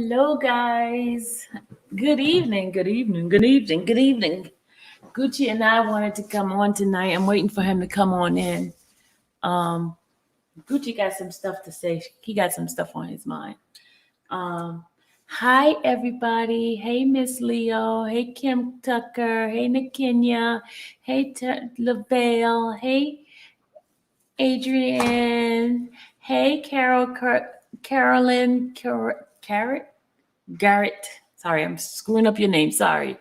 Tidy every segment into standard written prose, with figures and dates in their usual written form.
Hello, guys. Good evening, good evening, good evening, good evening. Gucci and I wanted to come on tonight. I'm waiting for him to come on in. Um, Gucci got some stuff to say. He got some stuff on his mind. Um, Hi, everybody. Hey, Miss Leo. Hey, Kim Tucker. Hey, Nakenya. Hey, LaVale. Hey, Adrian. Hey, Carolyn. Carrot. Garrett. Sorry, I'm screwing up your name. Sorry.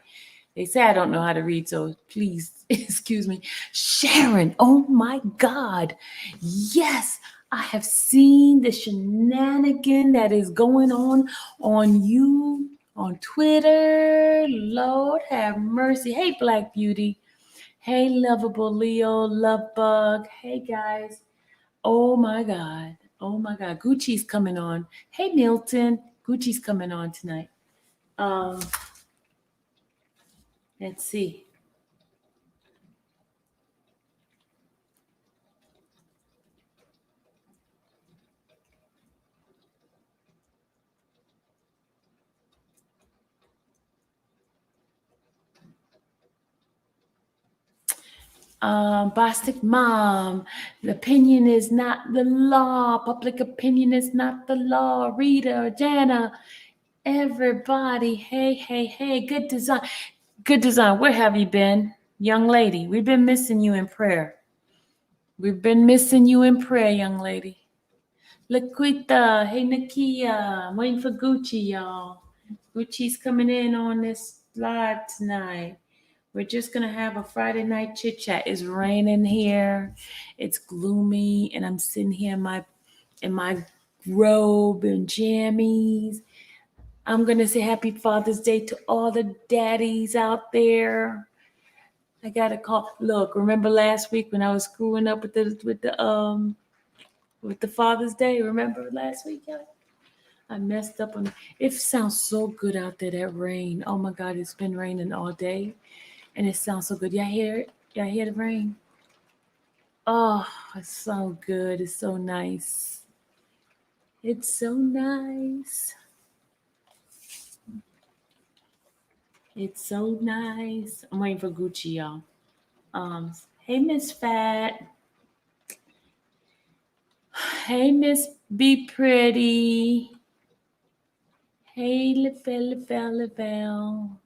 They say I don't know how to read, so please excuse me. Sharon, oh my God. Yes, I have seen the shenanigan that is going on you on Twitter. Lord have mercy. Hey, Black Beauty. Hey, lovable Leo, love bug. Hey, guys. Oh my God. Oh my God. Gucci's coming on. Hey, Milton. Gucci's coming on tonight. Um, let's see. Bostic Mom, the opinion is not the law. Public opinion is not the law. Rita, Jana, everybody. Hey, hey, hey. Good design. Good design. Where have you been? Young lady, we've been missing you in prayer. We've been missing you in prayer, young lady. Laquita, hey Nakia, I'm waiting for Gucci, y'all. Gucci's coming in on this live tonight. We're just gonna have a Friday night chit chat. It's raining here, it's gloomy, and I'm sitting here in my robe and jammies. I'm gonna say Happy Father's Day to all the daddies out there. I got a call. Look, remember last week when I was screwing up with the Father's Day? Remember last week, y'all? I messed up on it. It sounds so good out there, that rain. Oh my God, it's been raining all day. And it sounds so good. Y'all hear it? Y'all hear the rain? Oh, it's so good. It's so nice. It's so nice. It's so nice. I'm waiting for Gucci, y'all. Um, hey, Miss Fat. Hey, Miss Be Pretty. Hey, LaBelle.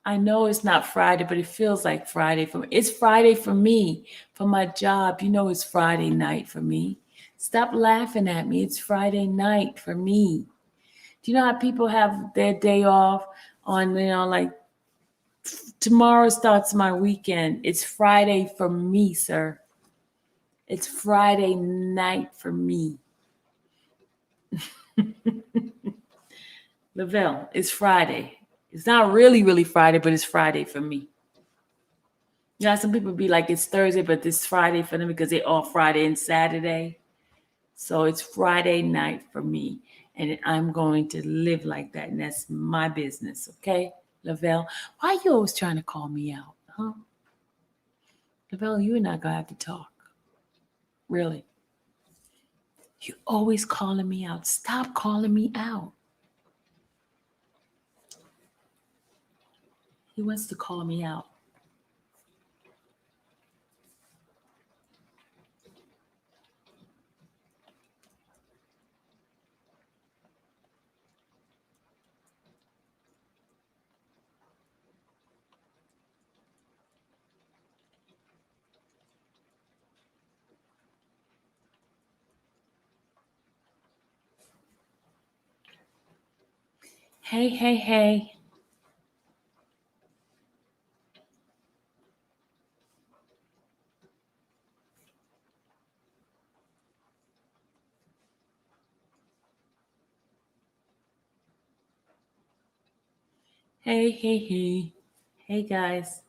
I know it's not Friday, but it feels like Friday for me. It's Friday for me, for my job. You know it's Friday night for me. Stop laughing at me. It's Friday night for me. Do you know how people have their day off on, like tomorrow starts my weekend. It's Friday for me, sir. It's Friday night for me. Lavelle, it's Friday. It's not really, really Friday, but it's Friday for me. Yeah, some people be like it's Thursday, but it's Friday for them because they off Friday and Saturday. So it's Friday night for me. And I'm going to live like that. And that's my business. Okay, Lavelle? Why you always trying to call me out? Huh? Lavelle, you and I gonna have to talk. Really. You always calling me out. Stop calling me out. He wants to call me out. Hey, hey, hey. Hey, hey, hey. Hey, guys.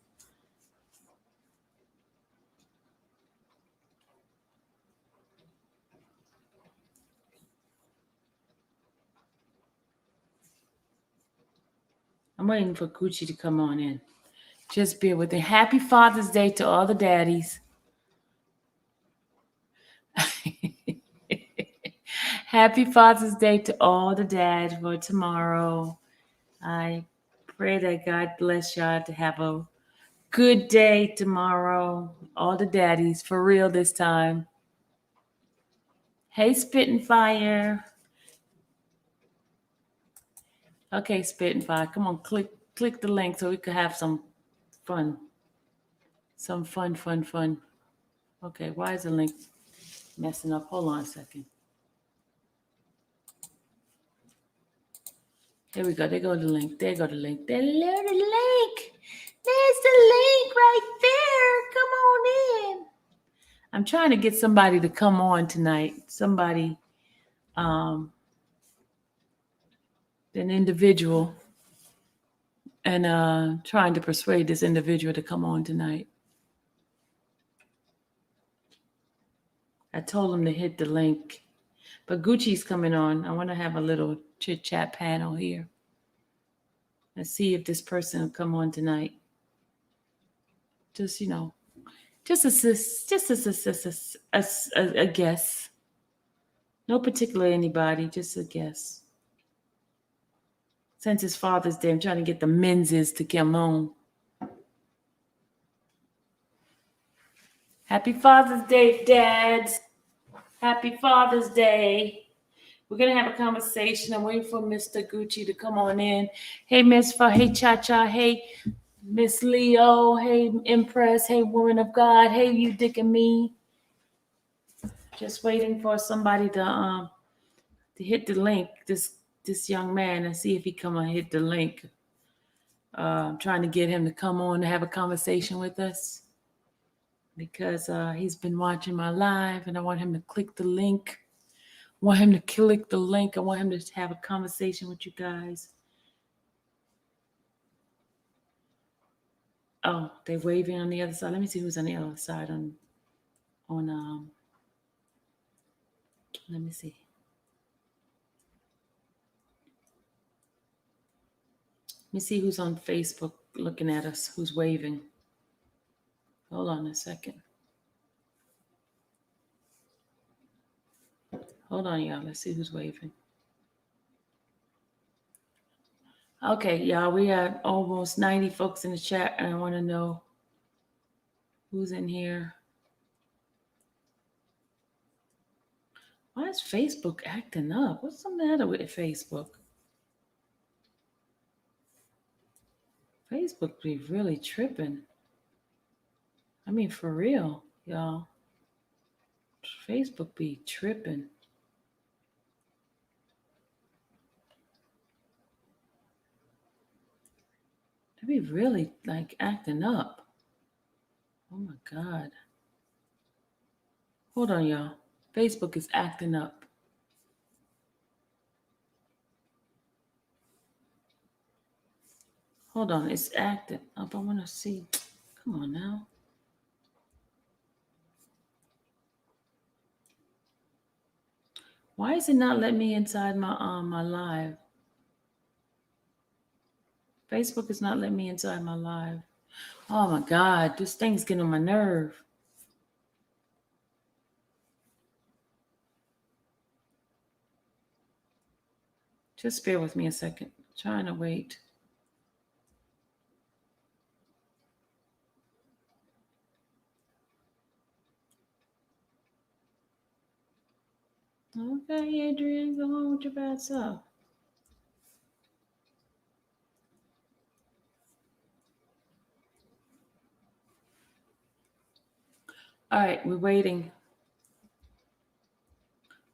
I'm waiting for Gucci to come on in. Just bear with me. Happy Father's Day to all the daddies. Happy Father's Day to all the dads for tomorrow. I pray that God bless y'all to have a good day tomorrow. All the daddies, for real this time. Hey, Spitting Fire. Okay, Spitting Fire, come on, click the link so we can have some fun. Some fun. Okay, why is the link messing up? Hold on a second. Here we go. There go the link. There go the link. There the link. There's the link right there. Come on in. I'm trying to get somebody to come on tonight. Somebody, an individual, and trying to persuade this individual to come on tonight. I told him to hit the link, but Gucci's coming on. I want to have a little chit chat panel here. Let's see if this person will come on tonight. Just, just a guess. No particular anybody, just a guess. Since it's Father's Day, I'm trying to get the menses to come on. Happy Father's Day, dads. Happy Father's Day. We're going to have a conversation. I'm waiting for Mr. Gucci to come on in. Hey, Miss Fa. Hey, Cha-Cha. Hey, Miss Leo. Hey, Empress. Hey, Woman of God. Hey, you Dick and me. Just waiting for somebody to hit the link. This young man, and see if he come and hit the link. I'm trying to get him to come on to have a conversation with us because he's been watching my live, and I want him to click the link. I want him to click the link. I want him to have a conversation with you guys. Oh, they're waving on the other side. Let me see who's on the other side let me see. Let me see who's on Facebook looking at us, who's waving. Hold on a second. Hold on, y'all. Let's see who's waving. Okay, y'all, we have almost 90 folks in the chat, and I want to know who's in here. Why is Facebook acting up? What's the matter with Facebook? Facebook be really tripping. I mean, for real, y'all. Facebook be tripping. They be really like acting up. Oh my God. Hold on, y'all. Facebook is acting up. Hold on, it's acting up. I want to see. Come on now. Why is it not letting me inside my live? Facebook is not letting me inside my live. Oh my God, this thing's getting on my nerve. Just bear with me a second. I'm trying to wait. Okay, Adrian, go on with your bad self. All right, we're waiting.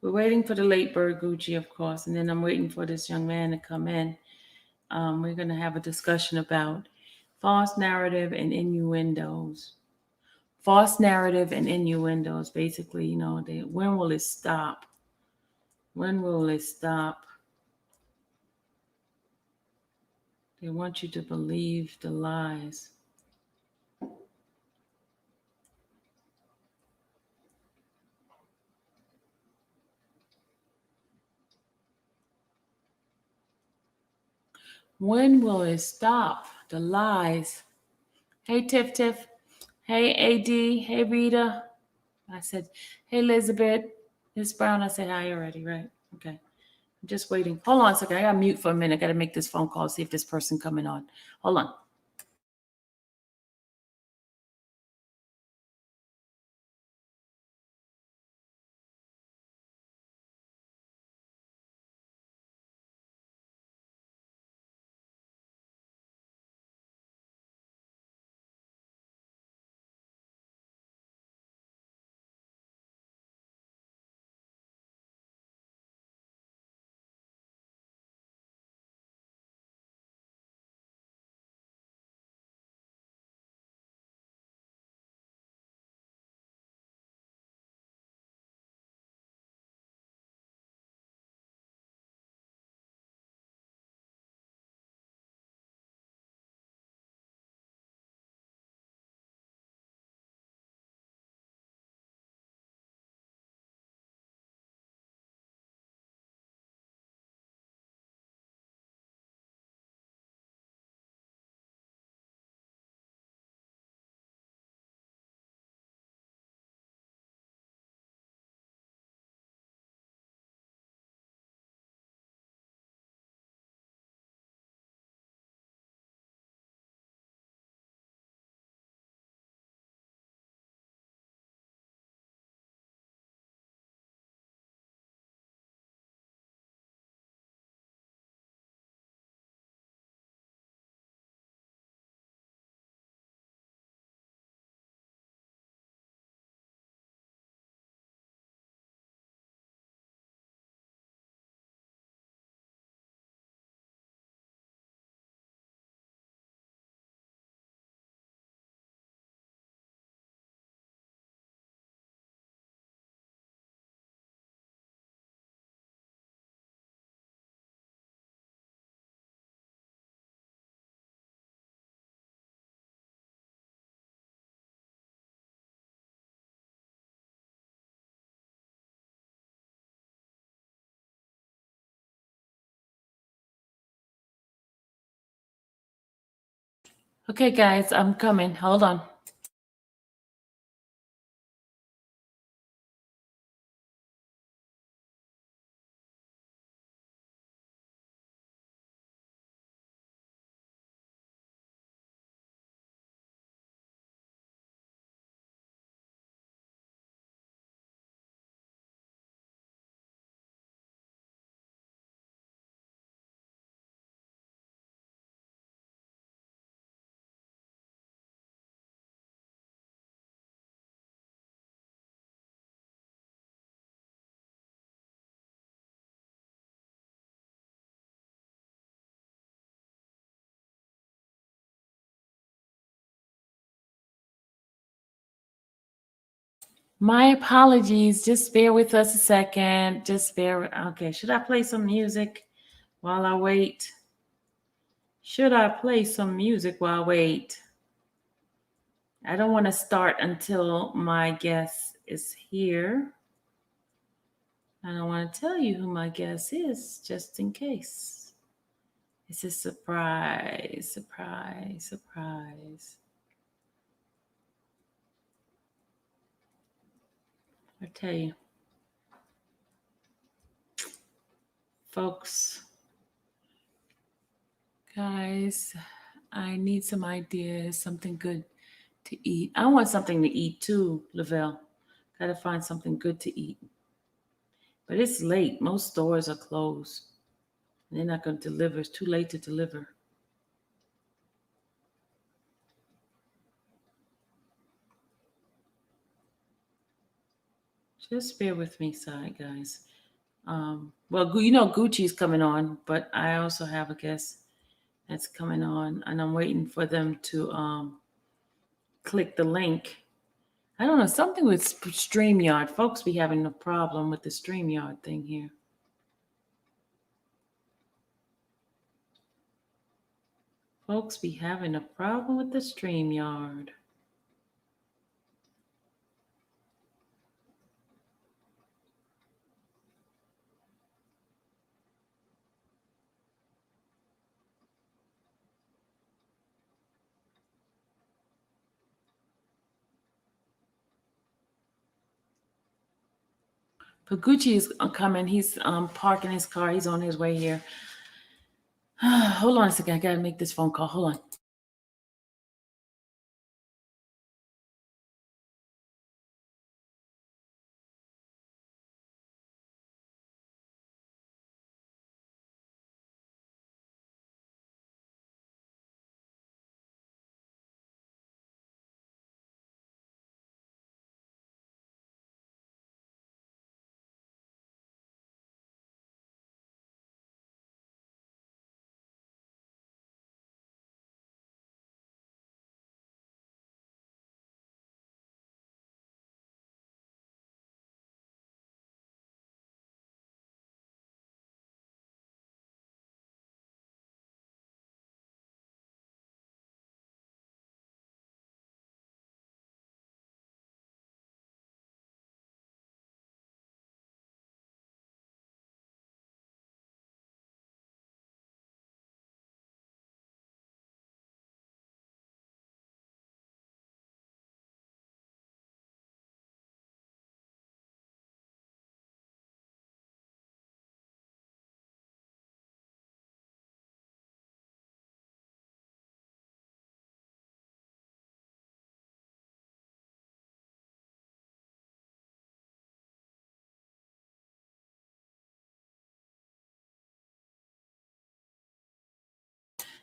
We're waiting for the late bird Gucci, of course, and then I'm waiting for this young man to come in. We're going to have a discussion about false narrative and innuendos. False narrative and innuendos, basically, when will it stop? When will it stop? They want you to believe the lies. When will it stop? The lies. Hey, Tiff. Hey, AD. Hey, Rita. I said, hey, Elizabeth. Miss Brown, I said hi already, right? Okay. I'm just waiting. Hold on a second. I got to mute for a minute. I got to make this phone call, see if this person coming on. Hold on. Okay, guys, I'm coming. Hold on. My apologies. Just bear with us a second. Just bear. Okay. Should I play some music while I wait? Should I play some music while I wait? I don't want to start until my guest is here. I don't want to tell you who my guest is, just in case. It's a surprise, surprise, surprise. I tell you, folks, guys, I need some ideas, something good to eat. I want something to eat too, Lavelle. Gotta find something good to eat. But it's late. Most stores are closed. They're not going to deliver. It's too late to deliver. Just bear with me, side guys. Well, you know Gucci's coming on, but I also have a guest that's coming on, and I'm waiting for them to click the link. I don't know, something with StreamYard. Folks be having a problem with the StreamYard thing here. Folks be having a problem with the StreamYard. Pagucci is coming. He's parking his car. He's on his way here. Hold on a second. I gotta make this phone call. Hold on.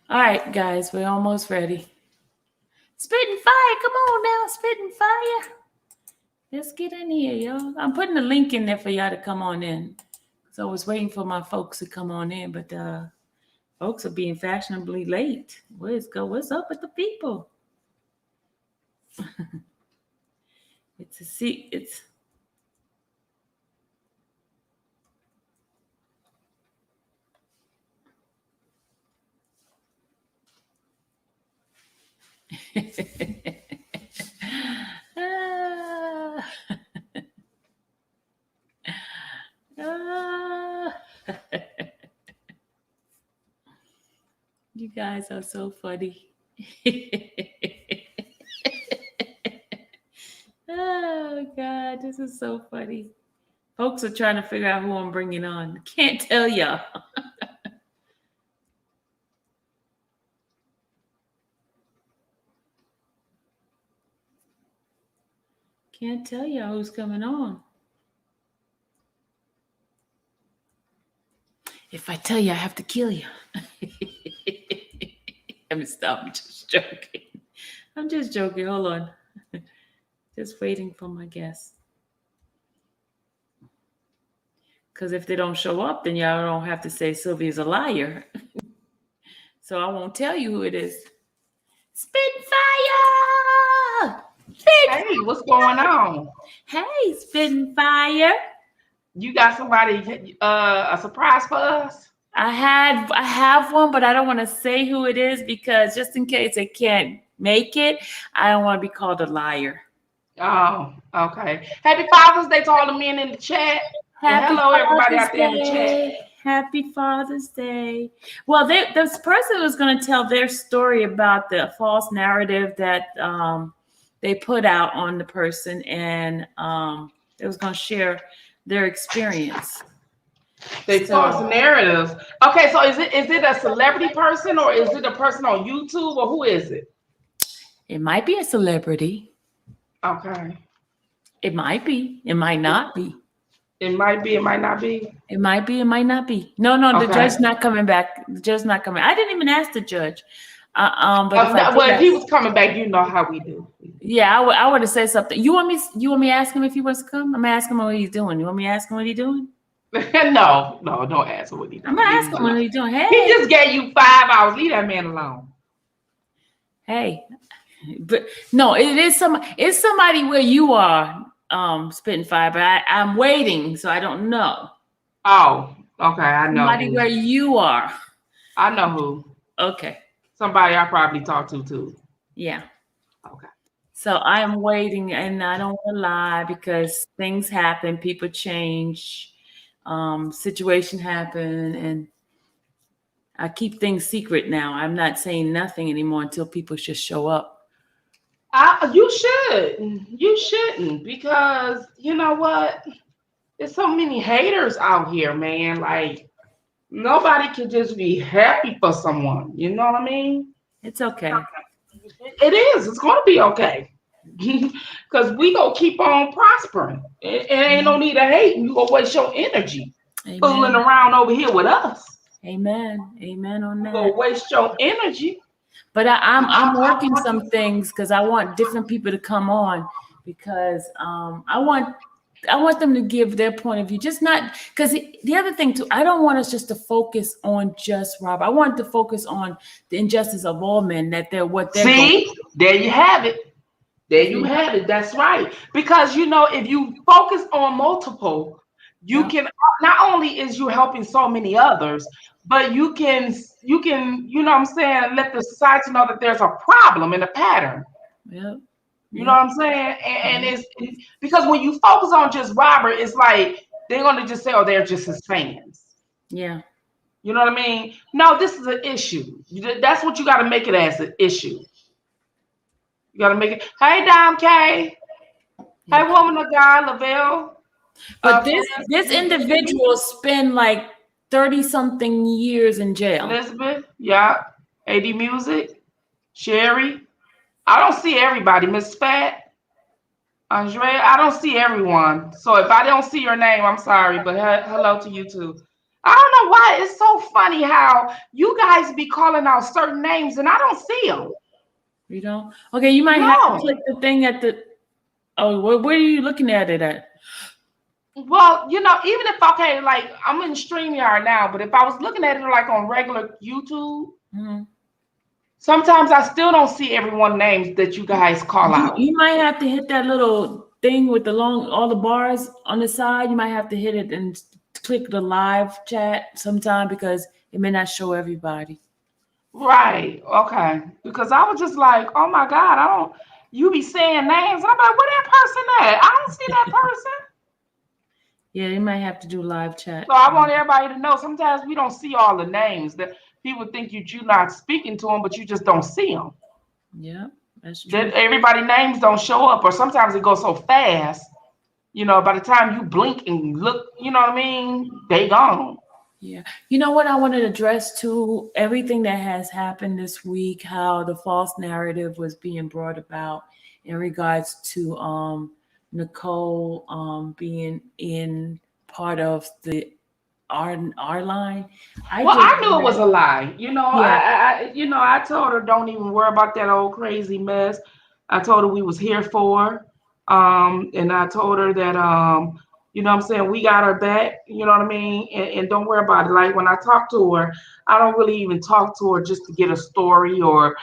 All right, guys, we're almost ready. Spitting fire, come on now, spitting fire. Let's get in here, y'all. I'm putting a link in there for y'all to come on in. So I was waiting for my folks to come on in, but folks are being fashionably late. What's up with the people? It's Ah. Ah. You guys are so funny. Oh God, this is so funny. Folks are trying to figure out who I'm bringing on. Can't tell y'all. Can't tell y'all who's coming on. If I tell you, I have to kill you. Let me stop. I'm just joking. I'm just joking. Hold on. Just waiting for my guests. Because if they don't show up, then y'all don't have to say Sylvia's a liar. So I won't tell you who it is. Spitfire! Hey, what's going on? Hey, Spitting Fire. You got somebody a surprise for us? I have one, but I don't want to say who it is because just in case they can't make it, I don't want to be called a liar. Oh, okay. Happy Father's Day to all the men in the chat. And hello, everybody out there in the chat. Happy Father's Day. Well, this person was going to tell their story about the false narrative that they put out on the person, and they was going to share their experience. False narratives. Okay, so is it a celebrity person or is it a person on YouTube or who is it? It might be a celebrity. Okay. It might be. It might not be. It might be. It might not be. It might be. It might not be. No, the judge's not coming back. The judge's not coming. I didn't even ask the judge. But if he was coming back, you know how we do. Yeah, I would have said something. You want me to ask him if he wants to come? I'm gonna ask him what he's doing. You want me to ask him what he's doing? No, don't ask him what he's doing. I'm gonna ask him what he's doing. Hey, he just gave you 5 hours. Leave that man alone. Hey, but no, it's somebody where you are spitting fire, but I'm waiting, so I don't know. Oh, okay, I know. Somebody where you are. I know who. Okay. Somebody I probably talked to too. Yeah. Okay. So I am waiting, and I don't want to lie because things happen, people change, situation happen, and I keep things secret now. I'm not saying nothing anymore until people just show up. You shouldn't, because you know what? there's so many haters out here, man. Like nobody can just be happy for someone. You know what I mean? It's okay. It is. It's going to be okay. Because we going to keep on prospering. It ain't no need to hate. You going to waste your energy fooling Amen. around over here with us. Amen. Amen on You going that. to waste your energy. But I'm working some things because I want different people to come on because I want them to give their point of view. Just not because the other thing too, I don't want us just to focus on just Rob. I want to focus on the injustice of all men that they're going. See, there you have it. There you have it. That's right. Because if you focus on multiple, you Yeah. can not only is you helping so many others, but you can what I'm saying, let the society know that there's a problem and a pattern. Yeah. You know Yeah. what I'm saying? And it's because when you focus on just Robert, it's like they're gonna just say, oh, they're just his fans. Yeah. You know what I mean? No, this is an issue. That's what you got to make it as an issue. You got to make it. Hey, Dom K. Hey, Yeah. woman of God, Lavelle. But this individual spent like 30 something years in jail. Elizabeth, yeah. AD Music, Sherry. I don't see everybody. Miss Fat, Andrea. I don't see everyone. So if I don't see your name, I'm sorry. But hello to you too. I don't know why it's so funny how you guys be calling out certain names and I don't see them. You know? Okay, you might have to No. click the thing at the where are you looking at it at? Well, even if okay, like I'm in StreamYard now, but if I was looking at it like on regular YouTube, Mm-hmm. sometimes I still don't see everyone names that you guys call out. You might have to hit that little thing with all the bars on the side. You might have to hit it and click the live chat sometime because it may not show everybody. Right. Okay. Because I was just like, oh my God, I don't you be saying names. And I'm like, where that person at? I don't see that person. Yeah, you might have to do live chat. So I want everybody to know sometimes we don't see all the names. That people think you're not speaking to them, but you just don't see them. Yeah, that's true. That everybody names don't show up, or sometimes it goes so fast. By the time you blink and look, you know what I mean? They gone. Yeah. You know what I wanted to address to everything that has happened this week, how the false narrative was being brought about in regards to Nicole being in part of the our line. I knew it was a lie. Yeah. I told her don't even worry about that old crazy mess. I told her we was here for her. And I told her that what I'm saying, we got her back, you know what I mean? And don't worry about it. Like when I talk to her, I don't really even talk to her just to get a story or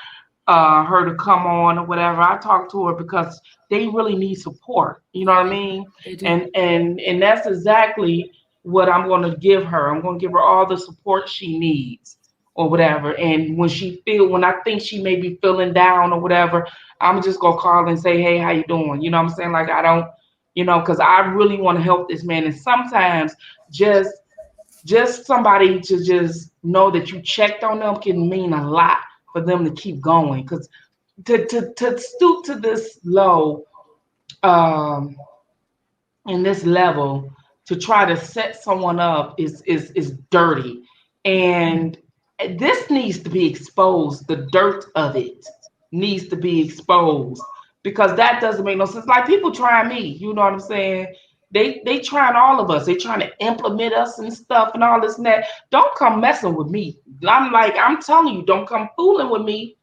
her to come on or whatever. I talk to her because they really need support. You know Yeah, what I mean? they do. And that's exactly what I'm going to give her. I'm going to give her all the support she needs or whatever. And when I think she may be feeling down or whatever, I'm just going to call and say, hey, how you doing? You know what I'm saying? Like I don't, because I really want to help this man. And sometimes just somebody to just know that you checked on them can mean a lot for them to keep going. Because to stoop to this low, um, in this level, to try to set someone up is dirty, and this needs to be exposed. The dirt of it needs to be exposed because that doesn't make no sense. Like people try me, you know what I'm saying? They trying all of us. They trying to implement us and stuff and all this and that. Don't come messing with me. I'm telling you, don't come fooling with me.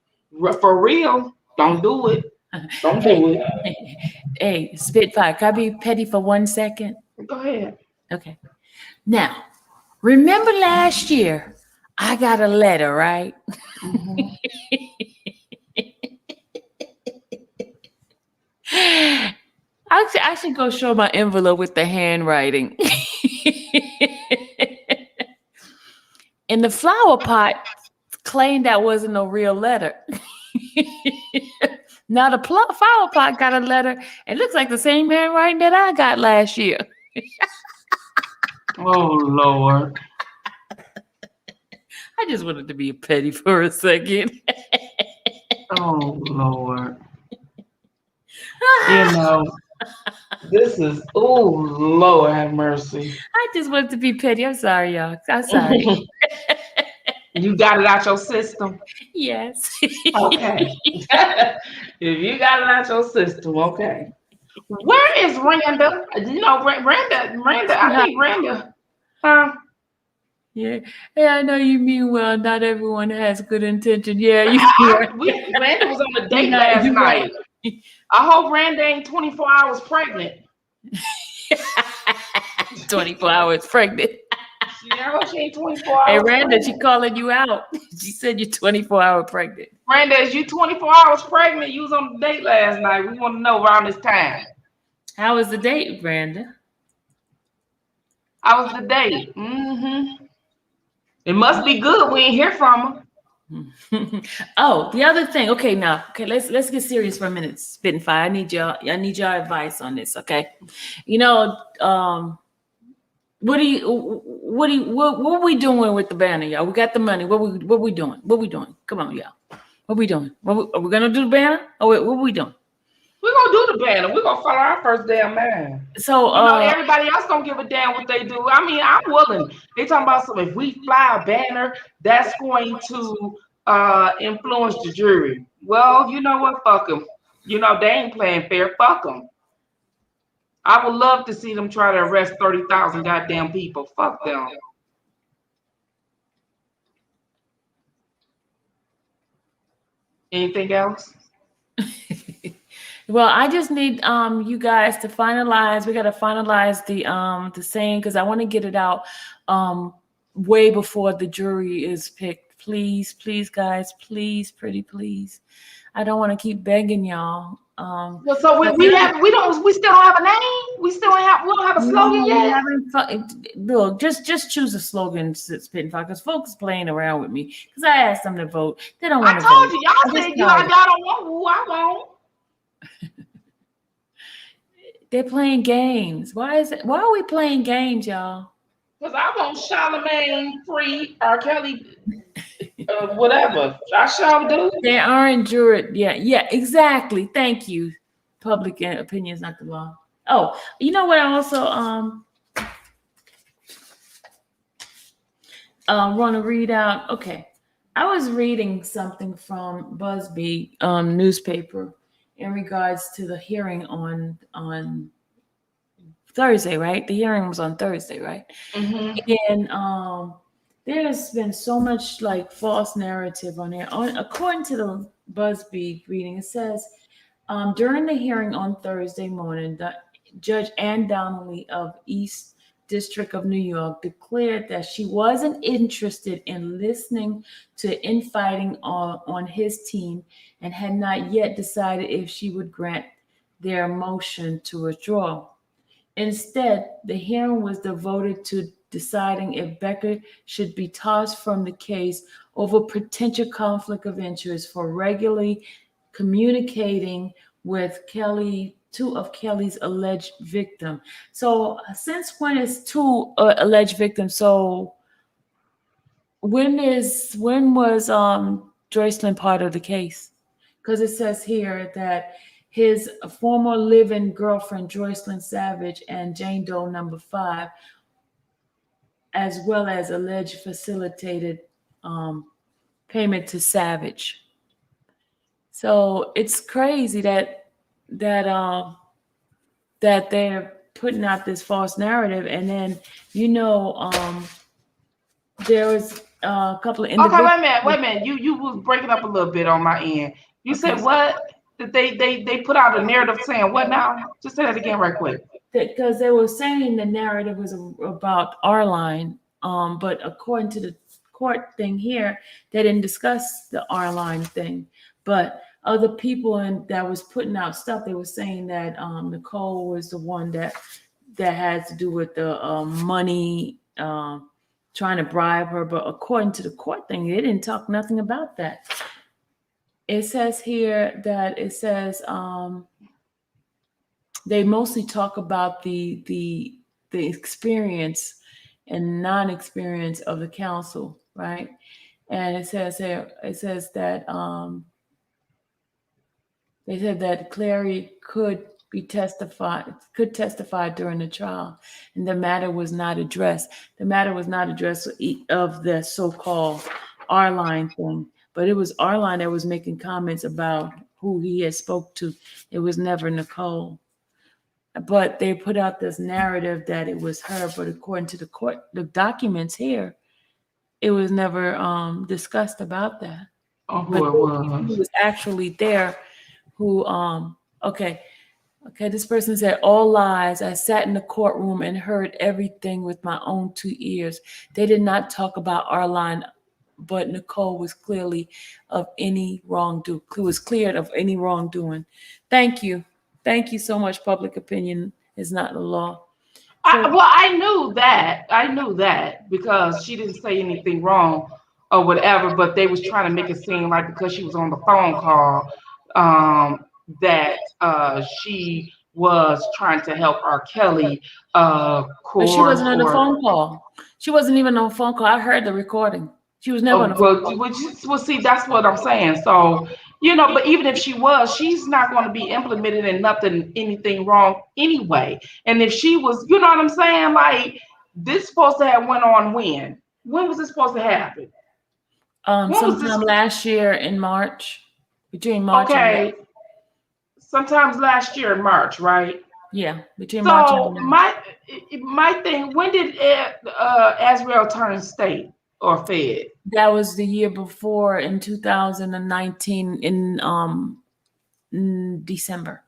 For real. Don't do it. Don't Hey, do it. hey, Spitfire, can I be petty for 1 second? Go ahead. Okay. Now, remember last year, I got a letter, right? Mm-hmm. I should go show my envelope with the handwriting. And the flower pot claimed that wasn't a real letter. Now the flower pot got a letter. It looks like the same handwriting that I got last year. Oh Lord. I just wanted to be petty for a second. Oh Lord. You know, This is, oh, Lord have mercy. I just wanted to be petty. I'm sorry, y'all. I'm sorry. You got it out your system? Yes. Okay. If you got it out your system, okay. Where is Randa? You know, Randa, I Yeah. think Randa, huh? Yeah. Yeah, I know you mean well. Not everyone has good intention. Yeah, you right. Randa was on a You date know, last you're right. night. I hope Randa ain't 24 hours pregnant. 24 hours pregnant. I hope she ain't 24 Hey, hours Randa, she pregnant. calling you out. She said you're 24-hour pregnant. Randa, is you 24 hours pregnant? You was on a date last night. We want to know around this time. How was the date, Randa? How was the date? It must be good. We ain't hear from her. Oh, the other thing. Okay, now, okay, let's get serious for a minute. Spitting fire. I need your advice on this. Okay, you know, what we doing with the banner, y'all? We got the money. What we doing? What we doing? Come on, y'all. What we doing? Are we gonna do the banner? Oh wait, what we doing? We're gonna do the banner. We're gonna follow our first damn man. So, You know, everybody else don't give a damn what they do. I mean, I'm willing. They talking about some, if we fly a banner, that's going to influence the jury. Well, you know what? Fuck them. You know, they ain't playing fair. Fuck them. I would love to see them try to arrest 30,000 goddamn people. Fuck them. Anything else? well, I just need you guys to finalize. We got to finalize the saying because I want to get it out way before the jury is picked. Please, please, guys, please, pretty please. I don't want to keep begging y'all. Well, so we still don't have a name. We don't have a slogan No, we yet. haven't. Look, just choose a slogan, Spitting Fire, because folks playing around with me. Because I asked them to vote, they don't I want to told vote. you, I y'all just said y'all tired. don't want who I want. They're playing games. Why is it? Why are we playing games, y'all? Because I want Charlemagne free, R. Kelly, whatever. I shall do. They aren't jury. Yeah, yeah, exactly. Thank you. Public opinion is not the law. Oh, you know what? I also want to read out. Okay, I was reading something from Busby newspaper in regards to the hearing on Thursday, right? The hearing was on Thursday, right? Mm-hmm. And there's been so much like false narrative on there. According to the Busby reading, it says during the hearing on Thursday morning, the Judge Ann Donnelly of East District of New York declared that she wasn't interested in listening to infighting on his team and had not yet decided if she would grant their motion to withdraw. Instead, the hearing was devoted to deciding if Becker should be tossed from the case over potential conflict of interest for regularly communicating with Kelly, two of Kelly's alleged victims. So, since when is two alleged victims? So, when was Joycelyn part of the case? Because it says here that his former living girlfriend Joycelyn Savage and Jane Doe number 5, as well as alleged facilitated um, payment to Savage. So it's crazy that that they're putting out this false narrative, and then you know there was a couple of Okay, individuals. wait a minute. You was breaking up a little bit on my end. You Okay, said what? That they put out a narrative saying what now? Just say that again right quick. because they were saying the narrative was about our line, but according to the court thing here, they didn't discuss the our line thing. But other people that was putting out stuff, they were saying that Nicole was the one that had to do with the money, trying to bribe her. But according to the court thing, they didn't talk nothing about that. It says here that it says they mostly talk about the experience and non-experience of the council, right? And it says here, it says that they said that Clary could could testify during the trial, and the matter was not addressed. The matter was not addressed of the so-called R-line thing, but it was R-line that was making comments about who he had spoke to. It was never Nicole. But they put out this narrative that it was her, but according to the documents here, it was never discussed about that. Oh, But who it there were people who was. was actually there who okay, this person said, all lies. I sat in the courtroom and heard everything with my own 2 ears. They did not talk about our line, but Nicole was clearly of any wrongdoing, was cleared of any wrongdoing. Thank you. Thank you so much. Public opinion is not the law. So I knew that. I knew that because she didn't say anything wrong or whatever, but they was trying to make it seem like because she was on the phone call, that she was trying to help R. Kelly but she court wasn't on the or phone call. She wasn't even on the phone call. I heard the recording. She was never on oh, the phone well, call. see, that's what I'm saying. So, but even if she was, she's not going to be implemented in anything wrong anyway. And if she was, you know what I'm saying? Like, this supposed to have went on when? When was this supposed to happen? When was Sometime this? last year in March, between March and Okay, sometimes last year in March, right? yeah, between March and So now. my thing, when did Azrael turn state or fed? That was the year before in 2019 in December.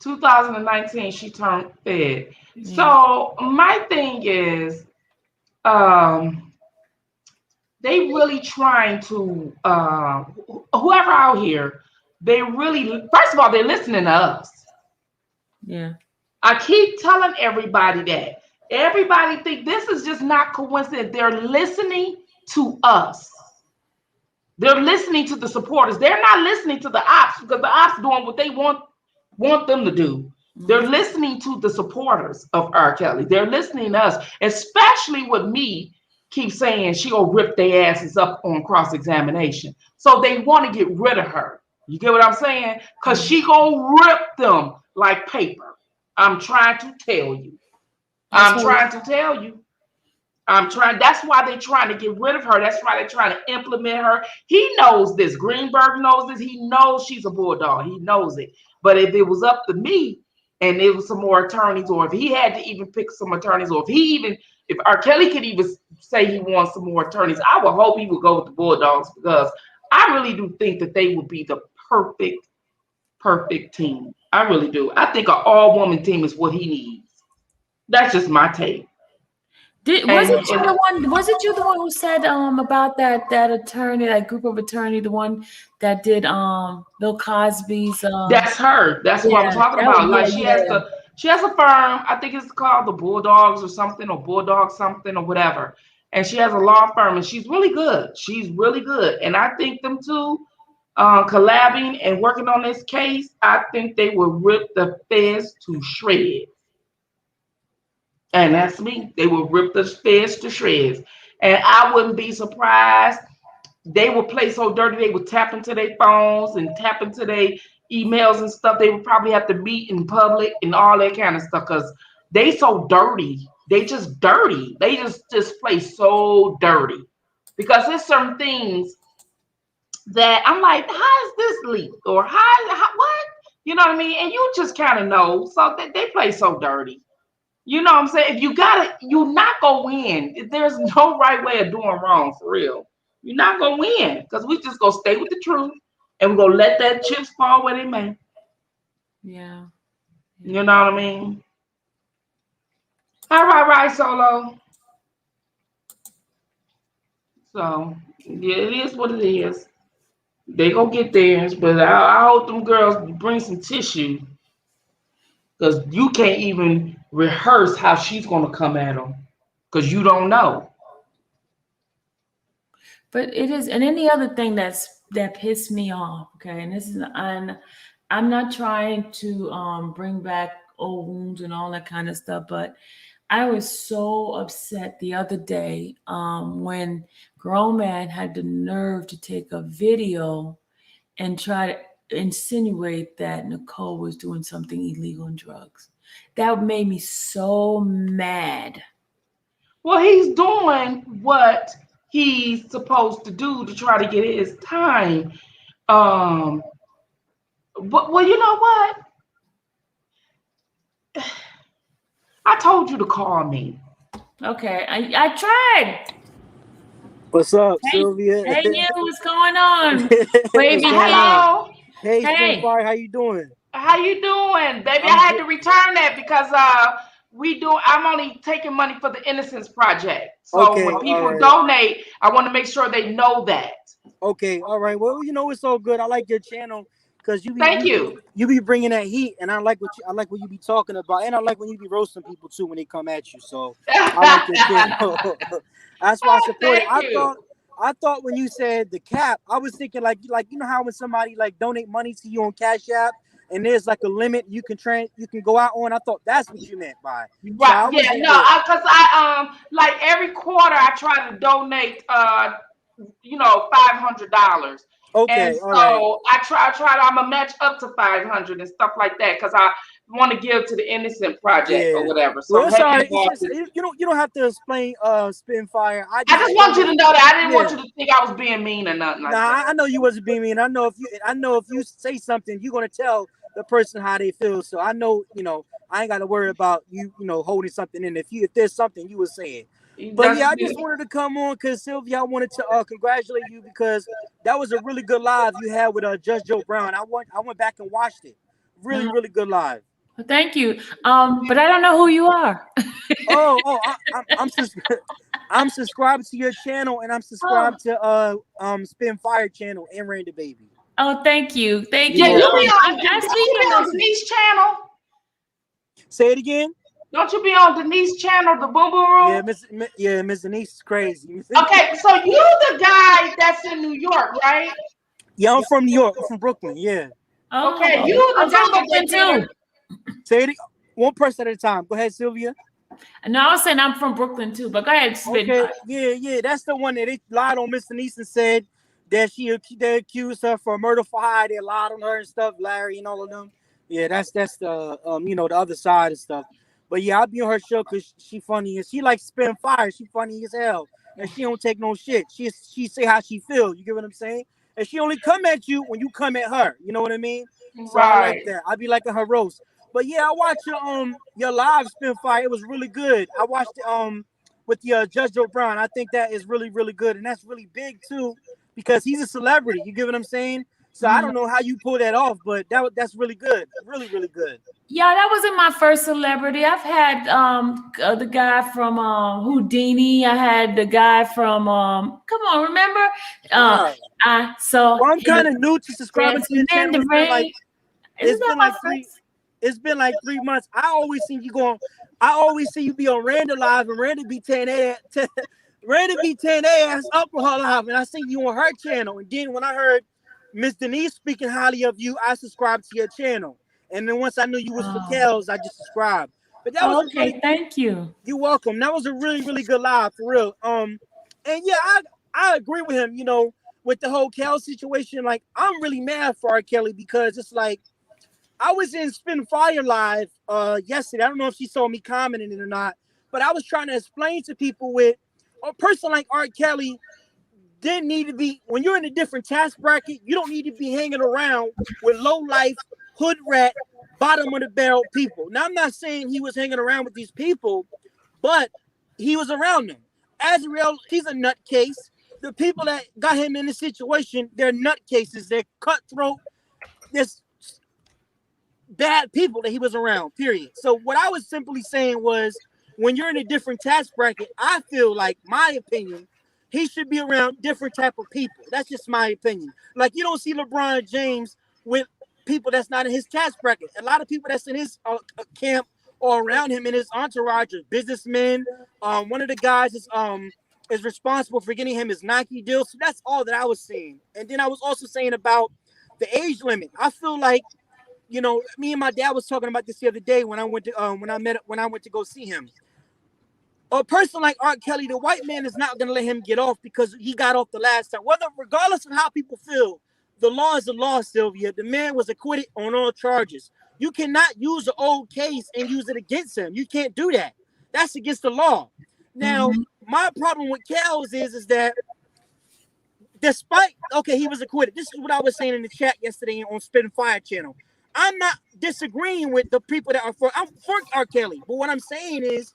2019, she turned fed. Yeah. So my thing is, um, they really trying to whoever out here, they really first of all they're listening to us. Yeah. I keep telling everybody that. Everybody think this is just not coincidence. They're listening to us. They're listening to the supporters. They're not listening to the ops because the ops doing what they want them to do. They're Mhm. listening to the supporters of R. Kelly. They're listening to us, especially with me keep saying she'll rip their asses up on cross-examination. So they want to get rid of her. You get what I'm saying? Because Mhm. she gonna rip them like paper. I'm trying to tell you. That's I'm why. trying to tell you. I'm trying. That's why they're trying to get rid of her. That's why they're trying to implement her. He knows this. Greenberg knows this. He knows she's a bulldog. He knows it. But if it was up to me, and it was some more attorneys, or if he had to even pick some attorneys, or if R. Kelly could even say he wants some more attorneys, I would hope he would go with the Bulldogs because I really do think that they would be the perfect team. I really do. I think an all-woman team is what he needs. That's just my take. Did was And it you the one? Was it you the one who said about that attorney, that group of attorney, the one that did Bill Cosby's that's her. That's what I'm yeah, talking that was, about. Like yeah, yeah. she has a firm. I think it's called the Bulldogs or something, or Bulldog something or whatever. And she has a law firm, and she's really good. She's really good. And I think them two collabing and working on this case, I think they will rip the feds to shreds. And that's me. They will rip the feds to shreds. And I wouldn't be surprised they would play so dirty they would tap into their phones and tap into their emails and stuff. They would probably have to meet in public and all that kind of stuff because they so dirty. They just dirty. They just play so dirty because there's certain things that I'm like, how is this leaked or how what? You know what I mean? And you just kind of know. So they play so dirty. You know what I'm saying? If you got it, you're not gonna win. There's no right way of doing wrong for real. You're not gonna win because we just gonna stay with the truth and we're gonna let that chips fall where they may. Yeah. You know what I mean? All right, right, Solo. So yeah, it is what it is. They gonna get theirs, but I hope them girls bring some tissue because you can't even rehearse how she's gonna come at them because you don't know. But it is, and any other thing that pissed me off, okay, and this is, and I'm not trying to bring back old wounds and all that kind of stuff, but I was so upset the other day when grown man had the nerve to take a video and try to insinuate that Nicole was doing something illegal in drugs. That made me so mad. Well, he's doing what he's supposed to do to try to get his time. Um, but well, you know what? I told you to call me. Okay, I tried. What's up, Hey, Sylvia? hey, you, what's going on, What's wavy going hat? on? Hello. Hey, Hey, Spinfire, how you doing? How you doing, baby? I I'm had good. to return that because I'm only taking money for the Innocence Project. So when Okay, all people right. donate, I want to make sure they know that. Okay, all right. Well, you know it's all good. I like your channel because you be Thank you you. you be bringing that heat, and I like what you be talking about, and I like when you be roasting people too when they come at you. So I like your channel. That's why I support it. Thank you. I thought when you said the cap, I was thinking like you know how when somebody like donate money to you on Cash App and there's like a limit you can go out on. I thought that's what you meant by. So Right. I Yeah. wasn't No. yeah. Because like every quarter I try to donate 500. And Okay, all right. so I'm gonna match up to 500 and stuff like that because I want to give to the Innocent Project or Yeah. whatever. So Well, I'm it's all heavy right. It's involved just in. you don't have to explain Spitfire. I I just just want explained you it. to know that I didn't want Yeah. you to think I was being mean or nothing Nah, like that. I know you wasn't being mean. I know if you say something, you're gonna tell the person how they feel. So I know, I ain't gotta worry about you holding something in. If there's something you were saying. But That's yeah, I good. just wanted to come on because Sylvia, I wanted to congratulate you because that was a really good live you had with Judge Joe Brown. I went back and watched it. Really, uh, really good live. thank you. But I don't know who you are. I'm I'm subscribed to your channel and I'm Oh, subscribed to Spin Fire channel and Randy Baby. oh, thank you, thank You're Yeah, you. you be welcome. on. I Don't speak you your be on message. Denise's channel? Say it again. Don't you be on Denise's channel, the Boom Boom Yeah, Room? Miss Denise is crazy. Okay, so you the guy that's in New York, right? Yeah, I'm from New York. I'm from Brooklyn. Yeah. Okay, Oh, you I'm the from guy that Brooklyn did too. a. Say it one person at a time. Go ahead, Sylvia. No, I was saying I'm from Brooklyn too. But go ahead, spit. Okay. Yeah. That's the one that they lied on Miss Denise and said that they accused her for murder for hire. They lied on her and stuff, Larry and all of them. Yeah, that's the the other side and stuff. But yeah, I'll be on her show because she funny and she likes spin fire. She funny as hell. And she don't take no shit. She say how she feel. You get what I'm saying? And she only come at you when you come at her. You know what I mean? So I like Right. that. I be liking her roast. But yeah, I watched your live spin fire. It was really good. I watched it with the Judge Joe Brown. I think that is really, really good. And that's really big too, because he's a celebrity. You get what I'm saying? So I Mhm. don't know how you pull that off, but that's really good. Really, really good. Yeah, that wasn't my first celebrity. I've had the guy from Houdini. I had the guy from come on, remember? Uh Wow. I saw Well, I'm kind him of new to subscribing to dancing your in channel. the rain. Isn't It's that been my like three first? it's been like 3 months. I always see you be on Randy live and Randy be Randy be 10 ass up on her live and I see you on her channel. And then when I heard Miss Denise speaking highly of you, I subscribed to your channel. And then once I knew you was for Oh, Kels, I just subscribed. But that was a really okay, thank you. you're welcome. That was a really, really good live for real. And yeah, I agree with him, with the whole Kel situation. Like, I'm really mad for R. Kelly because it's like I was in Spin Fire Live yesterday. I don't know if she saw me commenting it or not, but I was trying to explain to people with a person like R. Kelly didn't need to be when you're in a different tax bracket, you don't need to be hanging around with low life, hood rat, bottom of the barrel people. Now I'm not saying he was hanging around with these people, but he was around them. As a real, he's a nutcase. The people that got him in this situation, they're nutcases. They're cutthroat. There's bad people that he was around, period. So what I was simply saying was when you're in a different tax bracket, I feel like my opinion, he should be around different type of people. That's just my opinion. Like you don't see LeBron James with people that's not in his tax bracket. A lot of people that's in his camp or around him in his entourage are businessmen. One of the guys is responsible for getting him his Nike deal. So that's all that I was saying. And then I was also saying about the age limit. I feel like me and my dad was talking about this the other day when I went to when I went to go see him. A person like R. Kelly, the white man is not gonna let him get off because he got off the last time. Whether regardless of how people feel, the law is the law, Sylvia. The man was acquitted on all charges. You cannot use an old case and use it against him. You can't do that. That's against the law. Now, my problem with Kels is that despite, okay, he was acquitted. This is what I was saying in the chat yesterday on Spit and Fire channel. I'm not disagreeing with the people that are for, I'm for R. Kelly. But what I'm saying is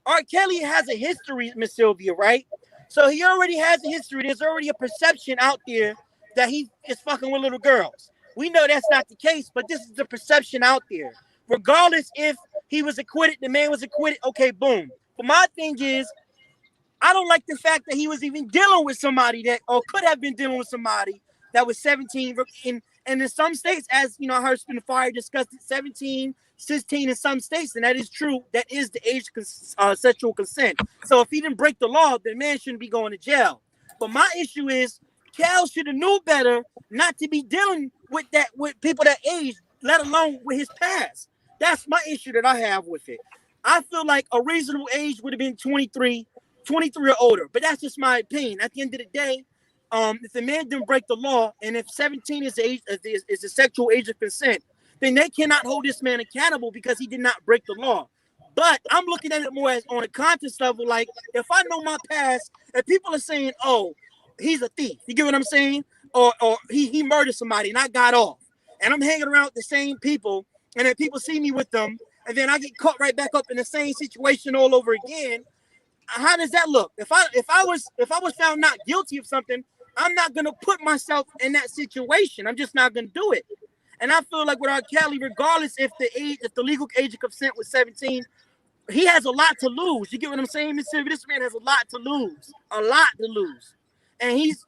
R. Kelly has a history, Miss Sylvia, right? So he already has a history. There's already a perception out there that he is fucking with little girls. We know that's not the case, but this is the perception out there. Regardless if he was acquitted, the man was acquitted, okay, boom. But my thing is, I don't like the fact that he was even dealing with somebody that, or could have been dealing with somebody that was 17. And in some states, as you know, I heard Spin Fire discussed it, 17, 16 in some states, and that is true. That is the age of sexual consent. So if he didn't break the law, the man shouldn't be going to jail. But my issue is, Cal should have knew better not to be dealing with that with people that age, let alone with his past. That's my issue that I have with it. I feel like a reasonable age would have been 23 or older, but that's just my opinion. At the end of the day, if the man didn't break the law, and if 17 is the age is the sexual age of consent, then they cannot hold this man accountable because he did not break the law. But I'm looking at it more as on a conscious level. Like, if I know my past, and people are saying, "Oh, he's a thief," you get what I'm saying, or he murdered somebody and I got off, and I'm hanging around with the same people, and then people see me with them, and then I get caught right back up in the same situation all over again. How does that look? If I was found not guilty of something, I'm not gonna put myself in that situation. I'm just not gonna do it. And I feel like with R. Kelly, regardless if the legal age of consent was 17, he has a lot to lose. You get what I'm saying, Miss Sylvia? This man has a lot to lose. And he's,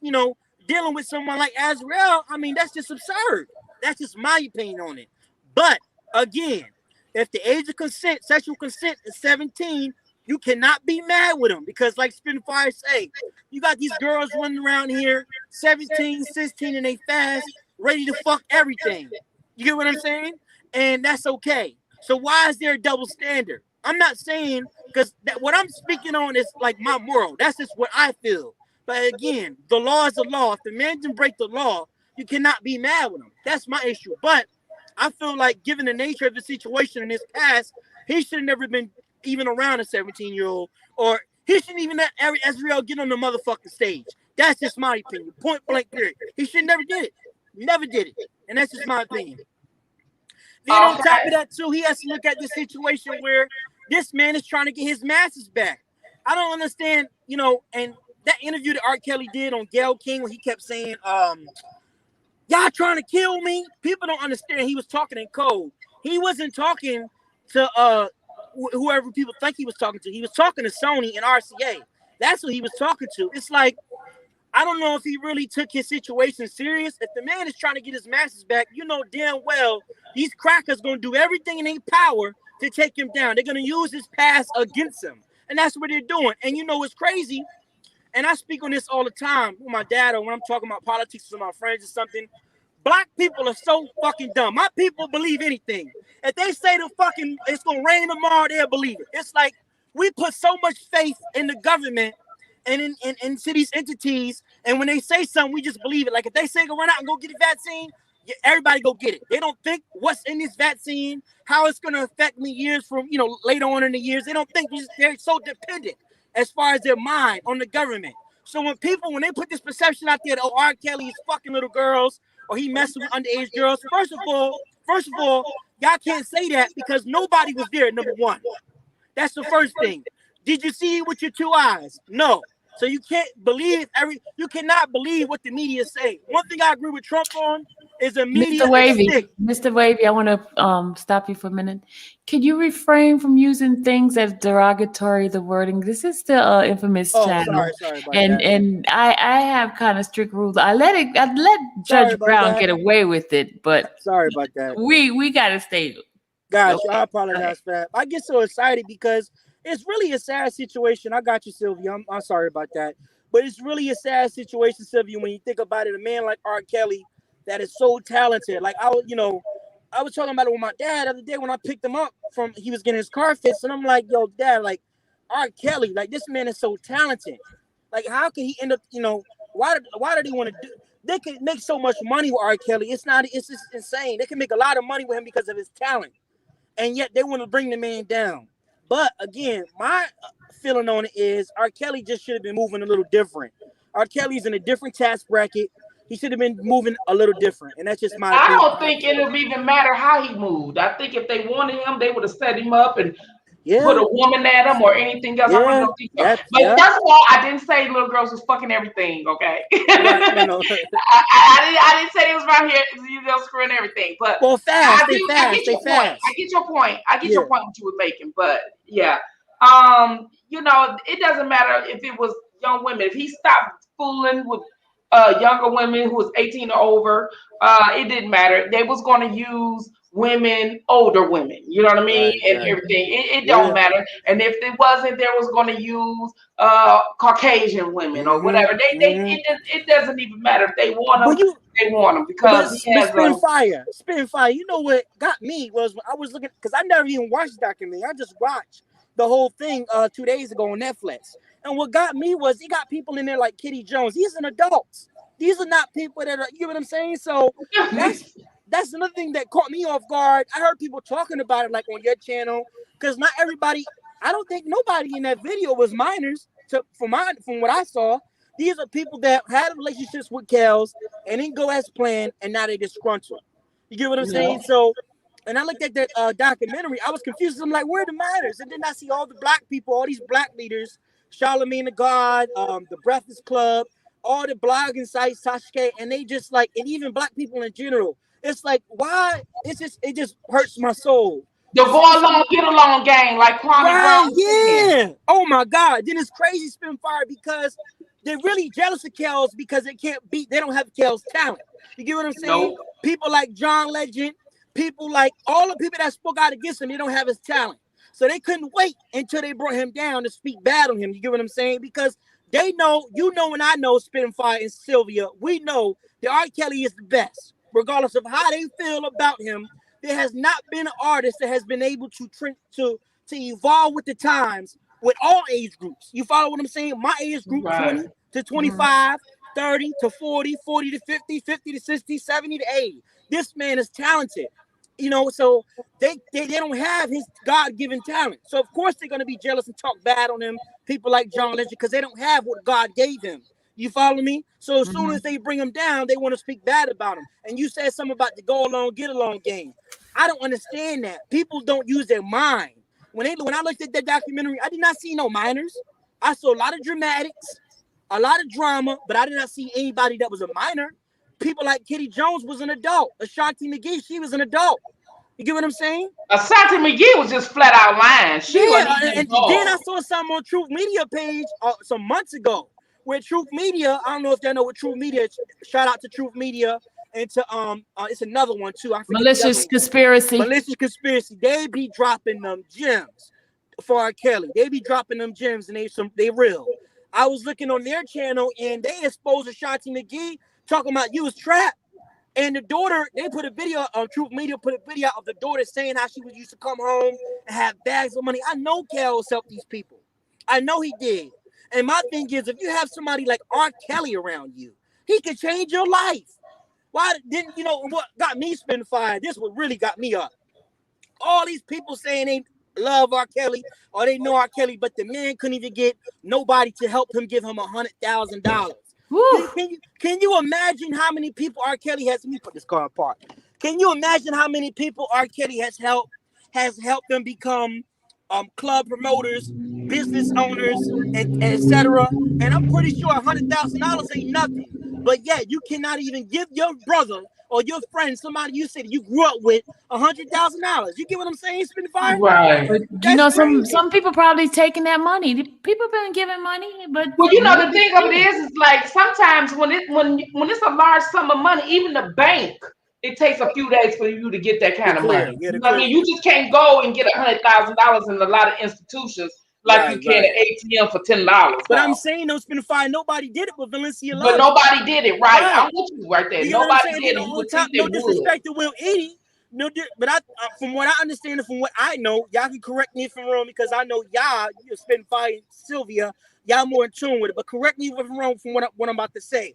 dealing with someone like Azrael. I mean, that's just absurd. That's just my opinion on it. But again, if the age of consent, sexual consent is 17, you cannot be mad with him because, like Spitfire say, you got these girls running around here, 17, 16, and they fast, ready to fuck everything. You get what I'm saying? And that's okay. So why is there a double standard? I'm not saying, because what I'm speaking on is like my moral. That's just what I feel. But again, the law is the law. If the man didn't break the law, you cannot be mad with him. That's my issue. But I feel like, given the nature of the situation in his past, he should have never been even around a 17-year-old, or he shouldn't even let Azrael get on the motherfucking stage. That's just my opinion. Point blank period. He should never did it. Never did it. And that's just my opinion. Then on top of that, too, he has to look at the situation where this man is trying to get his masters back. I don't understand, and that interview that R. Kelly did on Gayle King, where he kept saying, y'all trying to kill me? People don't understand. He was talking in code. He wasn't talking to whoever people think he was talking to. He was talking to Sony and RCA. That's who he was talking to. It's like, I don't know if he really took his situation serious. If the man is trying to get his masters back, you know damn well these crackers going to do everything in their power to take him down. They're going to use his past against him. And that's what they're doing. And it's crazy. And I speak on this all the time with my dad, or when I'm talking about politics with my friends or something. Black people are so fucking dumb. My people believe anything. If they say it's gonna rain tomorrow, they'll believe it. It's like we put so much faith in the government and into these entities, and when they say something, we just believe it. Like if they say go run out and go get a vaccine, everybody go get it. They don't think what's in this vaccine, how it's gonna affect me years from later on in the years. They don't think they're so dependent as far as their mind on the government. So when they put this perception out there that R. Kelly is fucking little girls, or he messing with underage girls. First of all, y'all can't say that because nobody was there, number one. That's the first thing. Did you see it with your two eyes? No. So you cannot believe what the media say. One thing I agree with Trump on is the media. Mr. Wavy, I want to stop you for a minute. Can you refrain from using things as derogatory, the wording? This is still an infamous channel. Sorry about and that. And I have kind of strict rules. I let Judge Brown get away with it, but sorry about that. We gotta stay. Guys, I apologize for that. I get so excited because it's really a sad situation. I got you, Sylvia. I'm sorry about that. But it's really a sad situation, Sylvia, when you think about it. A man like R. Kelly that is so talented. Like I was talking about it with my dad the other day when I picked him up he was getting his car fixed, and I'm like, yo, Dad, like R. Kelly, like this man is so talented. Like how can he end up, why did he want to do? they can make so much money with R. Kelly. It's just insane. They can make a lot of money with him because of his talent, and yet they want to bring the man down. But again, my feeling on it is R. Kelly just should have been moving a little different. R. Kelly's in a different tax bracket. He should have been moving a little different, and that's just my I opinion. don't think it'll even matter how he moved. I think if they wanted him, they would have set him up and put Yeah, a woman at him or anything else. I really yeah, don't think so. But yeah, first of all, I didn't say little girls was fucking everything, okay? right. No. I didn't say they was around here, you know, screwing everything. But Well, fast, I get they your point. fast. I get your point. I get Yeah. your point what you were making. But yeah. You know, it doesn't matter if it was young women. If he stopped fooling with younger women who was 18 or over, it didn't matter. They was going to use women, older women, you know what I mean, and Right. everything. It Yeah. don't matter. And if it wasn't, there was going to use Caucasian women or whatever. It doesn't even matter if they want them. They want them because he has Spin fire. You know what got me was when I was looking, because I never even watched the documentary. I just watched the whole thing 2 days ago on Netflix. And what got me was he got people in there like Kitty Jones. These are adults. These are not people that are, you know what I'm saying? So that's another thing that caught me off guard. I heard people talking about it like on your channel, because not everybody, I don't think nobody in that video was minors. From what I saw, these are people that had relationships with Kels and didn't go as planned, and now they disgruntled. You get what I'm saying? So, and I looked at that documentary, I was confused. I'm like, where are the minors? And then I see all the black people, all these black leaders, Charlemagne the God, the Breakfast Club, all the blogging sites, Sasuke, and they just like, and even black people in general. It's like, why? It just hurts my soul. the go along, get along gang, like Kwame Brown. Yeah. Oh my God. Then it's crazy, Spin Fire, because they're really jealous of Kels because they don't have Kels talent. You get what I'm saying? Nope. People like John Legend, people like all the people that spoke out against him, they don't have his talent. So they couldn't wait until they brought him down to speak bad on him. You get what I'm saying? Because they know, you know, and I know, Spin Fire and Sylvia, we know that R. Kelly is the best. Regardless of how they feel about him, there has not been an artist that has been able to evolve with the times with all age groups. You follow what I'm saying? My age group, 20 to 25, 30 to 40, 40 to 50, 50 to 60, 70 to 80. This man is talented. You know, so they don't have his God-given talent. So of course they're going to be jealous and talk bad on him. People like John Legend, because they don't have what God gave him. You follow me? So as soon as they bring him down, they want to speak bad about him. And you said something about the go along, get along game. I don't understand that. People don't use their mind. When I looked at that documentary, I did not see no minors. I saw a lot of dramatics, a lot of drama, but I did not see anybody that was a minor. People like Kitty Jones was an adult. Ashanti McGee, she was an adult. You get what I'm saying? Ashanti McGee was just flat out lying. And then I saw something on Truth Media page some months ago, where Truth Media, I don't know if y'all know what Truth Media is. Shout out to Truth Media and to it's another one too. I forget Malicious Conspiracy. Malicious Conspiracy. They be dropping them gems for R. Kelly. They be dropping them gems, and they real. I was looking on their channel and they exposed Ashanti McGee talking about you was trapped. And the daughter, they put a video on Truth Media, put a video of the daughter saying how she used to come home and have bags of money. I know Kels helped these people. I know he did. And my thing is, if you have somebody like R. Kelly around you, he could change your life. Why didn't, you know, what got me Spin Fire? This what really got me up. All these people saying they love R. Kelly or they know R. Kelly, but the man couldn't even get nobody to help him give him $100,000. Can you imagine how many people R. Kelly has? Let me put this car apart. Can you imagine how many people R. Kelly has helped them become club promoters, business owners, and etc. And I'm pretty sure $100,000 ain't nothing. But yet you cannot even give your brother or your friend, somebody you said you grew up with, $100,000. You get what I'm saying, Spin Fire? Right. But you know, some people probably taking that money. People been giving money, but well, you know, the thing of it is like sometimes when it's a large sum of money, even the bank, it takes a few days for you to get that kind of money. Yeah, you know what I mean, you just can't go and get $100,000 in a lot of institutions like you can at ATM for $10. But I'm saying, no, Spin Fire, nobody did it with Valencia Love. But nobody did it, right? I'm with you right there. Nobody did it. No disrespect to Will Eddie. But from what I understand and from what I know, y'all can correct me if I'm wrong because I know y'all, you Spin Fire, Sylvia, y'all more in tune with it. But correct me if I'm wrong from what I'm about to say.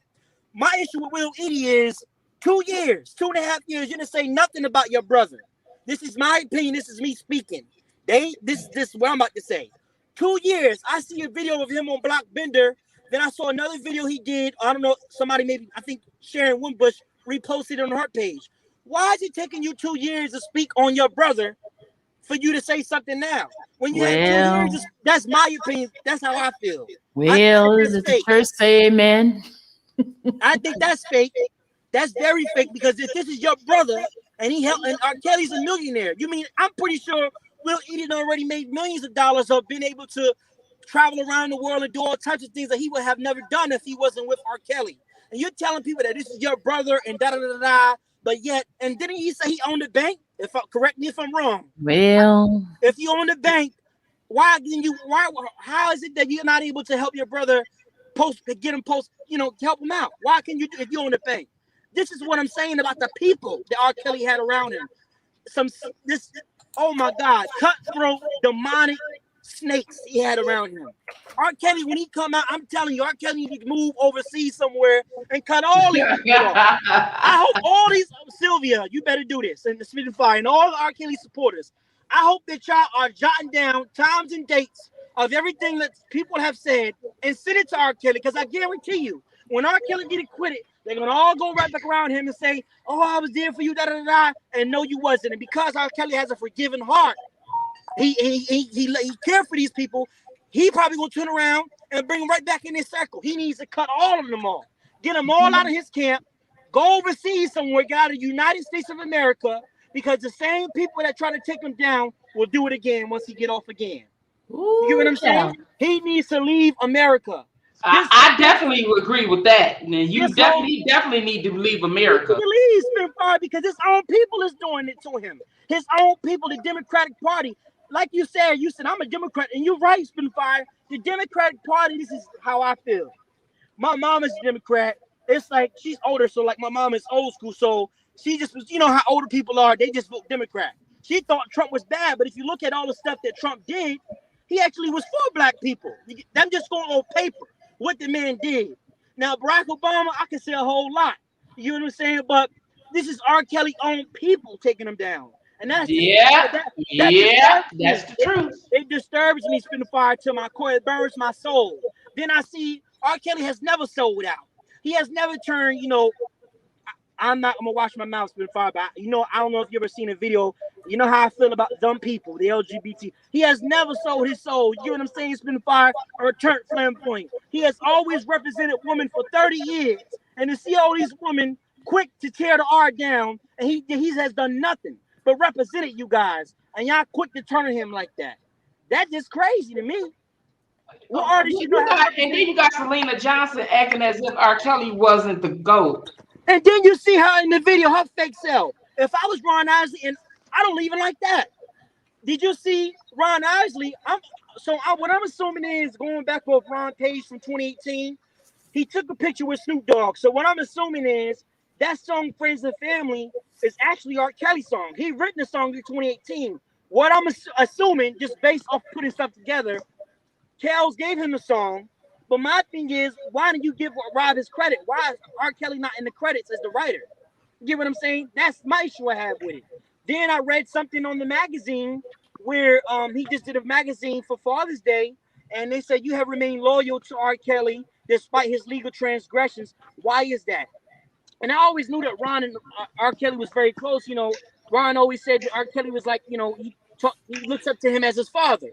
My issue with Will Edie is 2 years, 2.5 years. You didn't say nothing about your brother. This is my opinion. This is me speaking. This is what I'm about to say. 2 years. I see a video of him on Block Bender. Then I saw another video he did. I don't know. Somebody maybe, I think Sharon Wimbush reposted it on her page. Why is it taking you 2 years to speak on your brother for you to say something now? When you had 2 years, that's my opinion. That's how I feel. Well, does the church say amen? I think that's fake. That's very fake, because if this is your brother and he helped, and R. Kelly's a millionaire, you mean I'm pretty sure Will Edie already made millions of dollars of being able to travel around the world and do all types of things that he would have never done if he wasn't with R. Kelly. And you're telling people that this is your brother and da da da da, but yet, and didn't he say he owned a bank? Correct me if I'm wrong. Well, if you own a bank, why can you? Why? How is it that you're not able to help your brother get him help him out? Why can you if you own a bank? This is what I'm saying about the people that R. Kelly had around him. Oh my God, cutthroat, demonic snakes he had around him. R. Kelly, when he come out, I'm telling you, R. Kelly need to move overseas somewhere and cut all these people off. I hope all these, Sylvia, you better do this, and the Spit and Fire, and all the R. Kelly supporters. I hope that y'all are jotting down times and dates of everything that people have said and send it to R. Kelly, because I guarantee you, when R. Kelly get acquitted, they're gonna all go right back around him and say, "Oh, I was there for you, da da da," and no, you wasn't. And because R. Kelly has a forgiving heart, he cared for these people. He probably gonna turn around and bring them right back in his circle. He needs to cut all of them off, get them all out of his camp, go overseas somewhere, get out of the United States of America, because the same people that try to take him down will do it again once he get off again. You get what I'm saying? He needs to leave America. I definitely would agree with that. You definitely need to leave America. He leaves Spitfire because his own people is doing it to him. His own people, the Democratic Party. Like you said I'm a Democrat, and you're right, Spitfire. The Democratic Party, this is how I feel. My mom is a Democrat. It's like she's older, so like my mom is old school, so she just was, how older people are, they just vote Democrat. She thought Trump was bad, but if you look at all the stuff that Trump did, he actually was for black people. Them just going on paper what the man did. Now, Barack Obama, I can say a whole lot. You know what I'm saying? But this is R. Kelly's own people taking him down. And that's that's the truth. It disturbs me, Spin the Fire to my core. It burns my soul. Then I see R. Kelly has never sold out. He has never turned, I'm gonna watch my mouth, Spin Fire, but I don't know if you ever seen a video. You know how I feel about dumb people, the LGBT. He has never sold his soul. You know what I'm saying, Spin Fire, or turned flamboyant. He has always represented women for 30 years. And to see all these women quick to tear the R down, and he has done nothing but represented you guys, and y'all quick to turn on him like that. That's just crazy to me. What artist and then you got Selena Johnson acting as if R. Kelly wasn't the GOAT. And then you see her in the video, her fake self. If I was Ron Isley, and I don't even like that. Did you see Ron Isley? What I'm assuming is, going back with Ron Page from 2018, he took a picture with Snoop Dogg. So what I'm assuming is that song "Friends and Family" is actually R. Kelly's song. He written the song in 2018. What I'm assuming, just based off putting stuff together, Kels gave him the song. But my thing is, why did you give Rob his credit? Why is R. Kelly not in the credits as the writer? You get what I'm saying? That's my issue I have with it. Then I read something on the magazine where he just did a magazine for Father's Day, and they said you have remained loyal to R. Kelly despite his legal transgressions. Why is that? And I always knew that Ron and R. Kelly was very close. Ron always said that R. Kelly was like, he looks up to him as his father.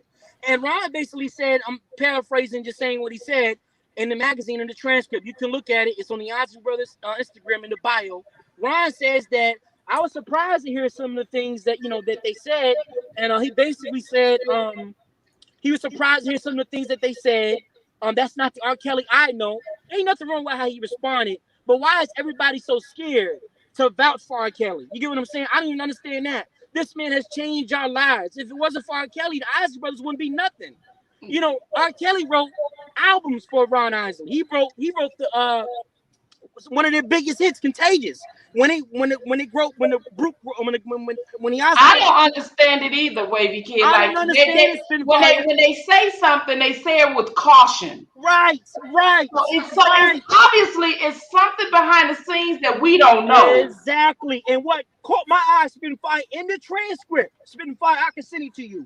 And Ron basically said, I'm paraphrasing, just saying what he said in the magazine, in the transcript. You can look at it. It's on the Ozzy Brothers Instagram in the bio. Ron says that I was surprised to hear some of the things that, that they said. And he basically said he was surprised to hear some of the things that they said. That's not the R. Kelly I know. Ain't nothing wrong with how he responded. But why is everybody so scared to vouch for R. Kelly? You get what I'm saying? I don't even understand that. This man has changed our lives. If it wasn't for R. Kelly, the Isley Brothers wouldn't be nothing. R. Kelly wrote albums for Ron Isley. He wrote the one of their biggest hits, "Contagious." When he asked I him, don't understand it either, Wavy Kid. I Like don't understand it, when Spitfire. they say something, they say it with caution. Right. So it's obviously it's something behind the scenes that we don't know. Exactly. And what caught my eye, Spitfire, in the transcript, Spitfire, I can send it to you.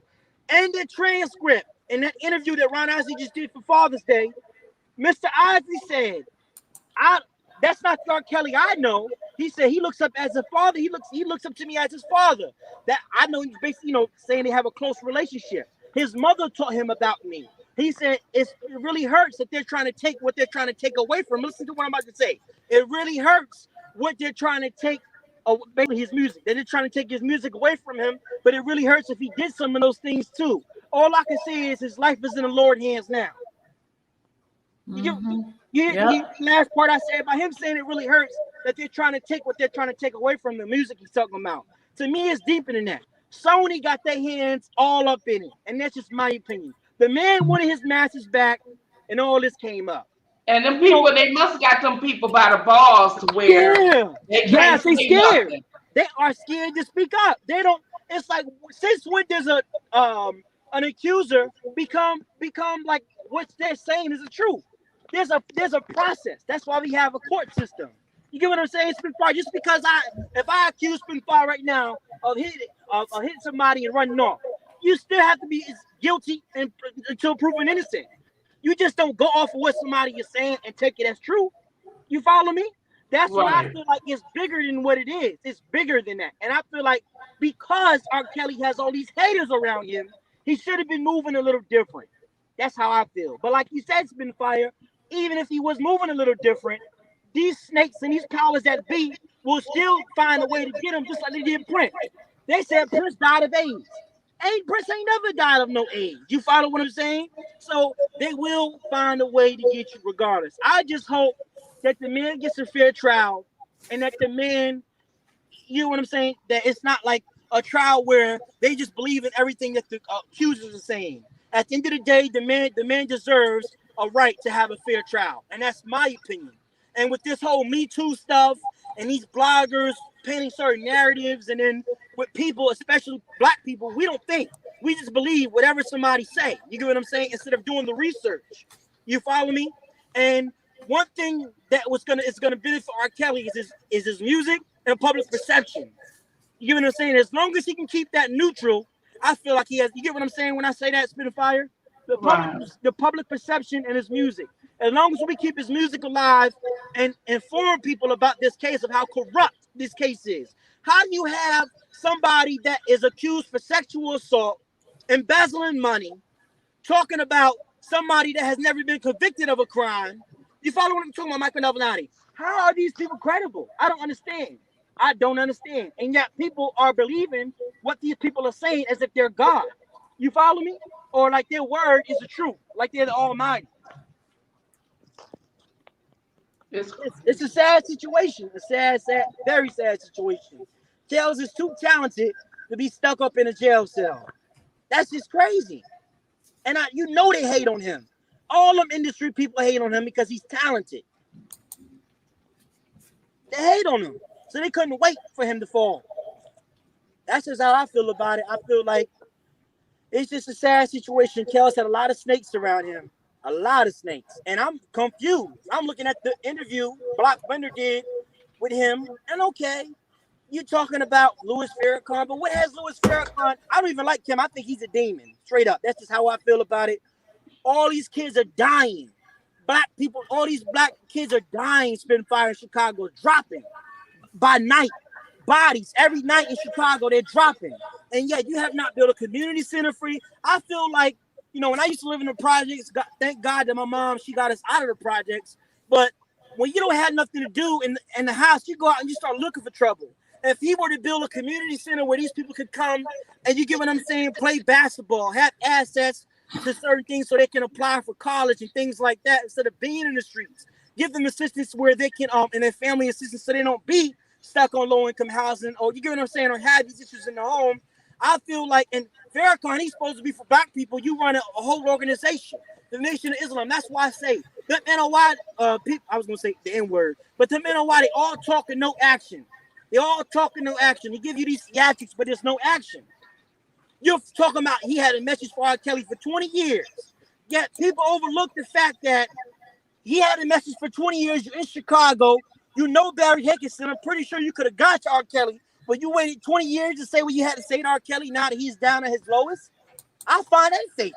In the transcript, in that interview that Ron Isley just did for Father's Day, Mr. Isley said, that's not R. Kelly I know. He said he looks up as a father. He looks up to me as his father. That I know he's basically, saying they have a close relationship. His mother taught him about me. He said it really hurts that they're trying to take what they're trying to take away from him. Listen to what I'm about to say. It really hurts what they're trying to take basically his music. They're trying to take his music away from him, but it really hurts if he did some of those things too. All I can say is his life is in the Lord's hands now. The last part I said about him saying it really hurts that they're trying to take what they're trying to take away from the music he's talking about. To me, it's deeper than that. Sony got their hands all up in it, and that's just my opinion. The man wanted his masters back, and all this came up. And them people, they must have got them people by the balls to where they can't say scared. nothing. They are scared to speak up. They don't. It's like, since when does an accuser become like what they're saying is the truth? There's a process. That's why we have a court system. You get what I'm saying, Spitfire? Just because if I accuse Spitfire right now of hitting somebody and running off, you still have to be guilty until proven innocent. You just don't go off of what somebody is saying and take it as true. You follow me? That's why I feel like it's bigger than what it is. It's bigger than that. And I feel like because R. Kelly has all these haters around him, he should have been moving a little different. That's how I feel. But like you said, Spitfire, even if he was moving a little different, these snakes and these powers that be will still find a way to get him, just like they did Prince. They said Prince died of AIDS. Prince ain't never died of no AIDS. You follow what I'm saying? So they will find a way to get you regardless. I just hope that the man gets a fair trial and that the man, you know what I'm saying, that it's not like a trial where they just believe in everything that the accusers are saying. At the end of the day, the man deserves a right to have a fair trial. And that's my opinion. And with this whole Me Too stuff and these bloggers painting certain narratives, and then with people, especially black people, we don't think. We just believe whatever somebody say. You get what I'm saying? Instead of doing the research. You follow me? And one thing that is gonna benefit R. Kelly is his music and public perception. You get what I'm saying? As long as he can keep that neutral, I feel like he has. You get what I'm saying when I say that, Spitfire? The public perception and his music. As long as we keep his music alive and inform people about this case of how corrupt this case is. How do you have somebody that is accused for sexual assault, embezzling money, talking about somebody that has never been convicted of a crime? You follow what I'm talking about, Michael Navalny? How are these people credible? I don't understand. And yet people are believing what these people are saying as if they're God. You follow me? Or like their word is the truth, like they're the Almighty. It's a sad situation. A sad, very sad situation. Charles is too talented to be stuck up in a jail cell. That's just crazy. And they hate on him. All them industry people hate on him because he's talented. They hate on him. So they couldn't wait for him to fall. That's just how I feel about it. I feel like it's just a sad situation. Kels had a lot of snakes around him. A lot of snakes. And I'm confused. I'm looking at the interview Block Bender did with him. And okay, you're talking about Louis Farrakhan, but what has Louis Farrakhan? I don't even like him. I think he's a demon. Straight up. That's just how I feel about it. All these kids are dying. Black people, all these black kids are dying, spitting fire in Chicago, dropping by night. Bodies every night in Chicago, they're dropping. And yet you have not built a community center free. I feel like, when I used to live in the projects, thank God that my mom, she got us out of the projects. But when you don't have nothing to do in the house, you go out and you start looking for trouble. If he were to build a community center where these people could come and, you get what I'm saying, play basketball, have access to certain things so they can apply for college and things like that instead of being in the streets. Give them assistance where they can, and their family assistance so they don't be stuck on low-income housing, or you get what I'm saying, or have these issues in the home. I feel like, and Farrakhan, he's supposed to be for black people. You run a whole organization. the Nation of Islam. That's why I say the NOI people. I was gonna say the N word, but the NOI they all talk and no action. They all talk and no action. They give you these theatrics, but there's no action. You're talking about he had a message for R. Kelly for 20 years. Yet people overlook the fact that he had a message for 20 years. You're in Chicago. You know Barry Hickinson. I'm pretty sure you could have got to R. Kelly, but you waited 20 years to say what you had to say to R. Kelly now that he's down at his lowest. I find that fake.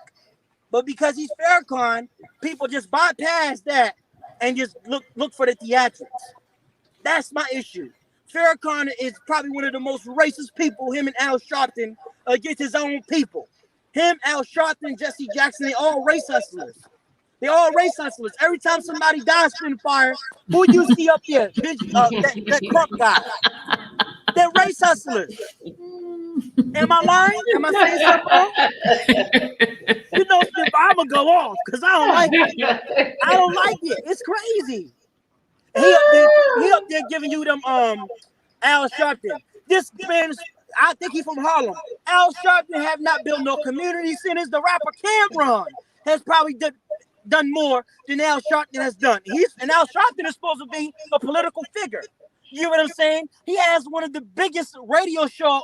But because he's Farrakhan, people just bypass that and just look for the theatrics. That's my issue. Farrakhan is probably one of the most racist people, him and Al Sharpton, against his own people. Him, Al Sharpton, Jesse Jackson, they all race hustlers. They all race hustlers. Every time somebody dies in fire, who you see up there? That Crump guy. They're race hustlers. Am I lying? Am I saying something wrong? You know, I'm gonna go off because I don't like it. I don't like it. It's crazy. He up there giving you them Al Sharpton. This man is, I think he's from Harlem. Al Sharpton have not built no community centers. The rapper Cameron has probably done more than Al Sharpton has done. And Al Sharpton is supposed to be a political figure. You know what I'm saying? He has one of the biggest radio show,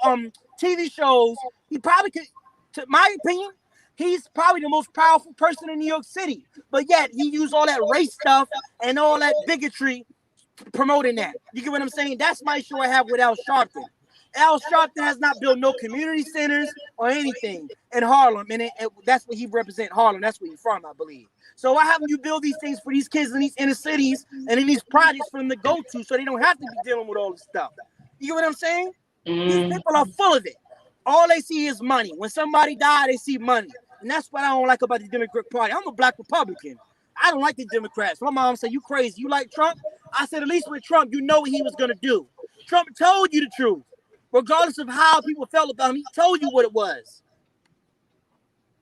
TV shows. He probably could, to my opinion, he's probably the most powerful person in New York City. But yet he used all that race stuff and all that bigotry promoting that. You get what I'm saying? That's my issue I have with Al Sharpton. Al Sharpton has not built no community centers or anything in Harlem, and that's what he represents. Harlem, that's where he's from, I believe. So why haven't you build these things for these kids in these inner cities and in these projects for them to go to, so they don't have to be dealing with all this stuff? You get what I'm saying? These people are full of it. All they see is money. When somebody dies, they see money, and that's what I don't like about the Democrat Party. I'm a black Republican. I don't like the Democrats. My mom said, "You crazy? You like Trump?" I said, "At least with Trump, you know what he was gonna do. Trump told you the truth." Regardless of how people felt about him, he told you what it was.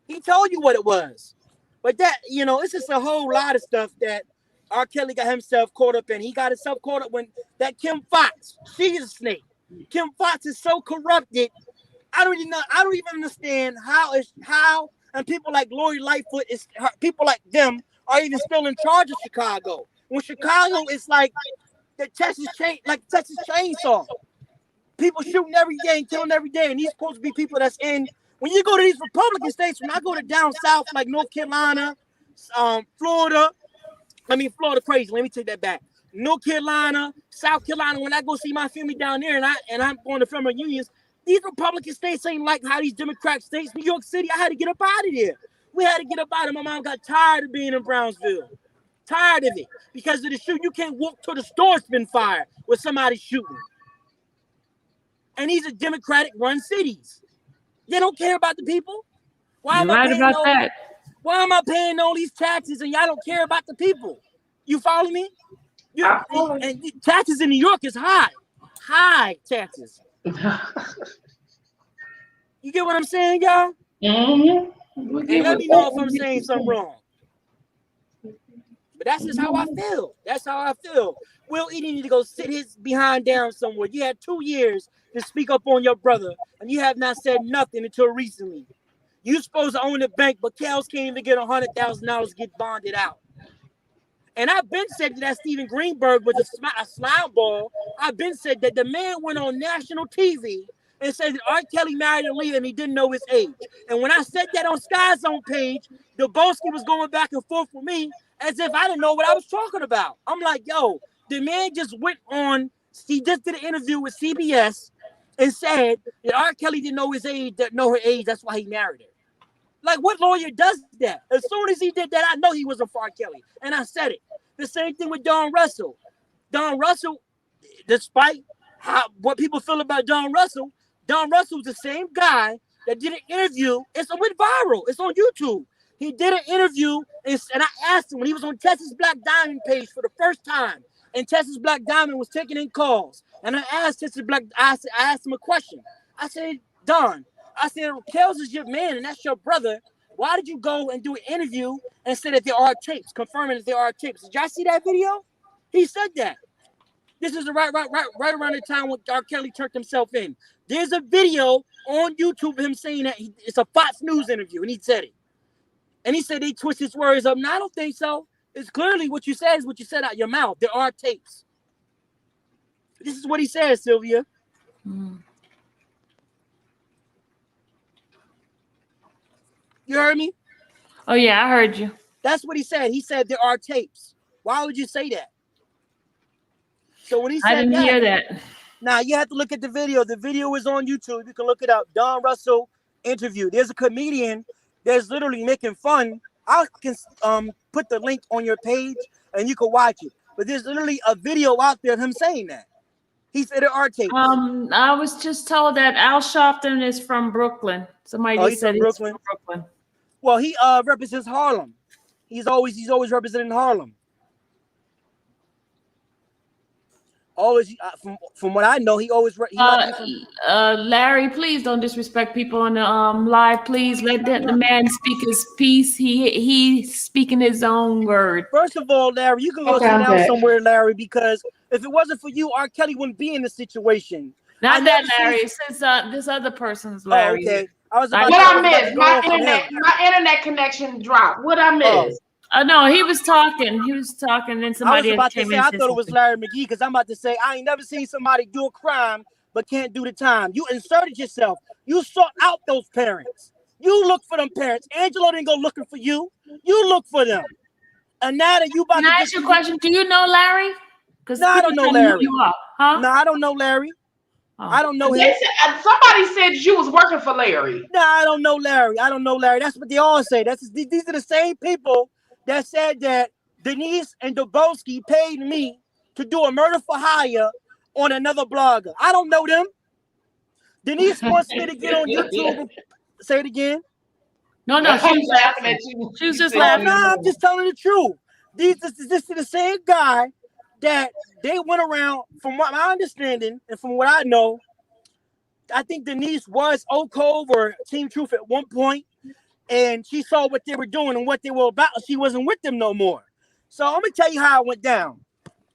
He told you what it was. But that, you know, it's just a whole lot of stuff that R. Kelly got himself caught up in. He got himself caught up when that Kim Fox, she's a snake. Kim Fox is so corrupted. I don't even understand how and people like Lori Lightfoot, people like them are even still in charge of Chicago. When Chicago is like the Texas Chainsaw. People shooting every day and killing every day, and these supposed to be people that's in. When you go to these Republican states, when I go to down south like North Carolina, Florida, Florida crazy. Let me take that back. North Carolina, South Carolina. When I go see my family down there, and I'm going to family reunions, these Republican states ain't like how these Democrat states. New York City, I had to get up out of there. We had to get up out of. My mom got tired of being in Brownsville, tired of it because of the shoot. You can't walk to the store, it's been fired with somebody shooting. And these are Democratic-run cities. They don't care about the people. Why am I paying all these taxes and y'all don't care about the people? You follow me? And taxes in New York is high taxes. You get what I'm saying, y'all? Mm-hmm. And let me know if I'm saying something wrong. But that's just how I feel. That's how I feel. Will Eaton need to go sit his behind down somewhere. You had 2 years to speak up on your brother, and you have not said nothing until recently. You supposed to own the bank, but Kels can't even get $100,000 to get bonded out. And I've been said that Stephen Greenberg was a smile ball. I've been said that the man went on national TV and said that R. Kelly married Aaliyah and he didn't know his age. And when I said that on Sky Zone page, Dobowski was going back and forth with me as if I didn't know what I was talking about. I'm like, yo, the man just went on, he just did an interview with CBS and said that R. Kelly didn't know his age, know her age, that's why he married her. Like, what lawyer does that? As soon as he did that, I know he wasn't for R. Kelly. And I said it. The same thing with Don Russell. Don Russell, despite what people feel about Don Russell's the same guy that did an interview. It went viral. It's on YouTube. He did an interview, and I asked him when he was on Texas Black Diamond page for the first time, and Texas Black Diamond was taking in calls. And I asked I asked him a question. I said, Don, I said, Kels is your man, and that's your brother. Why did you go and do an interview and say that there are tapes, confirming that there are tapes? Did y'all see that video? He said that. This is right around the time when R. Kelly turned himself in. There's a video on YouTube of him saying that it's a Fox News interview, and he said it. And he said they twist his words up. No, I don't think so. It's clearly what you said is what you said out your mouth. There are tapes. This is what he said, Sylvia. Mm. You heard me? Oh yeah, I heard you. That's what he said. He said there are tapes. Why would you say that? So when he I said didn't that, hear that. now you have to look at the video. The video is on YouTube. You can look it up. Don Russell interview. There's a comedian that's literally making fun. I can put the link on your page and you can watch it. But there's literally a video out there of him saying that. He said there are tapes. I was just told that Al Sharpton is from Brooklyn. Somebody Oh, just said he's from Brooklyn. Well, he represents Harlem. He's always representing Harlem. Always, from what I know, he always. Larry, please don't disrespect people on the live. Please let the man speak his piece. He's speaking his own word. First of all, Larry, you can go sit down somewhere, Larry, because if it wasn't for you, R. Kelly wouldn't be in this situation. Not that Larry, since this other person's Larry. Oh, okay. I was about what I missed? My internet connection dropped. What I missed? No, he was talking. He was talking, and somebody I came in. I thought it was Larry McGee because I'm about to say I ain't never seen somebody do a crime but can't do the time. You inserted yourself. You sought out those parents. You look for them parents. Angelo didn't go looking for you. You look for them. And now that you about Can I ask you a question? Do you know Larry? No, I don't know Larry. Huh? No, I don't know Larry. Oh. I don't know him. Somebody said you was working for Larry. No, I don't know Larry. I don't know Larry. That's what they all say. These are the same people that said that Denise and Dobowski paid me to do a murder for hire on another blogger. I don't know them. Denise wants me to get on YouTube. Say it again. No, she was laughing at you. She was just laughing. No, I'm just telling the truth. This is the same guy that they went around, from what my understanding and from what I know. I think Denise was Oak Cove or Team Truth at one point, and she saw what they were doing and what they were about. She wasn't with them no more. So I'm gonna tell you how it went down.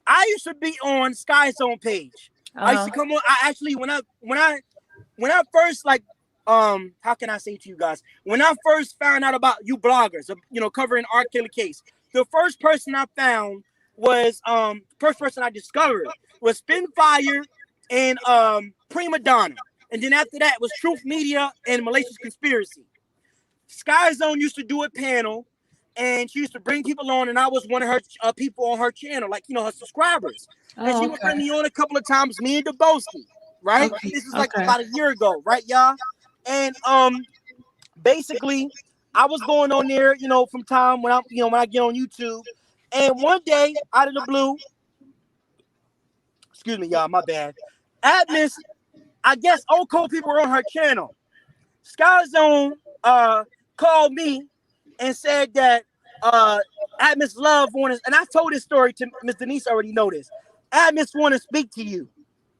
I used to be on Sky Zone page. I used to come on. I actually when I first how can I say to you guys, when I first found out about you bloggers, covering R. Kelly case, the first person I found was first person I discovered was Spinfire and Prima Donna, and then after that was Truth Media and Malicious Conspiracy. Sky Zone used to do a panel, and she used to bring people on, and I was one of her people on her channel, her subscribers. And she would bring me on a couple of times, me and Dobowski, right? Okay. This is about a year ago, right, y'all? And basically, I was going on there, from time when I get on YouTube, and one day out of the blue, excuse me, y'all, my bad. Atmos, I guess Old Cold people were on her channel. Sky Zone called me and said that Atmos Love wanted, and I told this story to Miss Denise, already know this. Atmos want to speak to you.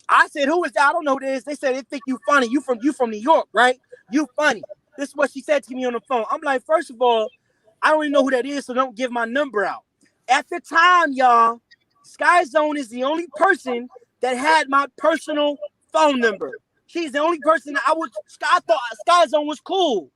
I said, who is that? I don't know who it is. They said they think you funny. You from New York, right? You funny. This is what she said to me on the phone. I'm like, first of all, I don't even know who that is, so don't give my number out. At the time, y'all, Sky Zone is the only person that had my personal phone number. She's the only person that I thought Sky Zone was cool.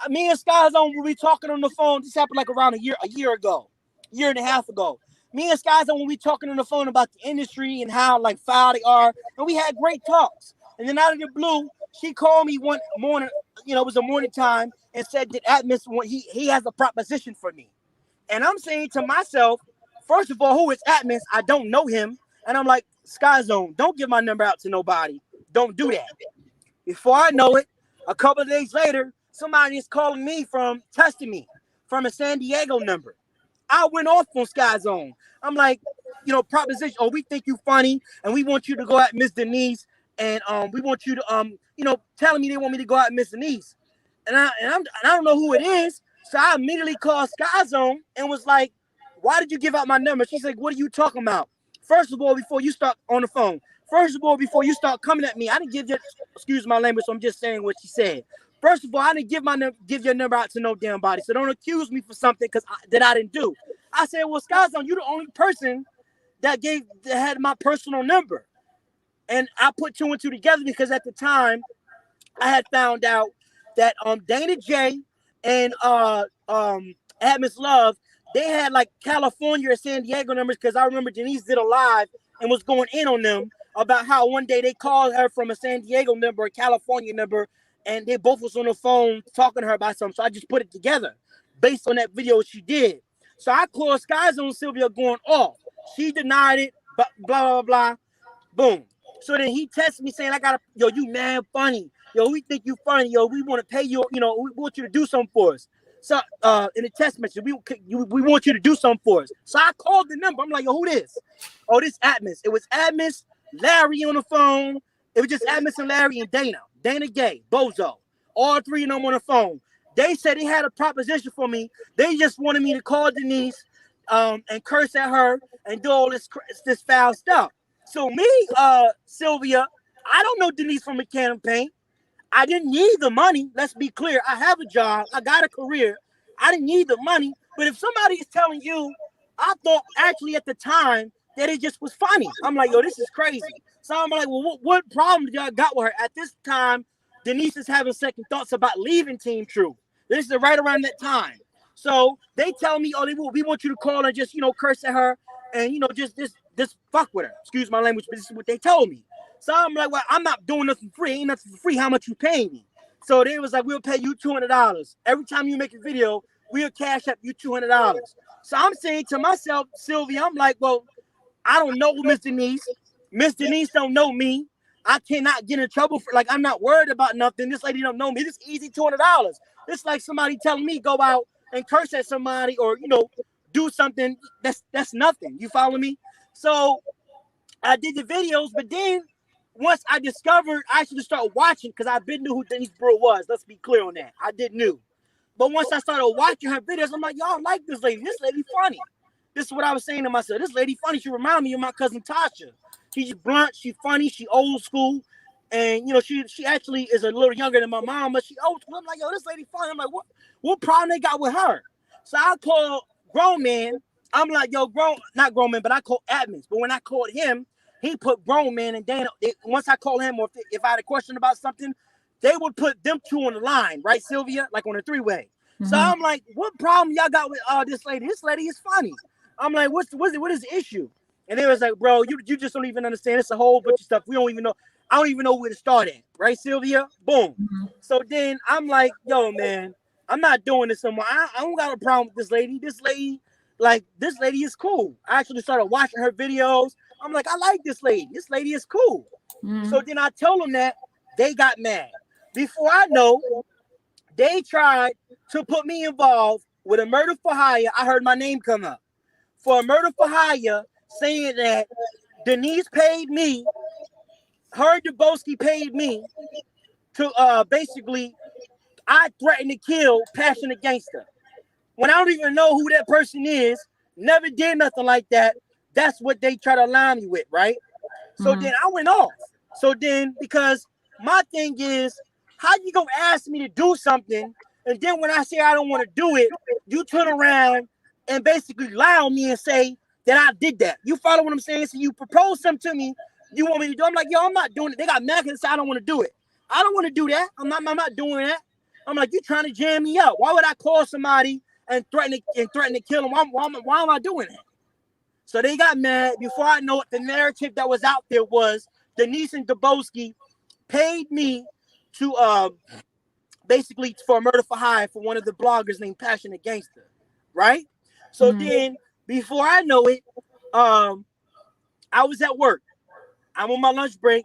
Me and Sky Zone will be talking on the phone. This happened around a year and a half ago. Me and Sky Zone will be talking on the phone about the industry and how foul they are, and we had great talks. And then out of the blue, she called me one morning. It was a morning time, and said that Atmos he has a proposition for me. And I'm saying to myself, first of all, who is Atmos? I don't know him, and I'm like, Sky Zone, don't give my number out to nobody. Don't do that. Before I know it, a couple of days later, somebody is calling me testing me from a San Diego number. I went off on Sky Zone. I'm like, proposition. Oh, we think you funny, and we want you to go at Miss Denise, and we want you to telling me they want me to go at Miss Denise, and I don't know who it is. So I immediately called Sky Zone and was like, why did you give out my number? She's like, what are you talking about? First of all, before you start on the phone. First of all, before you start coming at me, I didn't give you, excuse my language, so I'm just saying what she said. First of all, I didn't give your number out to no damn body, so don't accuse me for something that I didn't do. I said, well, Sky Zone, you're the only person that had my personal number. And I put two and two together because at the time, I had found out that Dana J and Atmos Love, they had like California or San Diego numbers because I remember Denise did a live and was going in on them about how one day they called her from a San Diego number, a California number, and they both was on the phone talking to her about something. So I just put it together based on that video she did. So I called Sky Zone Sylvia going off. She denied it, but blah, blah, blah, boom. So then he texted me saying, yo, you mad funny. Yo, we think you funny. Yo, we want to pay you, we want you to do something for us. So in the text message, we want you to do something for us. So I called the number. I'm like, yo, who this? Oh, this Atmos. It was Atmos, Larry on the phone. It was just Atmos and Larry and Dana Gay, Bozo. All three of them on the phone. They said they had a proposition for me. They just wanted me to call Denise and curse at her and do all this foul stuff. So me, Sylvia, I don't know Denise from a can of paint. I didn't need the money. Let's be clear. I have a job. I got a career. I didn't need the money. But if somebody is telling you, I thought actually at the time that it just was funny. I'm like, yo, this is crazy. So I'm like, well, what problem did y'all got with her? At this time, Denise is having second thoughts about leaving Team True. This is right around that time. So they tell me, oh, we want you to call and just, curse at her and, just fuck with her. Excuse my language, but this is what they told me. So I'm like, well, I'm not doing nothing free. Ain't nothing for free. How much you paying me? So they was like, we'll pay you $200. Every time you make a video, we'll cash up you $200. So I'm saying to myself, Sylvia, I'm like, well, I don't know Miss Denise. Miss Denise don't know me. I cannot get in trouble for, I'm not worried about nothing. This lady don't know me. This is easy $200. It's like somebody telling me go out and curse at somebody or, do something that's nothing. You follow me? So I did the videos, but then once I discovered, I actually started watching because I been knew who Denise Brewer was. Let's be clear on that. I did knew. But once I started watching her videos, I'm like, y'all like this lady. This lady funny. This is what I was saying to myself. This lady funny. She remind me of my cousin Tasha. She's blunt. She funny. She old school. And, she actually is a little younger than my mom, but she old school. I'm like, yo, this lady funny. I'm like, what problem they got with her? So I called grown man. I'm like, yo, not grown man, but I called Atmos. But when I called him, he put grown man and Dana. Once I called him, or if I had a question about something, they would put them two on the line, right, Sylvia? Like on a three-way. Mm-hmm. So I'm like, what problem y'all got with this lady? This lady is funny. I'm like, what is the issue? And they was like, bro, you just don't even understand. It's a whole bunch of stuff. We don't even know. I don't even know where to start at. Right, Sylvia? Boom. Mm-hmm. So then I'm like, yo, man, I'm not doing this anymore. I don't got a problem with this lady. This lady is cool. I actually started watching her videos. I'm like, I like this lady. This lady is cool. Mm-hmm. So then I told them that. They got mad. Before I know, they tried to put me involved with a murder for hire. I heard my name come up. For a murder for hire, saying that Denise paid me, her Dubowski paid me to basically, I threatened to kill Passionate Gangster. When I don't even know who that person is, never did nothing like that. That's what they try to align me with, right? So then I went off. So then, because my thing is, how you gonna ask me to do something, and then when I say I don't want to do it, you turn around and basically lie on me and say that I did that. You follow what I'm saying? So you propose something to me, you want me to do. I'm like, yo, I'm not doing it. They got mad because I don't want to do it. I don't want to do that. I'm not doing that. I'm like, you trying to jam me up? Why would I call somebody and threaten to kill them? Why am I doing that? So they got mad. Before I know it, the narrative that was out there was Denise and Dubowski paid me to basically for a murder for hire for one of the bloggers named Passionate Gangster, right? So then before I know it, I was at work. I'm on my lunch break.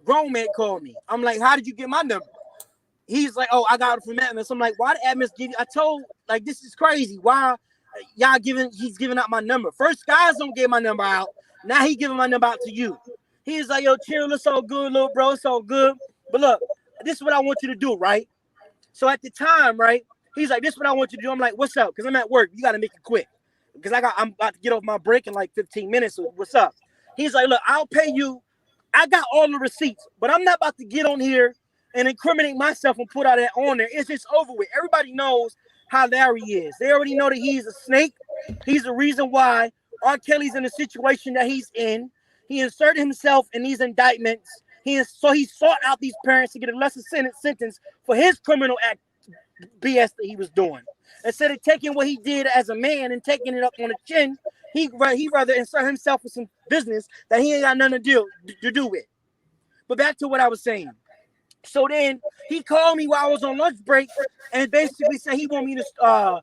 Grown man called me. I'm like, how did you get my number? He's like, oh, I got it from Atmos. I'm like, why did Atmos give you? I told, like, this is crazy. Why he's giving out my number. First, guys don't give my number out. Now he giving my number out to you. He's like, yo, chill, it's all good, little bro, it's all good. But look, this is what I want you to do, right? So at the time, right, he's like, this is what I want you to do. I'm like, what's up? Because I'm at work. You got to make it quick. Because I'm about to get off my break in like 15 minutes. So what's up? He's like, look, I'll pay you. I got all the receipts, but I'm not about to get on here and incriminate myself and put all that on there. It's just over with. Everybody knows how Larry is. They already know that he's a snake. He's the reason why R. Kelly's in the situation that he's in. He inserted himself in these indictments. He sought out these parents to get a lesser sentence for his criminal act BS that he was doing. Instead of taking what he did as a man and taking it up on the chin, he rather insert himself in some business that he ain't got nothing to do with. But back to what I was saying. So then he called me while I was on lunch break and basically said he want me to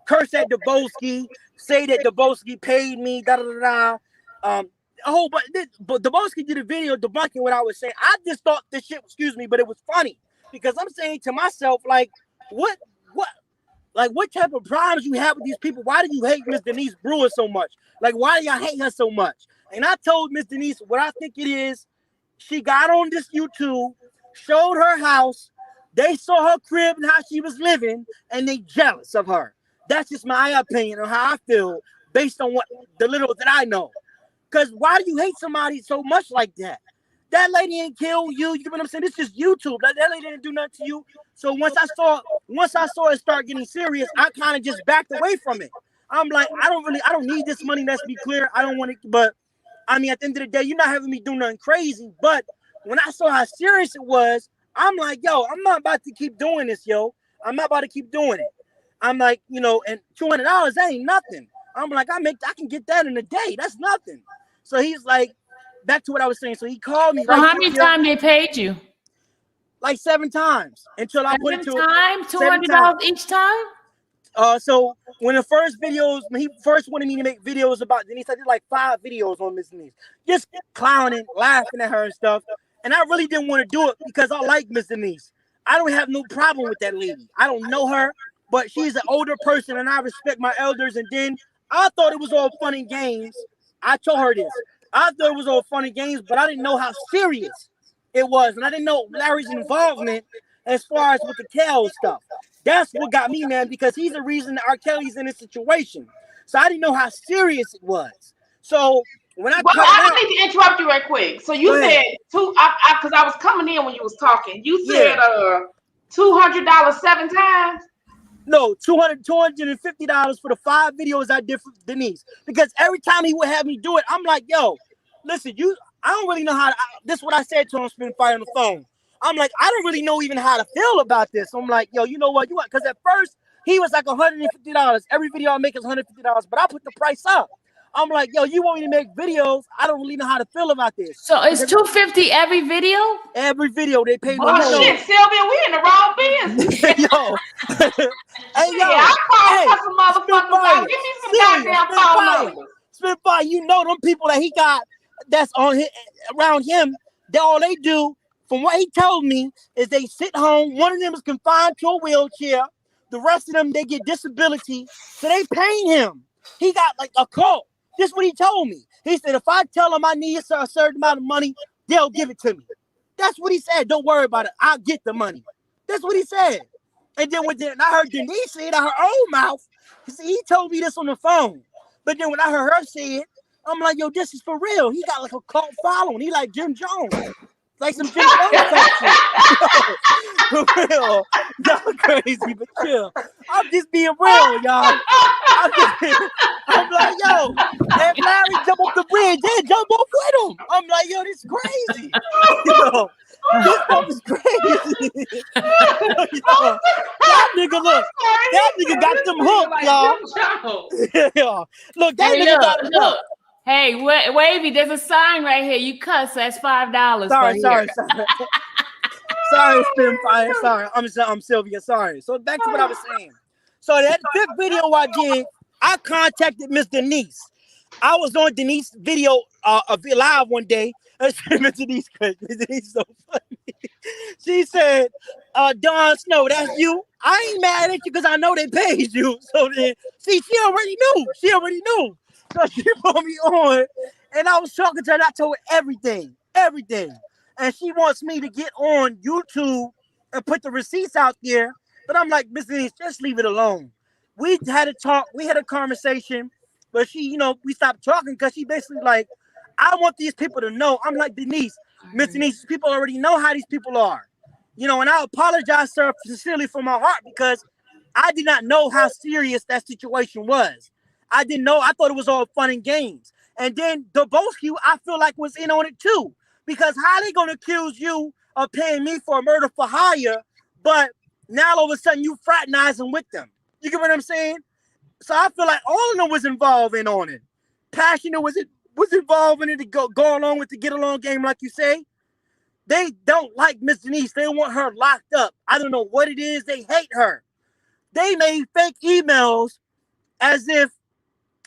curse at Dubowski, say that Dubowski paid me, da da da da. A whole but Dubowski did a video debunking what I was saying. I just thought this shit, excuse me, but it was funny because I'm saying to myself, like, what type of problems you have with these people? Why do you hate Miss Denise Brewer so much? Like, why do y'all hate her so much? And I told Miss Denise what I think it is. She got on this YouTube, showed her house. They saw her crib and how she was living, and they jealous of her. That's just my opinion on how I feel based on what the little that I know. Because why do you hate somebody so much like that? That lady ain't kill you. You know what I'm saying? It's just YouTube. That lady didn't do nothing to you. So once I saw it start getting serious, I kind of just backed away from it. I'm like, I don't need this money. Let's be clear. I don't want it. But I mean, at the end of the day, you're not having me do nothing crazy. But when I saw how serious it was, I'm like, yo, I'm not about to keep doing this, yo. I'm not about to keep doing it. I'm like, you know, and $200, that ain't nothing. I'm like, I can get that in a day. That's nothing. So he's like, back to what I was saying. So he called me. So how many times they paid you? Like 7 times until I put it to $200 each time. So when he first wanted me to make videos about Denise, I did like 5 videos on Miss Denise, just clowning, laughing at her and stuff. And I really didn't want to do it because I like Miss Denise. I don't have no problem with that lady. I don't know her, but she's an older person and I respect my elders. And then I thought it was all fun and games. I told her this. I thought it was all fun and games, but I didn't know how serious it was. And I didn't know Larry's involvement as far as with the Kel stuff. That's what got me, man, because he's the reason that R. Kelly's in this situation. So I didn't know how serious it was. So when I need to interrupt you right quick. So you said because I was coming in when you was talking. You said $200 7 times. No, $250 for the 5 videos I did for Denise. Because every time he would have me do it, I'm like, yo, listen, I don't really know how to. This is what I said to him, Spin Fire on the phone. I'm like, I don't really know even how to feel about this. I'm like, yo, you know what? Because at first he was like $150. Every video I make is $150, but I put the price up. I'm like, yo, you want me to make videos? I don't really know how to feel about this. So it's $250 every video? Every video they pay me. Oh shit, Sylvia, we in the wrong business. Yo. Hey, yo. I called some motherfuckers out. Give me some goddamn phone numbers. Spitfire, you know them people that he got that's on his, around him, that all they do, from what he told me, is they sit home. One of them is confined to a wheelchair. The rest of them, they get disability. So they paying him. He got like a cult. This is what he told me. He said, if I tell them I need a certain amount of money, they'll give it to me. That's what he said. Don't worry about it. I'll get the money. That's what he said. And then when I heard Denise say it out her own mouth, he told me this on the phone. But then when I heard her say it, I'm like, yo, this is for real. He got like a cult following. He like Jim Jones. Like some Jim Jones type shit. For real. Y'all crazy, but chill. I'm just being real, y'all. I'm like, yo, if Larry jump off the bridge, they jump off with him. I'm like, yo, this is crazy. Yo, this stuff is crazy. Yo, that nigga, look, that nigga got them hooked, y'all. Yeah. Look, that nigga got them hooked. Hey, Wavy, there's a sign right here. You cuss, that's $5. Sorry. Sorry, Spin Fire. Sorry, I'm Sylvia. Sorry. So back to what I was saying. So that 5th video I did, I contacted Miss Denise. I was on Denise's video live one day. Miss Denise so funny. She said, Don Snow, that's you. I ain't mad at you because I know they paid you. So then, see, she already knew. So she put me on, and I was talking to her, and I told her everything. And she wants me to get on YouTube and put the receipts out there. But I'm like, Miss Denise, just leave it alone. We had a talk, we had a conversation, but she, we stopped talking because she basically like, I want these people to know. I'm like, Denise, Miss Denise, people already know how these people are. And I apologize to her sincerely from my heart because I did not know how serious that situation was. I didn't know. I thought it was all fun and games. And then Dubowski, I feel like was in on it too. Because how they going to accuse you of paying me for a murder for hire, but Now all of a sudden you fraternizing with them. You get what I'm saying? So I feel like all of them was involved in on it. Passionate was involved in it to go along with the get along game, like you say. They don't like Miss Denise. They want her locked up. I don't know what it is. They hate her. They made fake emails as if,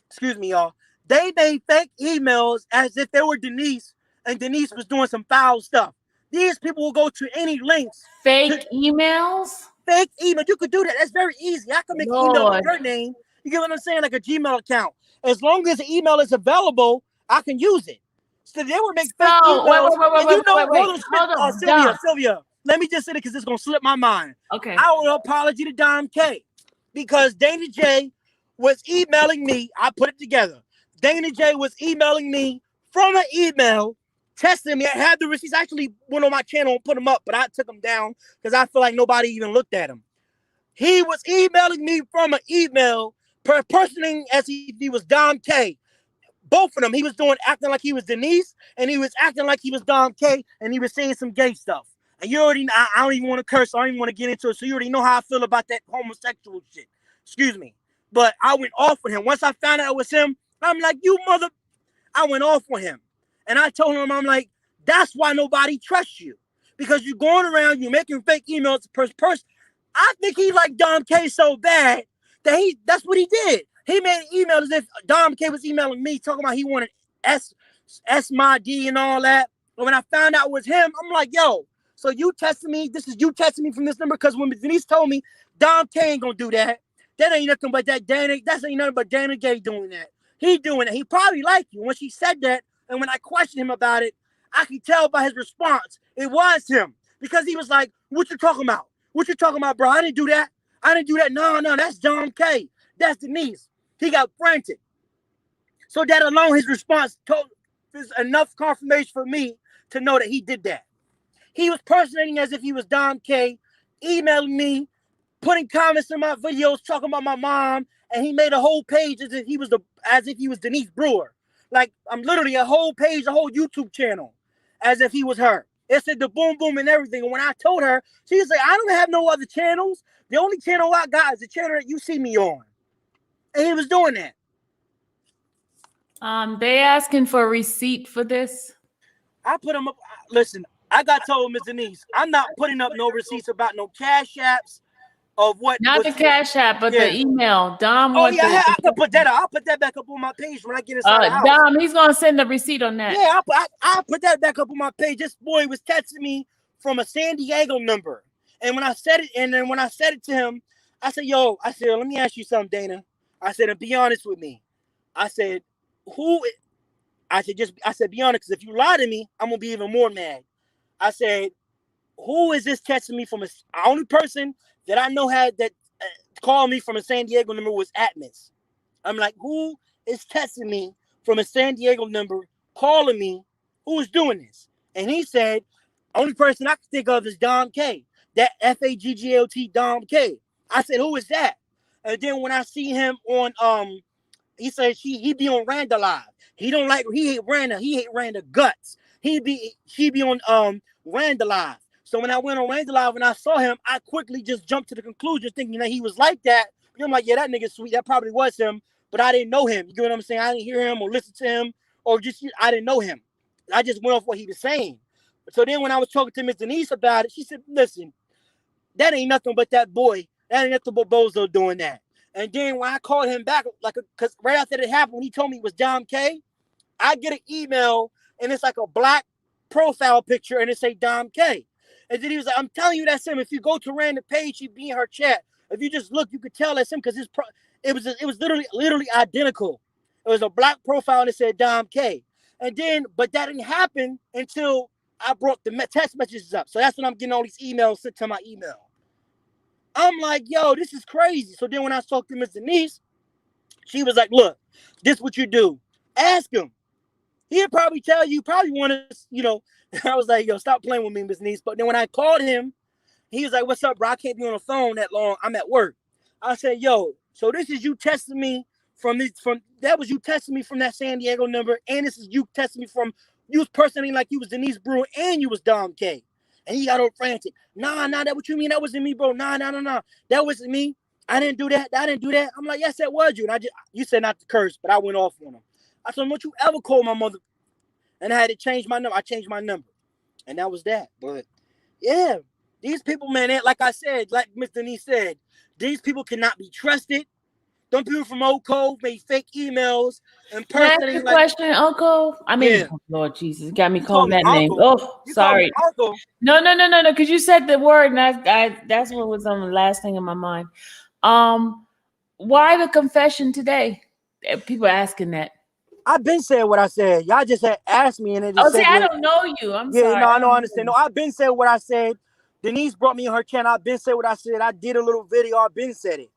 excuse me, y'all. They made fake emails as if they were Denise and Denise was doing some foul stuff. These people will go to any lengths. Fake emails? Fake email. You could do that. That's very easy. I can make email with your name. You get what I'm saying? Like a Gmail account. As long as the email is available, I can use it. So they would make fake emails. Hold on. Sylvia. Let me just say it because it's going to slip my mind. Okay. I owe an apology to Dom K because Dana J was emailing me. I put it together. Dana J was emailing me from an email, testing me. I had the receipts. I actually went on my channel and put them up, but I took them down because I feel like nobody even looked at them. He was emailing me from an email, personing as if he was Dom K. Both of them, he was acting like he was Denise, and he was acting like he was Dom K, and he was saying some gay stuff. And you already, I don't even want to curse. I don't even want to get into it. So you already know how I feel about that homosexual shit. Excuse me. But I went off with him. Once I found out it was him, I'm like, you mother. I went off with him. And I told him, I'm like, that's why nobody trusts you. Because you're going around, you're making fake emails to person. I think he liked Dom K so bad that that's what he did. He made an email as if Dom K was emailing me, talking about he wanted S my D and all that. But when I found out it was him, I'm like, yo, so you testing me? This is you testing me from this number? Because when Denise told me Dom K ain't gonna do that, that ain't nothing but that Dana. That's ain't nothing but Dana Gay doing that. He doing it. He probably liked you. When she said that, and when I questioned him about it, I could tell by his response it was him because he was like, "What you talking about? What you talking about, bro? I didn't do that. I didn't do that. No, that's Dom K. That's Denise." He got frantic. So that alone, his response is enough confirmation for me to know that he did that. He was personating as if he was Dom K, emailing me, putting comments in my videos, talking about my mom, and he made a whole page as if he was Denise Brewer. Like I'm literally a whole page, a whole YouTube channel, as if he was her. It said the boom boom and everything. And when I told her, she was like, I don't have no other channels. The only channel I got is the channel that you see me on. And he was doing that. They asking for a receipt for this. I put him up. Listen, I got told Ms. Denise, I'm not putting up no receipts about no cash apps of what. Not the cash app, but the email. Dom. Oh yeah, I can put that up. I'll put that back up on my page when I get inside the house. Dom, he's gonna send the receipt on that. Yeah, I'll put that back up on my page. This boy was texting me from a San Diego number, and when I said it, to him, I said, "Yo," I said, "Let me ask you something, Dana." I said, "And be honest with me." I said, I said, "Be honest, because if you lie to me, I'm gonna be even more mad." I said, "Who is this texting me from?" The only person that I know had that called me from a San Diego number was Atmos. I'm like, who is texting me from a San Diego number, calling me? Who is doing this? And he said, only person I can think of is Dom K. That FAGGLT Dom K. I said, who is that? And then when I see him on he said he be on Randa Live. He hate Randa guts. She be on Randa Live. So when I went on Randa Live and I saw him, I quickly just jumped to the conclusion thinking that he was like that. But I'm like, yeah, that nigga's sweet. That probably was him, but I didn't know him. You get what I'm saying? I didn't hear him or listen to him or I didn't know him. I just went off what he was saying. So then when I was talking to Miss Denise about it, she said, listen, that ain't nothing but that boy. That ain't nothing but Bozo doing that. And then when I called him back, because right after that happened, when he told me it was Dom K, I get an email and it's like a black profile picture and it say Dom K. And then he was like, I'm telling you that's him. If you go to Random page, she'd be in her chat. If you just look, you could tell that's him because it was literally identical. It was a black profile and it said Dom K. And then, but that didn't happen until I brought the text messages up. So that's when I'm getting all these emails sent to my email. I'm like, yo, this is crazy. So then when I talked to Miss Denise, she was like, look, this is what you do. Ask him. He'll probably tell you, probably want to, I was like, yo, stop playing with me, Miss Denise. But then when I called him, he was like, what's up, bro? I can't be on the phone that long. I'm at work. I said, yo, so this is you testing me that was you testing me from that San Diego number. And this is you testing me from, you was personating like you was Denise Brewer and you was Dom K. And he got all frantic. Nah, that what you mean? That wasn't me, bro. Nah. That wasn't me. I didn't do that. I didn't do that. I'm like, yes, that was you. And you said not to curse, but I went off on him. I told him, don't you ever call my mother. And I had to change my number. I changed my number. And that was that. But yeah, these people, man, like I said, like Miss Denise said, these people cannot be trusted. Them people from Old Cove made fake emails and Can I ask you a question, Uncle? I mean, yeah. oh, Lord Jesus, got me You calling that name. Uncle. Oh, You sorry. Uncle. No, because you said the word, and that's what was on the last thing in my mind. Why the confession today? People asking that. I've been saying what I said. Y'all just had asked me, and it just see, I said, don't know you. I'm yeah, sorry. no, I don't understand. No, I've been saying what I said. Denise brought me on her channel. I've been saying what I said. I did a little video. I've been said it.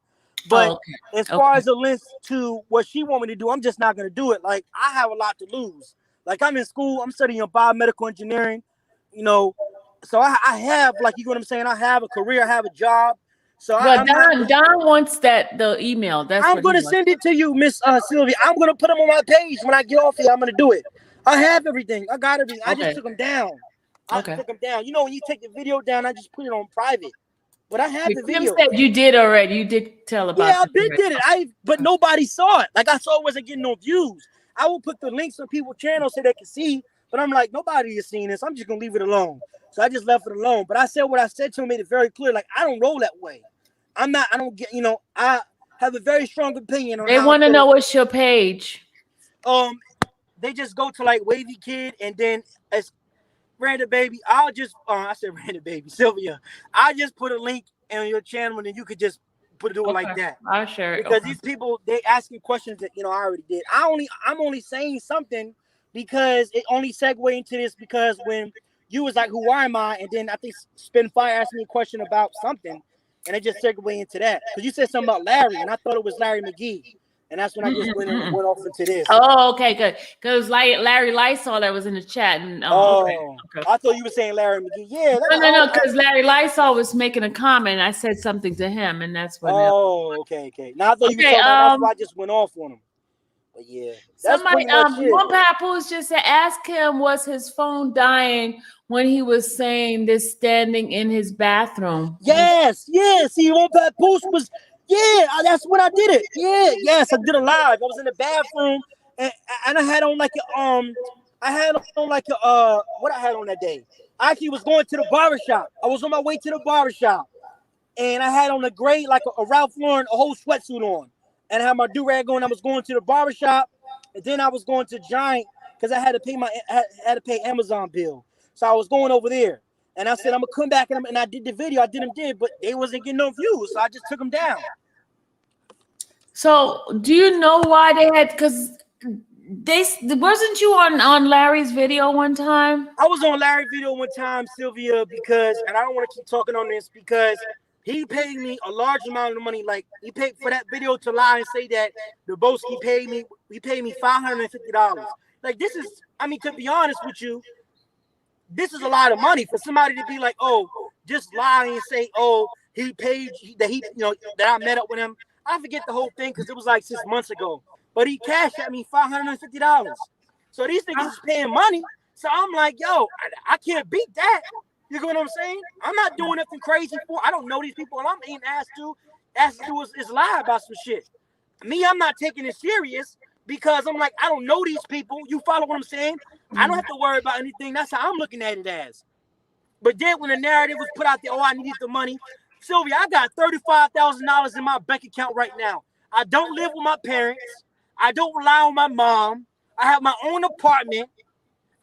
But as far as the links to what she want me to do, I'm just not going to do it. Like, I have a lot to lose. Like, I'm in school. I'm studying biomedical engineering, you know. So I have, like, you know what I'm saying? I have a career. I have a job. So well, Don wants the email. I'm going to send it to you, Miss Sylvia. I'm going to put them on my page when I get off here. I'm going to do it. I have everything. I got everything. I just took them down. I took them down. You know, when you take the video down, I just put it on private. But I have the video. Said you did already. You did tell about it. Yeah, I've been did it. But nobody saw it. Like, I saw it wasn't getting no views. I will put the links on people's channels so they can see. But I'm like, nobody has seen this. I'm just going to leave it alone. So I just left it alone. But I said what I said to him, made it very clear. Like, I don't roll that way. I don't get, you know, I have a very strong opinion on. They want to know what's your page. They just go to like Wavy Kid, and then as Random Baby, I'll just I said Random Baby Sylvia. I just put a link on your channel, and then you could just do it like that. I'll share it. Because these people, they asking questions that I already did. I'm only saying something because it only segued into this because when you was like, who am I? And then I think Spin Fire asked me a question about something. And it just segued into that. Because you said something about Larry, and I thought it was Larry McGee. And that's when I just went off into this. Oh, okay, good. Because Larry Lysol that was in the chat. And, okay. I thought you were saying Larry McGee. Yeah. No, because Larry Lysol was making a comment. I said something to him, and that's when. Okay. Now I thought you were talking about that's why I just went off on him. But yeah. Somebody, one Papoose just said, ask him, was his phone dying when he was saying this standing in his bathroom? Yes. See, one Papoose was, that's when I did it. Yes, I did it live. I was in the bathroom and I had on like what I had on that day. I actually was going to the barbershop. I was on my way to the barbershop and I had on a gray, like a Ralph Lauren, a whole sweatsuit on. And I had my do-rag on. I was going to the barbershop, and then I was going to Giant because I had to pay Amazon bill. So I was going over there, and I said I'm gonna come back and I did the video. I did, but they wasn't getting no views, so I just took them down. So do you know why they had? Because wasn't you on Larry's video one time? I was on Larry's video one time, Sylvia, because, and I don't want to keep talking on this because. He paid me a large amount of money. Like, he paid for that video to lie and say that the Boski paid me. He paid me $550. Like, this is, I mean, to be honest with you, this is a lot of money for somebody to be like, oh, just lie and say, oh, he paid that that I met up with him. I forget the whole thing because it was like 6 months ago. But he cashed at me $550. So these niggas is paying money. So I'm like, yo, I can't beat that. You know what I'm saying? I'm not doing nothing crazy for. I don't know these people, and I'm being asked to is lie about some shit. Me, I'm not taking it serious because I'm like, I don't know these people. You follow what I'm saying? I don't have to worry about anything. That's how I'm looking at it as. But then when the narrative was put out there, oh, I needed the money. Sylvia, I got $35,000 in my bank account right now. I don't live with my parents. I don't rely on my mom. I have my own apartment.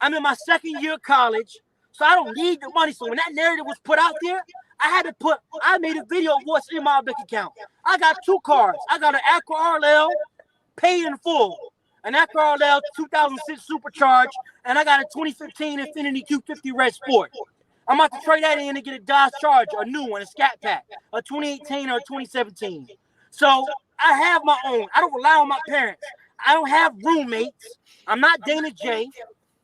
I'm in my second year of college. So I don't need the money. So when that narrative was put out there, I made a video of what's in my bank account. I got 2 cars. I got an Acura RL paid in full, an Acura RL 2006 Supercharge, and I got a 2015 Infiniti Q50 Red Sport. I'm about to trade that in and get a Dodge Charger, a new one, a Scat Pack, a 2018 or a 2017. So I have my own. I don't rely on my parents. I don't have roommates. I'm not Dana J.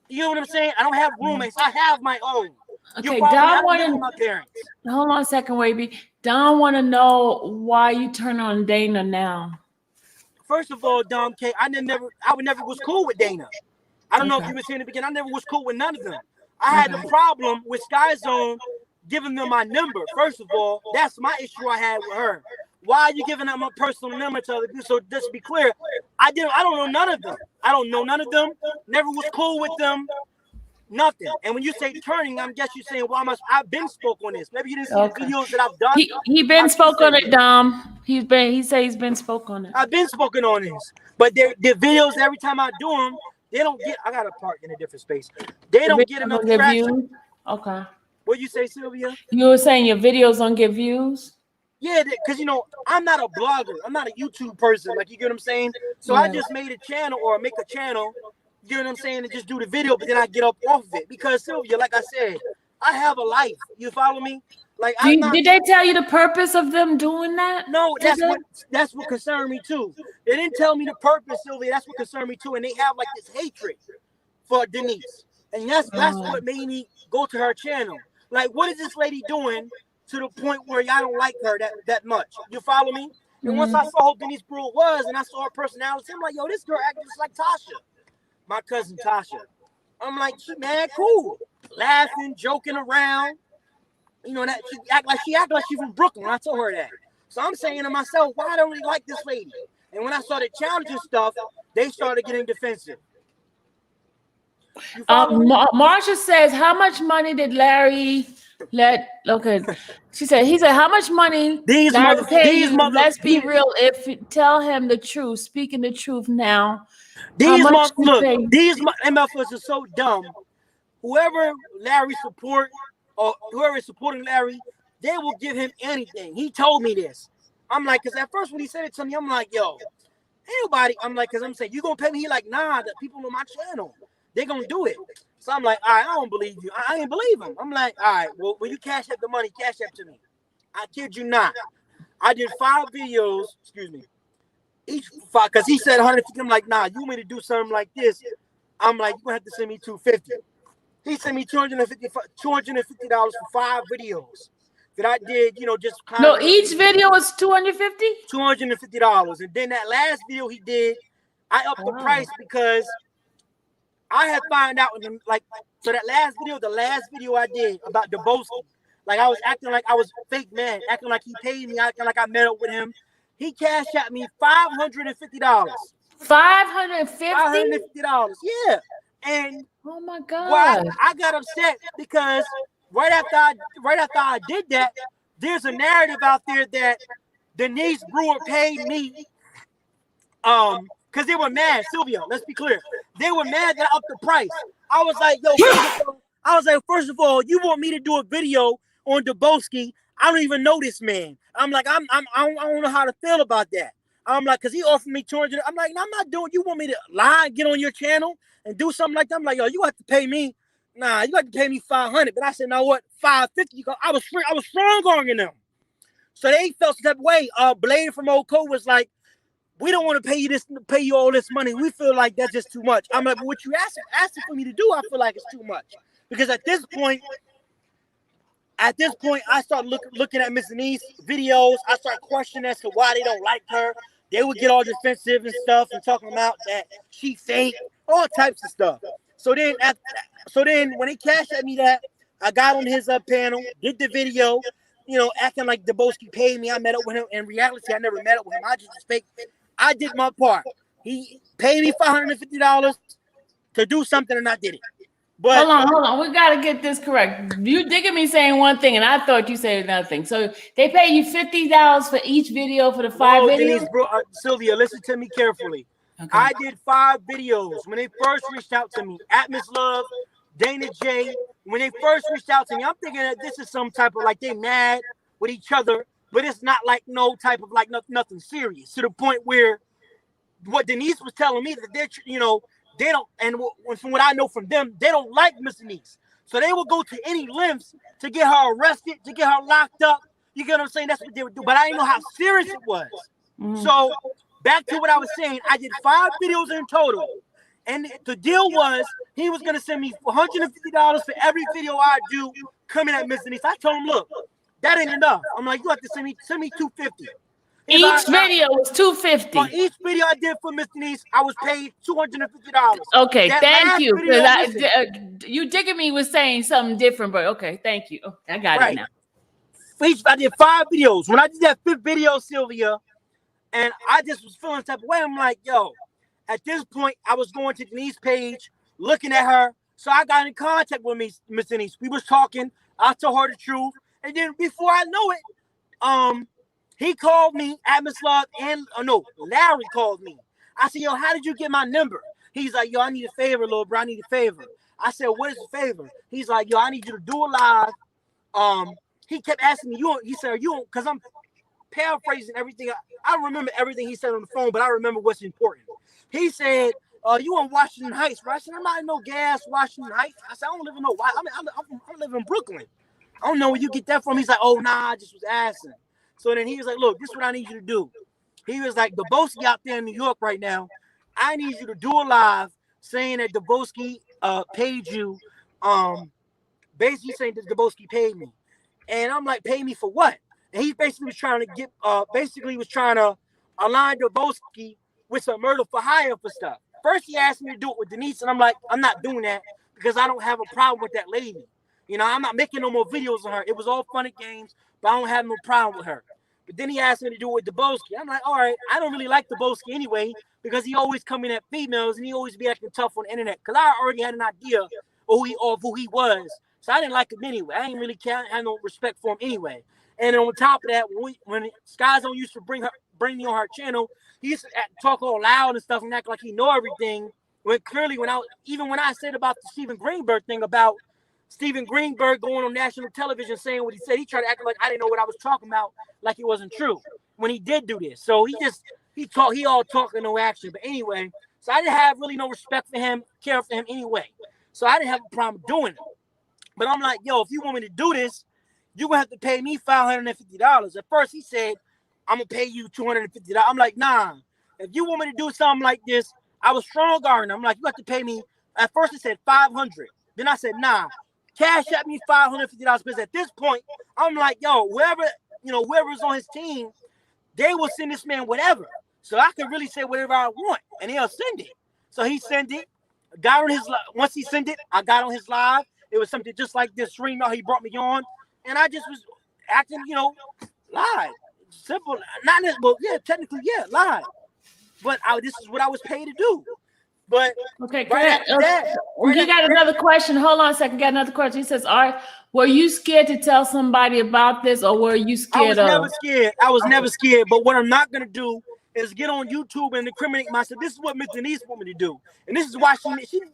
You know what I'm saying? I don't have roommates. I have my own. Okay, Don wanted my parents. Hold on a second, Wavy. Don want to know why you turn on Dana now. First of all, Dom K, I never was cool with Dana. I don't know if you were saying in the beginning. I never was cool with none of them. I had a problem with Sky Zone giving them my number. First of all, that's my issue I had with her. Why are you giving out my personal number to other people? So just to be clear, I don't know none of them. I don't know none of them. Never was cool with them. Nothing. And when you say turning, I'm guess you're saying, well, I've been spoke on this. Maybe you didn't see the videos that I've done. He been spoke on it, Dom. He said he's been spoke on it. I've been spoken on this. But the videos, every time I do them, they don't get, I got to park in a different space. They don't get enough traction. Okay. What'd you say, Sylvia? You were saying your videos don't get views? Yeah, because, I'm not a blogger. I'm not a YouTube person. Like, you get what I'm saying? So I just made a channel or make a channel, you know what I'm saying, and just do the video, but then I get up off of it. Because, Sylvia, like I said, I have a life. You follow me? Like, did they tell you the purpose of them doing that? No, that's what concerned me, too. They didn't tell me the purpose, Sylvia. That's what concerned me, too. And they have, like, this hatred for Denise. And that's what made me go to her channel. Like, what is this lady doing to the point where y'all don't like her that much? You follow me? And once I saw who Denise Brewer was and I saw her personality, I'm like, yo, this girl acting just like Tasha. My cousin Tasha. I'm like, man, cool. Laughing, joking around. That she act like she's from Brooklyn. I told her that. So I'm saying to myself, why don't we like this lady? And when I started challenging stuff, they started getting defensive. Marsha says, how much money did Larry let? Okay, he said, how much money? These let's be real. If tell him the truth, speaking the truth now. These MFers are so dumb. Whoever Larry support or whoever is supporting Larry, they will give him anything. He told me this. I'm like, because at first when he said it to me, I'm like, yo, anybody. I'm like, because I'm saying, you gonna pay me? He like, nah, the people on my channel, they gonna do it. So I'm like, all right, I don't believe you. I ain't believe him. I'm like, all right, well, when you cash up the money, cash up to me. I kid you not. I did 5 videos, each 5, because he said 150. I'm like, nah, you want me to do something like this? I'm like, you're gonna have to send me $250. He sent me $250 for 5 videos that I did, just kind of. No, each video was $250? $250. And then that last video he did, I upped the price because I had found out, so that the last video I did about Deboski, like I was acting like I was fake man, acting like he paid me, acting like I met up with him. He cashed out me $550. $550? Yeah. And oh my God, well, I got upset because right after I did that, there's a narrative out there that Denise Brewer paid me, because they were mad. Sylvia, let's be clear, they were mad that I upped the price. I was like, yo, first of all, you want me to do a video on Deboski? I don't even know this man. I'm like, I don't know how to feel about that. I'm like, because he offered me 200. I'm like, no, I'm not doing. You want me to lie and get on your channel and do something like that? I'm like, yo, you have to pay me. Nah, you have to pay me $500. But I said, no, what? $550. I was strong on them. So they felt some type of way. Blade from Old Code was like, we don't want to pay you all this money. We feel like that's just too much. I'm like, but what you asking for me to do, I feel like it's too much. Because at this point, I start looking at Miss Denise videos. I start questioning as to why they don't like her. They would get all defensive and stuff and talking about that she fake, all types of stuff. So then when they cashed at me that, I got on his panel, did the video, acting like Deboski paid me. I met up with him. In reality, I never met up with him. I just fake. I did my part. He paid me $550 to do something, and I did it. But hold on. We gotta get this correct. You digging me saying one thing, and I thought you said another thing. So they pay you $50 for each video for the 5 videos. Denise, Sylvia, listen to me carefully. Okay. I did 5 videos when they first reached out to me. Atmos Love, Dana J. When they first reached out to me, I'm thinking that this is some type of like they mad with each other, but it's not like no type of like nothing serious. To the point where what Denise was telling me that they're they don't, and from what I know from them, they don't like Miss Denise. So they will go to any lengths to get her arrested, to get her locked up. You get what I'm saying? That's what they would do. But I didn't know how serious it was. So back to what I was saying, I did 5 videos in total. And the deal was he was going to send me $150 for every video I do coming at Miss Denise. I told him, look, that ain't enough. I'm like, you have to send me $250. Each video was on $250. each video I did for Miss Denise, I was paid $250. Okay, That thank last you. video, listen, You digging me was saying something different, but okay, thank you. Oh, I got it right. now. I did 5 videos. When I did that 5th video, Sylvia, and I just was feeling type of way. I'm like, yo, at this point, I was going to Denise's page, looking at her. So I got in contact with Miss Denise. We was talking. I told her the truth. And then before I know it, he called me at Miss Love and Larry called me. I said, yo, how did you get my number? He's like, yo, I need a favor, little bro. I need a favor. I said, what is the favor? He's like, yo, I need you to do a live. He kept asking me, he said, because I'm paraphrasing everything. I remember everything he said on the phone, but I remember what's important. He said, you in Washington Heights, right? I said, I'm not in no gas, Washington Heights. I said, I don't live in no, I live in Brooklyn. I don't know where you get that from. He's like, oh, nah, I just was asking. So then he was like, look, this is what I need you to do. He was like, Deboski out there in New York right now. I need you to do a live saying that Deboski paid you. Basically saying that Deboski paid me. And I'm like, pay me for what? And he basically was trying to get, align Deboski with some murder for hire for stuff. First, he asked me to do it with Denise, and I'm like, I'm not doing that because I don't have a problem with that lady. You know, I'm not making no more videos on her. It was all fun and games, but I don't have no problem with her. But then he asked me to do it with Deboski. I'm like, all right, I don't really like Deboski anyway because he always coming at females and he always be acting tough on the internet because I already had an idea of who he was. So I didn't like him anyway. I didn't really care. I had no respect for him anyway. And on top of that, when Sky Zone used to bring me on her channel, he used to talk all loud and stuff and act like he know everything. When clearly, when I said about the Stephen Greenberg thing about Stephen Greenberg going on national television saying what he said, he tried to act like I didn't know what I was talking about, like it wasn't true. When he did do this, so he all talk and no action. But anyway, so I didn't have really no respect for him, care for him anyway. So I didn't have a problem doing it. But I'm like, yo, if you want me to do this, you're going to have to pay me $550. At first, he said, I'm going to pay you $250. I'm like, nah. If you want me to do something like this, I was strong arming. I'm like, you have to pay me. At first, he said $500. Then I said, nah. Cash at me $550 because at this point, I'm like, yo, whoever's on his team, they will send this man whatever. So I can really say whatever I want, and he'll send it. So he sent it. Got on his once he sent it, I got on his live. It was something just like this stream. He brought me on, and I just was acting, live. Simple. Not this, but yeah, technically, yeah, live. But this is what I was paid to do. But okay, right after that, you got another question. Hold on a second. Got another question. He says, all right, were you scared to tell somebody about this, or were you scared? I was never scared. But what I'm not gonna do is get on YouTube and incriminate myself. This is what Miss Denise want me to do, and this is why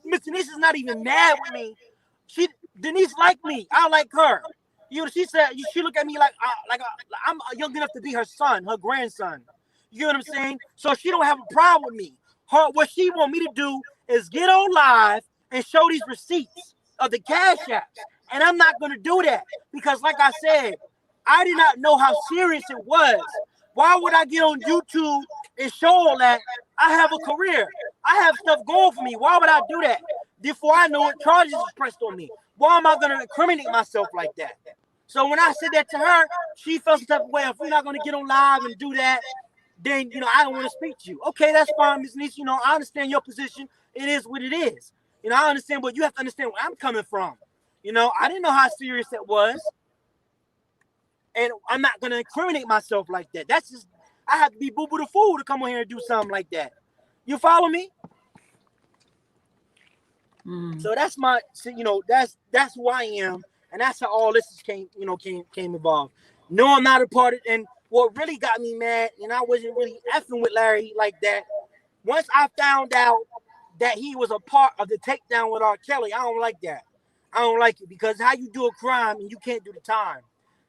Miss Denise is not even mad with me. Denise like me. I like her. She said she looked at me like I'm young enough to be her son, her grandson. You know what I'm saying? So she don't have a problem with me. What she want me to do is get on live and show these receipts of the cash apps. And I'm not going to do that because, like I said, I did not know how serious it was. Why would I get on YouTube and show all that? I have a career. I have stuff going for me. Why would I do that? Before I know it, charges is pressed on me. Why am I going to incriminate myself like that? So when I said that to her, she felt some type of way. If we're not going to get on live and do that, then, I don't want to speak to you. Okay, that's fine, Ms. Niece. I understand your position. It is what it is. I understand, but you have to understand where I'm coming from. I didn't know how serious that was. And I'm not going to incriminate myself like that. That's just, I have to be boo-boo the fool to come on here and do something like that. You follow me? So that's my, that's who I am. And that's how all this came involved. No, I'm not a part of it. And what really got me mad, and I wasn't really effing with Larry like that. Once I found out that he was a part of the takedown with R. Kelly, I don't like that. I don't like it because how you do a crime and you can't do the time.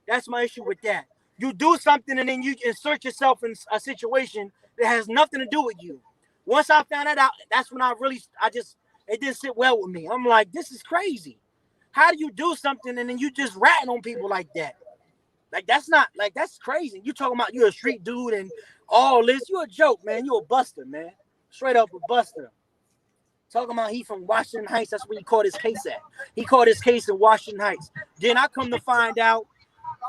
That's my issue with that. You do something and then you insert yourself in a situation that has nothing to do with you. Once I found that out, that's when it didn't sit well with me. I'm like, this is crazy. How do you do something and then you just ratting on people like that? Like, that's crazy. You talking about you're a street dude and all this. You a joke, man. You a buster, man. Straight up a buster. Talking about he from Washington Heights. That's where he caught his case at. He caught his case in Washington Heights. Then I come to find out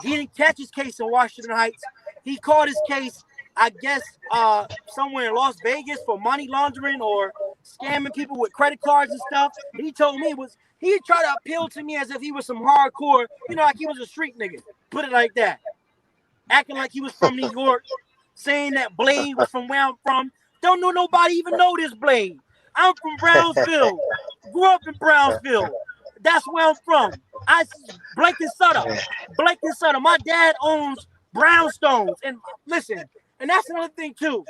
he didn't catch his case in Washington Heights. He caught his case I guess somewhere in Las Vegas for money laundering or scamming people with credit cards and stuff. He told me he tried to appeal to me as if he was some hardcore, like he was a street nigga. Put it like that. Acting like he was from New York, saying that Blade was from where I'm from. Don't know nobody even know this Blade. I'm from Brownsville. Grew up in Brownsville. That's where I'm from. Blake and Sutter. Blake and Sutter. My dad owns brownstones. And listen, and that's another thing too.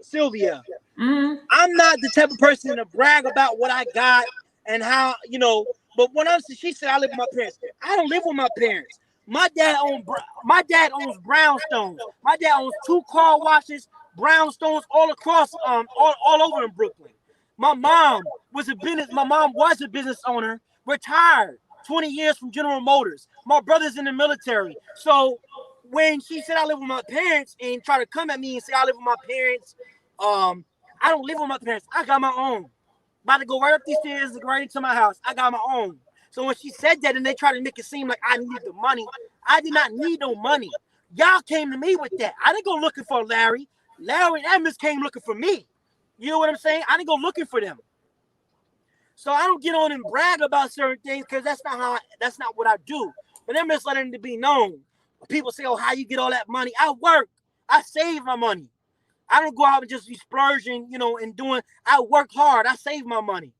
Sylvia, I'm not the type of person to brag about what I got and how, but when she said I live with my parents. I don't live with my parents. My dad owns brownstones. My dad owns 2 car washes, brownstones all across all over in Brooklyn. My mom was a business owner, retired 20 years from General Motors. My brother's in the military. So when she said I live with my parents and try to come at me and say I live with my parents, I don't live with my parents. I got my own. About to go right up these stairs, right into my house. I got my own. So when she said that and they tried to make it seem like I needed the money, I did not need no money. Y'all came to me with that. I didn't go looking for Larry. Larry and Emmons came looking for me. You know what I'm saying? I didn't go looking for them. So I don't get on and brag about certain things because that's not what I do. But I'm just letting it be known. People say, oh, how you get all that money? I work. I save my money. I don't go out and just be splurging, and doing. I work hard. I save my money.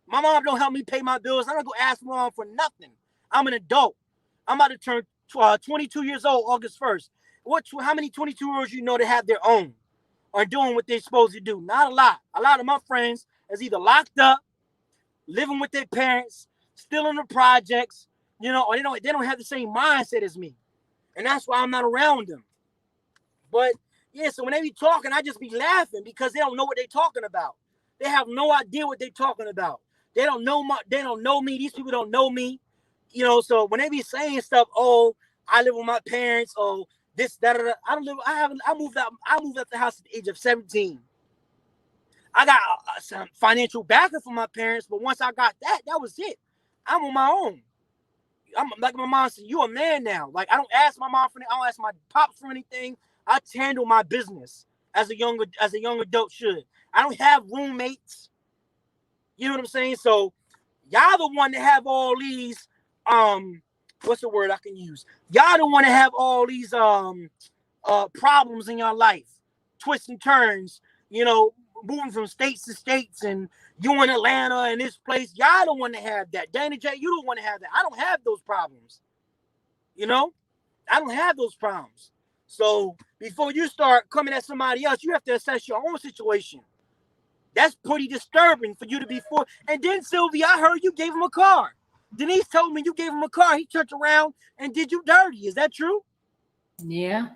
My mom don't help me pay my bills. I don't go ask my mom for nothing. I'm an adult. I'm about to turn 22 years old August 1st. How many 22-year-olds that have their own are doing what they're supposed to do? Not a lot. A lot of my friends is either locked up, living with their parents, still in the projects, or they don't have the same mindset as me. And that's why I'm not around them. But yeah, so when they be talking, I just be laughing because they don't know what they're talking about. They have no idea what they're talking about. They don't know me. These people don't know me. So when they be saying stuff, oh, I live with my parents, oh, this, that, that. I moved out the house at the age of 17. I got some financial backing from my parents, but once I got that was it. I'm on my own. I'm like my mom said, you a man now. Like I don't ask my mom for anything. I don't ask my pops for anything. I handle my business as a young adult should. I don't have roommates. You know what I'm saying? So y'all the one that have all these what's the word I can use? Y'all the one that have all these problems in your life, twists and turns, moving from states to states, and you in Atlanta and this place. Y'all the one that have that. Danny J, you don't want to have that. I don't have those problems. I don't have those problems. So before you start coming at somebody else, you have to assess your own situation. That's pretty disturbing for you to be for. And then Sylvia, I heard you gave him a car. Denise told me you gave him a car. He turned around and did you dirty. Is that true? Yeah.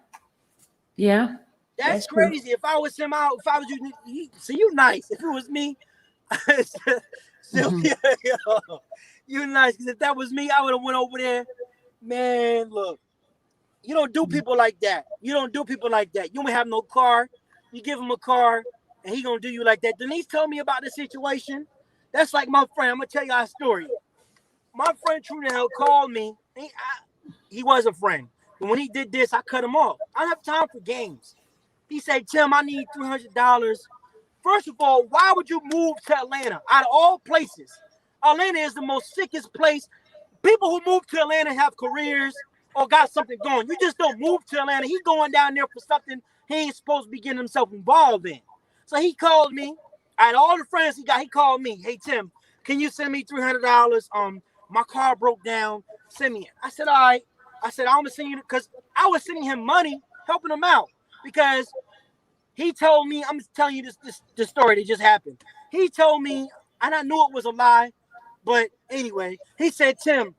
That's crazy. True. If I was him out, if I was you, see you nice. If it was me, Sylvia, you nice. Because if that was me, I would have went over there. Man, look, you don't do people like that. You don't don't have no car. You give him a car, and he gonna do you like that. Denise told me about the situation. That's like my friend. I'm gonna tell you our story. My friend Trudell called me. He was a friend. And when he did this, I cut him off. I don't have time for games. He said, Tim, I need $300. First of all, why would you move to Atlanta? Out of all places, Atlanta is the most sickest place. People who move to Atlanta have careers or got something going. You just don't move to Atlanta. He's going down there for something he ain't supposed to be getting himself involved in. So he called me. I had all the friends he got. He called me. Hey, Tim, can you send me $300? My car broke down. Send me it. I said, all right. I said, I'm going to send you, because I was sending him money, helping him out. Because he told me, I'm telling you this story that just happened. He told me, and I knew it was a lie, but anyway, he said, Tim,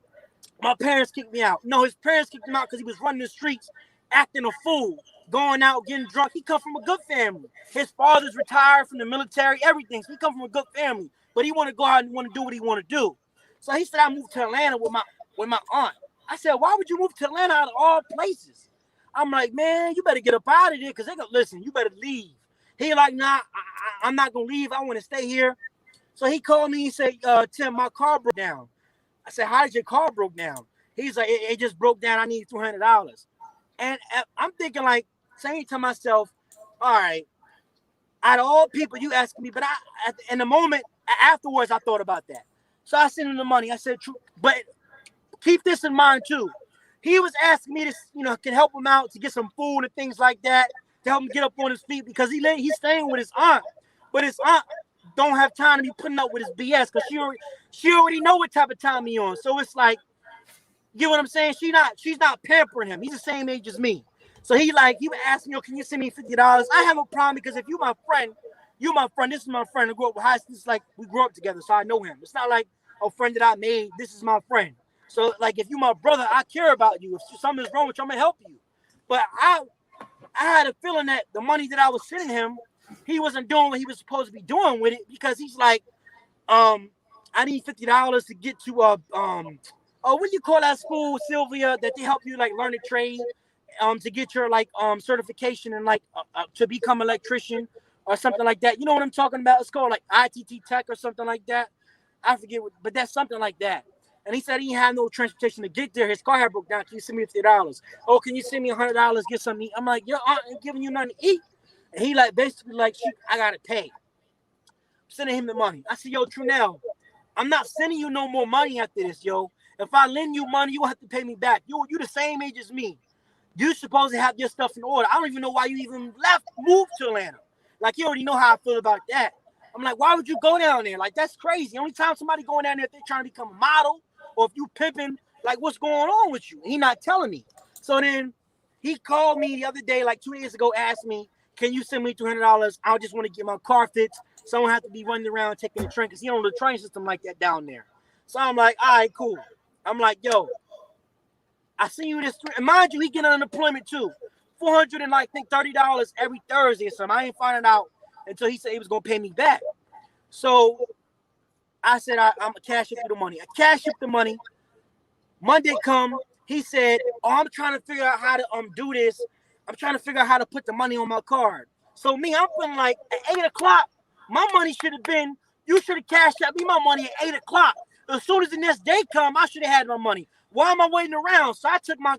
my parents kicked me out. No, his parents kicked him out because he was running the streets, acting a fool, going out, getting drunk. He come from a good family. His father's retired from the military, everything. So he come from a good family, but he want to go out and want to do what he want to do. So he said, I moved to Atlanta with my aunt. I said, why would you move to Atlanta out of all places? I'm like, man, you better get up out of there because they're going to listen. You better leave. He like, nah, I'm not going to leave. I want to stay here. So he called me and said, Tim, my car broke down. I said, how did your car broke down? He's like, it just broke down. I need $200. And I'm thinking like, saying to myself, all right, out of all people, you asking me, but in the moment afterwards, I thought about that. So I sent him the money. I said, true, but keep this in mind too. He was asking me to, can help him out to get some food and things like that to help him get up on his feet because he's staying with his aunt, but his aunt don't have time to be putting up with his BS because she already know what type of time he on. So it's like, you know what I'm saying? She's not pampering him. He's the same age as me. So he would ask me, can you send me $50? I have a problem because if you my friend, this is my friend. I grew up with high school. It's like we grew up together, so I know him. It's not like a friend that I made. This is my friend. So like if you my brother, I care about you. If something's wrong with you, I'm gonna help you. But I had a feeling that the money that I was sending him, he wasn't doing what he was supposed to be doing with it because he's like, I need $50 to get to what do you call that school, Sylvia, that they help you like learn a trade, to get your like certification and like to become an electrician or something like that. You know what I'm talking about? It's called like ITT Tech or something like that. I forget what, but that's something like that. And he said he had no transportation to get there. His car had broke down. Can you send me $50? Oh, can you send me $100? Get something to eat? I'm like, your aunt ain't giving you nothing to eat. And he like basically like, I gotta pay. I'm sending him the money. I said, yo, Trunell, I'm not sending you no more money after this, yo. If I lend you money, you will have to pay me back. You the same age as me. You're supposed to have your stuff in order. I don't even know why you even moved to Atlanta. Like, you already know how I feel about that. I'm like, why would you go down there? Like, that's crazy. The only time somebody going down there if they're trying to become a model or if you pimping, like, what's going on with you? He not telling me. So then he called me the other day, like 2 days ago, asked me, can you send me $200? I just want to get my car fixed. Someone have to be running around taking the train because he don't know the train system like that down there. So I'm like, all right, cool. I'm like, yo, I seen you this, and mind you, he get unemployment too. $430 every Thursday or something. I ain't finding out until he said he was gonna pay me back. So I said I'm gonna cash up the money. I cash up the money. Monday come, he said, oh, I'm trying to figure out how to do this. I'm trying to figure out how to put the money on my card. So me, I'm feeling like at 8 o'clock, my money should have been, you should have cashed out me my money at 8 o'clock. As soon as the next day come, I should have had my money. Why am I waiting around? So I took my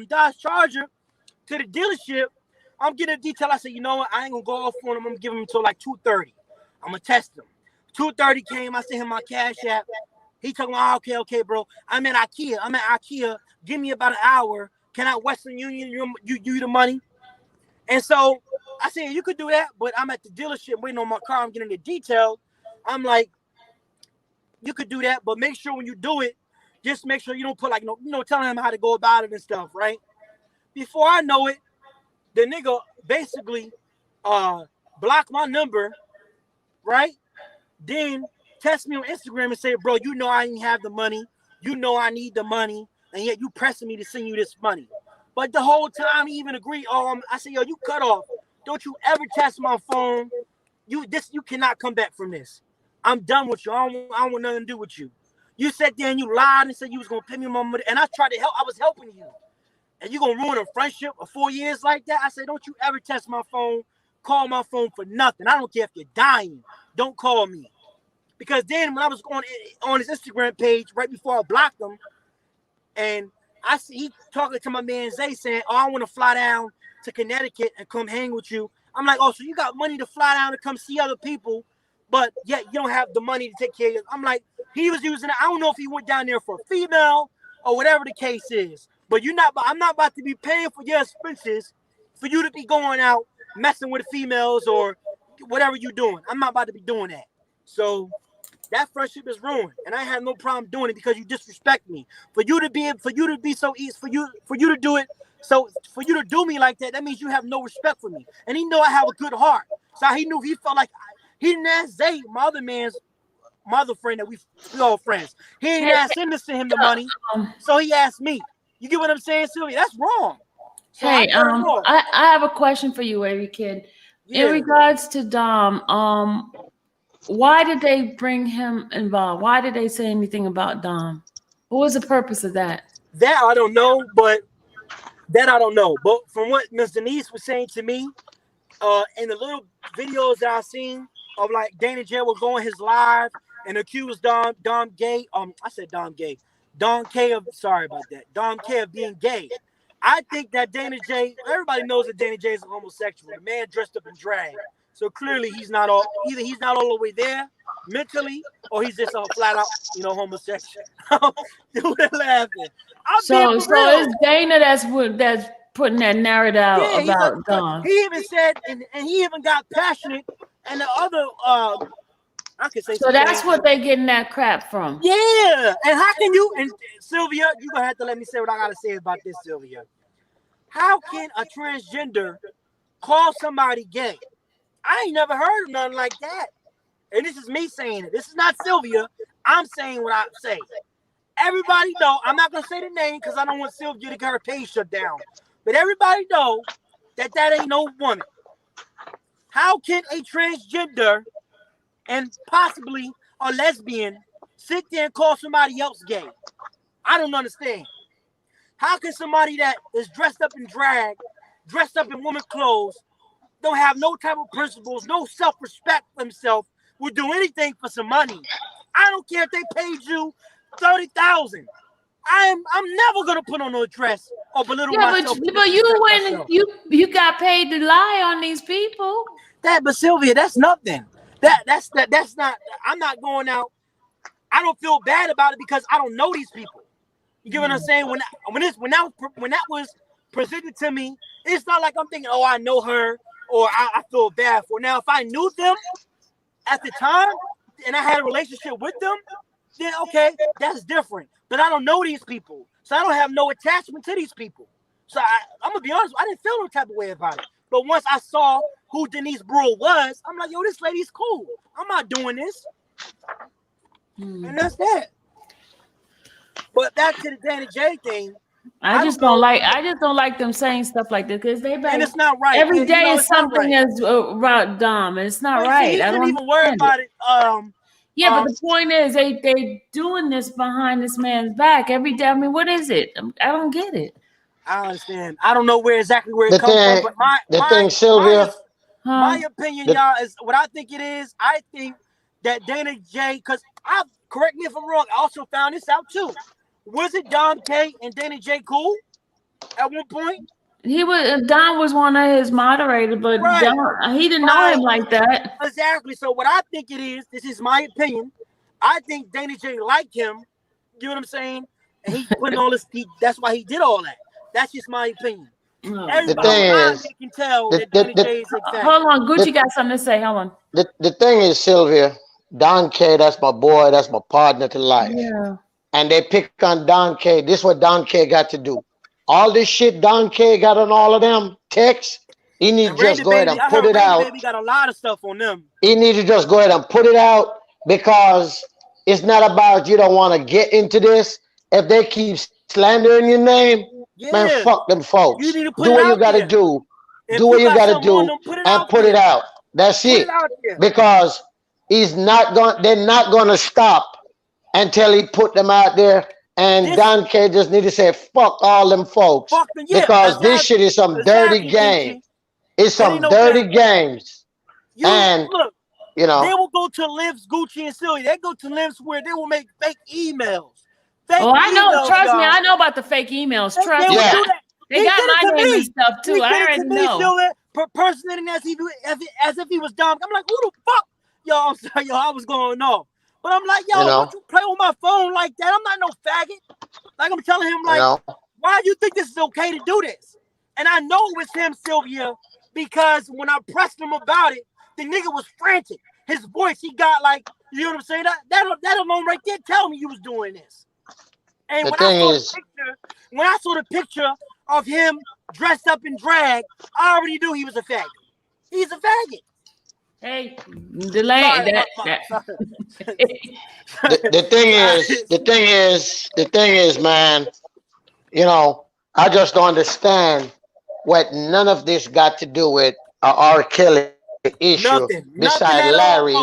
Dodge Charger to the dealership. I'm getting a detail. I said, you know what? I ain't gonna go off on him. I'm gonna give him until like 2:30. I'm gonna test him. 2:30 came. I sent him my cash app. He told me, oh, okay, bro. I'm at IKEA. Give me about an hour. Can I Western Union you the money? And so I said, you could do that, but I'm at the dealership waiting on my car. I'm getting the detail. I'm like, you could do that, but make sure when you do it, just make sure you don't put like telling him how to go about it and stuff, right? Before I know it, the nigga basically blocked my number, right? Then text me on Instagram and say, bro, you know I didn't have the money. You know I need the money, and yet you pressing me to send you this money. But the whole time he even agreed, I said, yo, you cut off. Don't you ever test my phone. You cannot come back from this. I'm done with you. I don't want nothing to do with you. You sat there and you lied and said you was gonna pay me my money, and I tried to help. I was helping you, and you gonna ruin a friendship of 4 years like that? I said, don't you ever test my phone, call my phone for nothing. I don't care if you're dying. Don't call me. Because then when I was going on his Instagram page right before I blocked him, and I see he talking to my man Zay saying, oh, I want to fly down to Connecticut and come hang with you. I'm like, oh, so you got money to fly down to come see other people, but yet you don't have the money to take care of you. I'm like, he was using it. I don't know if he went down there for a female or whatever the case is, but I'm not about to be paying for your expenses for you to be going out messing with females or whatever you're doing. I'm not about to be doing that. So that friendship is ruined, and I have no problem doing it because you disrespect me. For you to be so easy, for you to do it, so for you to do me like that, that means you have no respect for me. And he know I have a good heart, so he felt like he didn't ask Zay, my other friend that we all friends. He didn't ask him to send him the money, so he asked me. You get what I'm saying, Sylvia? That's wrong. So I have a question for you, Avery Kid. Yeah. In regards to Dom, why did they bring him involved? Why did they say anything about Dom? What was the purpose of that? That I don't know, but from what Ms. Denise was saying to me, in the little videos that I seen of like Dana J was going his live and accused Dom Gay. I said Dom Gay. Dom K of sorry about that. Dom K of being gay. I think that Dana J. Everybody knows that Dana J is a homosexual. The man dressed up in drag. So clearly he's not all. Either he's not all the way there mentally, or he's just a flat out, homosexual. They're laughing. I'm being for real. it's Dana that's putting that narrative out Yeah, about Don. he even said, and he even got passionate, and the other, I could say. So that's what they getting that crap from. Yeah, and how can you? And Sylvia, you gonna have to let me say what I gotta say about this, Sylvia. How can a transgender call somebody gay? I ain't never heard of nothing like that. And this is me saying it. This is not Sylvia. I'm saying what I say. Everybody know. I'm not gonna say the name because I don't want Sylvia to get her page shut down. But everybody know that ain't no woman. How can a transgender and possibly a lesbian sit there and call somebody else gay? I don't understand. How can somebody that is dressed up in drag, dressed up in woman clothes, don't have no type of principles, no self-respect for himself, would do anything for some money? I don't care if they paid you $30,000. I'm never gonna put on no dress or belittle myself. But you got paid to lie on these people. But Sylvia, that's nothing. That's not. I'm not going out. I don't feel bad about it because I don't know these people. You get what I'm saying? When that was presented to me, it's not like I'm thinking, oh, I know her or I feel bad for. Now, if I knew them at the time and I had a relationship with them, then okay, that's different. But I don't know these people, so I don't have no attachment to these people. So I'm gonna be honest, I didn't feel no type of way about it. But once I saw who Denise Brewer was, I'm like, yo, this lady's cool. I'm not doing this. And that's that. But back to the Dana J thing. I just don't like them saying stuff like this because they and it's not right. Every day is something that's about Dom, and it's not right. I don't even worry about it. But the point is, they doing this behind this man's back every day. I mean, what is it? I don't get it. I understand. I don't know exactly where it comes from, but Sylvia. My opinion, y'all, is what I think it is. I think that Dana J, because correct me if I'm wrong, I also found this out too. Was it Dom K and Dana J cool at one point? Don was one of his moderators, but he didn't know him like that. Exactly. So what I think it is, this is my opinion. I think Dana J liked him. You know what I'm saying? And he putting all this. That's why he did all that. That's just my opinion. Everybody can tell that Dana J is exactly. Hold on, Gucci got something to say. Hold on. The thing is, Sylvia, Don K, that's my boy, that's my partner to life. Yeah. And they pick on Don K. This is what Don K got to do. All this shit Don K got on all of them texts, he need to just go ahead and put it out. Baby got a lot of stuff on them. He need to just go ahead and put it out because it's not about you don't want to get into this. If they keep slandering your name, man, fuck them folks. You need to do what you got to do. Do what you got to do and put it out. That's it. Because they're not going to stop until he put them out there. And Don K just need to say, fuck all them folks. Because this shit is some dirty game. It's some dirty games. And, look, they will go to Limbs, Gucci, and Sylvia. They go to Limbs where they will make fake emails. I know. Trust me. I know about the fake emails. Trust me. They got my name and stuff, too. I already know. Personating as if he was dumb. I'm like, who the fuck? Yo, I'm sorry. Yo, I was going off. But I'm like, yo, don't you play on my phone like that? I'm not no faggot. Like, I'm telling him, like, why do you think this is okay to do this? And I know it was him, Sylvia, because when I pressed him about it, the nigga was frantic. His voice, he got like, you know what I'm saying? That alone right there tell me you was doing this. And when I saw the picture of him dressed up in drag, I already knew he was a faggot. He's a faggot. Hey, the thing is, man, I just don't understand what none of this got to do with R. Kelly issue. Besides Larry,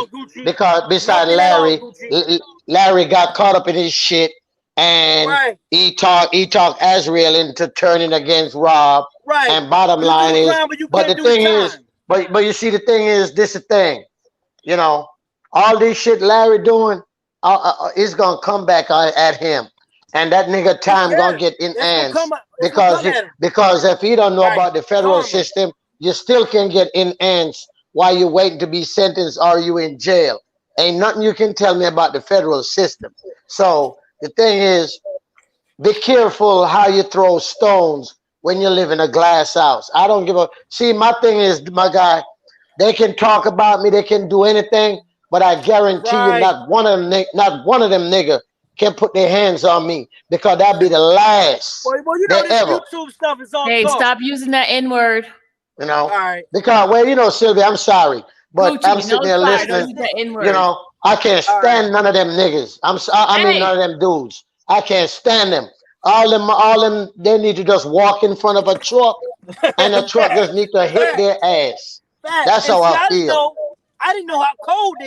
Larry got caught up in his shit and he talked Azriel into turning against Rob. Right. And bottom line is, but the thing is. But you see, the thing is, this is the thing, all this shit Larry doing, is gonna come back at him. and that nigga time gonna get enhanced because if he don't know about the federal system, you still can get enhanced while you're waiting to be sentenced or you in jail. Ain't nothing you can tell me about the federal system. So the thing is, be careful how you throw stones when you live in a glass house. I don't give a see. My thing is, my guy, they can talk about me, they can do anything, but I guarantee you, not one of them nigga can put their hands on me because that'd be the last. Well, you know, this ever. YouTube stuff is all Hey, talk. stop using that N-word. You know, all right. Because well, you know, Sylvia, I'm sorry, but Gucci, I'm sitting there listening. You know, I can't stand none of them niggas. I mean, none of them dudes. I can't stand them. All them, they need to just walk in front of a truck, and the truck just need to hit their ass. That's how I feel. I didn't know how cold I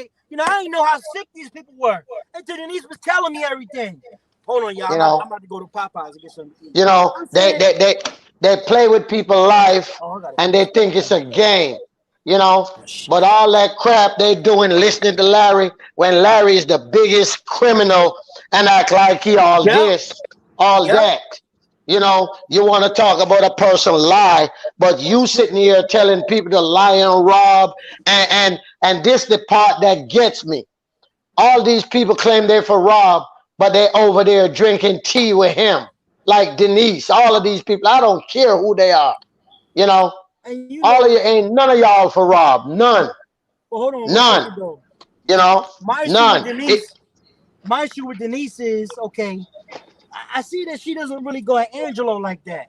didn't know how sick these people were until Denise was telling me everything. Hold on, y'all. I'm about to go to Popeyes and get something to eat. You know, they play with people's life, and they think it's a game. You know, but all that crap they doing listening to Larry when Larry is the biggest criminal and act like he all this, all that. You know, you want to talk about a person lie, but you sitting here telling people to lie and rob, and this the part that gets me. All these people claim they're for Rob, but they over there drinking tea with him, like Denise. All of these people, I don't care who they are. You know, all of you ain't none of y'all for Rob. None. Well, hold on. None. You know, none. My issue with Denise is okay. I see that she doesn't really go at Angelo like that.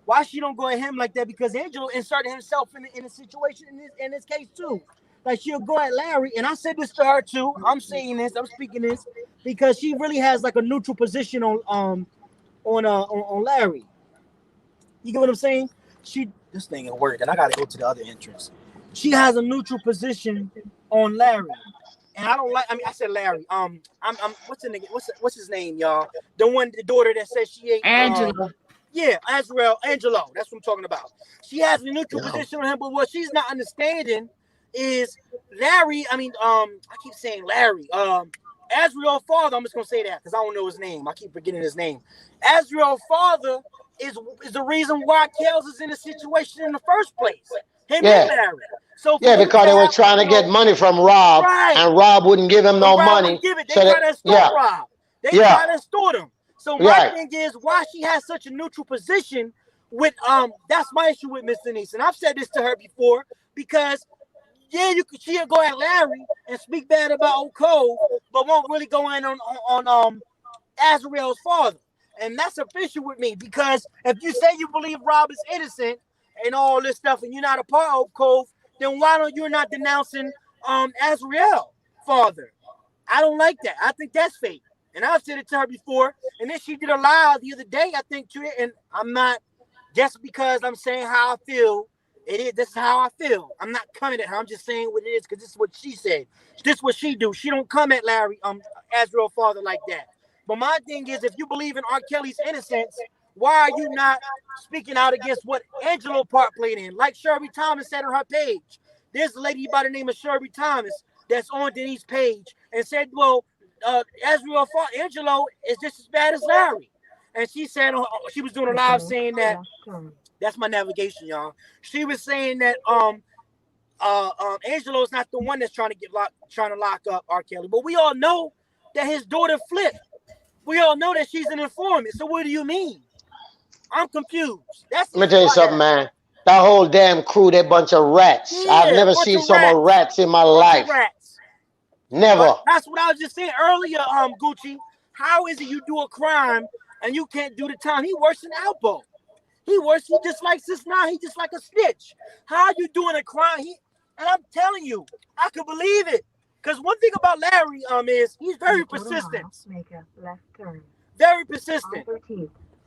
Why she don't go at him like that? Because Angelo inserted himself in a situation in this case too. Like she'll go at Larry, and I said this to her too. I'm saying this, I'm speaking this because she really has like a neutral position on Larry. You get what I'm saying? This thing ain't working. I gotta go to the other entrance. She has a neutral position on Larry. And I don't like. I mean, I said Larry. I'm. What's the nigga? What's his name, y'all? The daughter that says she ain't. Angela. Yeah, Angelo. That's what I'm talking about. She has a neutral position on him, but what she's not understanding is Larry. I mean, I keep saying Larry. Azrael's father. I'm just gonna say that because I don't know his name. I keep forgetting his name. Azrael's father is the reason why Kels is in the situation in the first place. Him and Larry. So because they were trying to get money from Rob, and Rob wouldn't give him no money. They try to extort Rob. They try to extort him. So my thing is why she has such a neutral position with that's my issue with Miss Denise. And I've said this to her before because she'll go at Larry and speak bad about Old Cove, but won't really go in on Azrael's father. And that's official with me because if you say you believe Rob is innocent and all this stuff and you're not a part of Old Cove, then why don't you not denouncing Azrael father? I don't like that. I think that's fake. And I've said it to her before. And then she did a live the other day, I think, to it. And I'm not just because I'm saying how I feel. This is how I feel. I'm not coming at her. I'm just saying what it is because this is what she said. This is what she do. She don't come at Larry, Azrael father like that. But my thing is, if you believe in R. Kelly's innocence, why are you not speaking out against what Angelo part played in? Like Sherby Thomas said on her page. There's a lady by the name of Sherby Thomas that's on Denise's page and said, well, Azrael Angelo is just as bad as Larry. And she said, she was doing a live saying that, that's my navigation, y'all. She was saying that Angelo is not the one that's trying to lock up R. Kelly. But we all know that his daughter flipped. We all know that she's an informant. So what do you mean? I'm confused. Let me tell you something, man. That whole damn crew, they bunch of rats. Yeah, I've never seen so many rats in my life. Never. But that's what I was just saying earlier, Gucci. How is it you do a crime and you can't do the time? He worse than Alpo. He just like 6ix9ine. He just like a snitch. How are you doing a crime? And I'm telling you, I could believe it. Because one thing about Larry is he's very persistent. Make a left turn. Very persistent.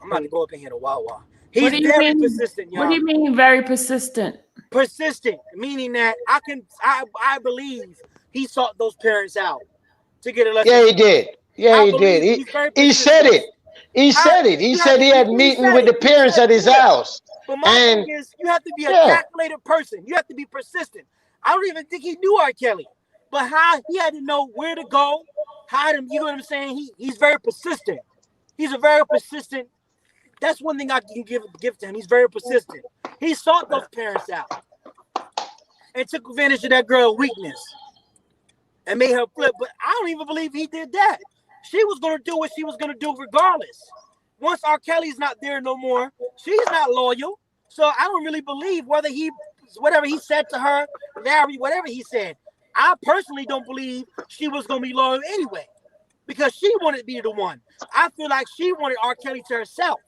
I'm about to go up in here to Wawa. He's very persistent, y'all. What do you mean very persistent? Persistent, meaning that I believe he sought those parents out to get a lesson. Yeah, he did. Yeah, he did. He said it. He said it. He said he had meeting with the parents at his house. But my thing is, you have to be a calculated person. You have to be persistent. I don't even think he knew R. Kelly. But how he had to know where to go, you know what I'm saying? He's very persistent. He's a very persistent. That's one thing I can give to him. He's very persistent. He sought those parents out and took advantage of that girl's weakness and made her flip. But I don't even believe he did that. She was going to do what she was going to do regardless. Once R. Kelly's not there no more, she's not loyal. So I don't really believe whatever he said to her, Larry, whatever he said. I personally don't believe she was going to be loyal anyway because she wanted to be the one. I feel like she wanted R. Kelly to herself.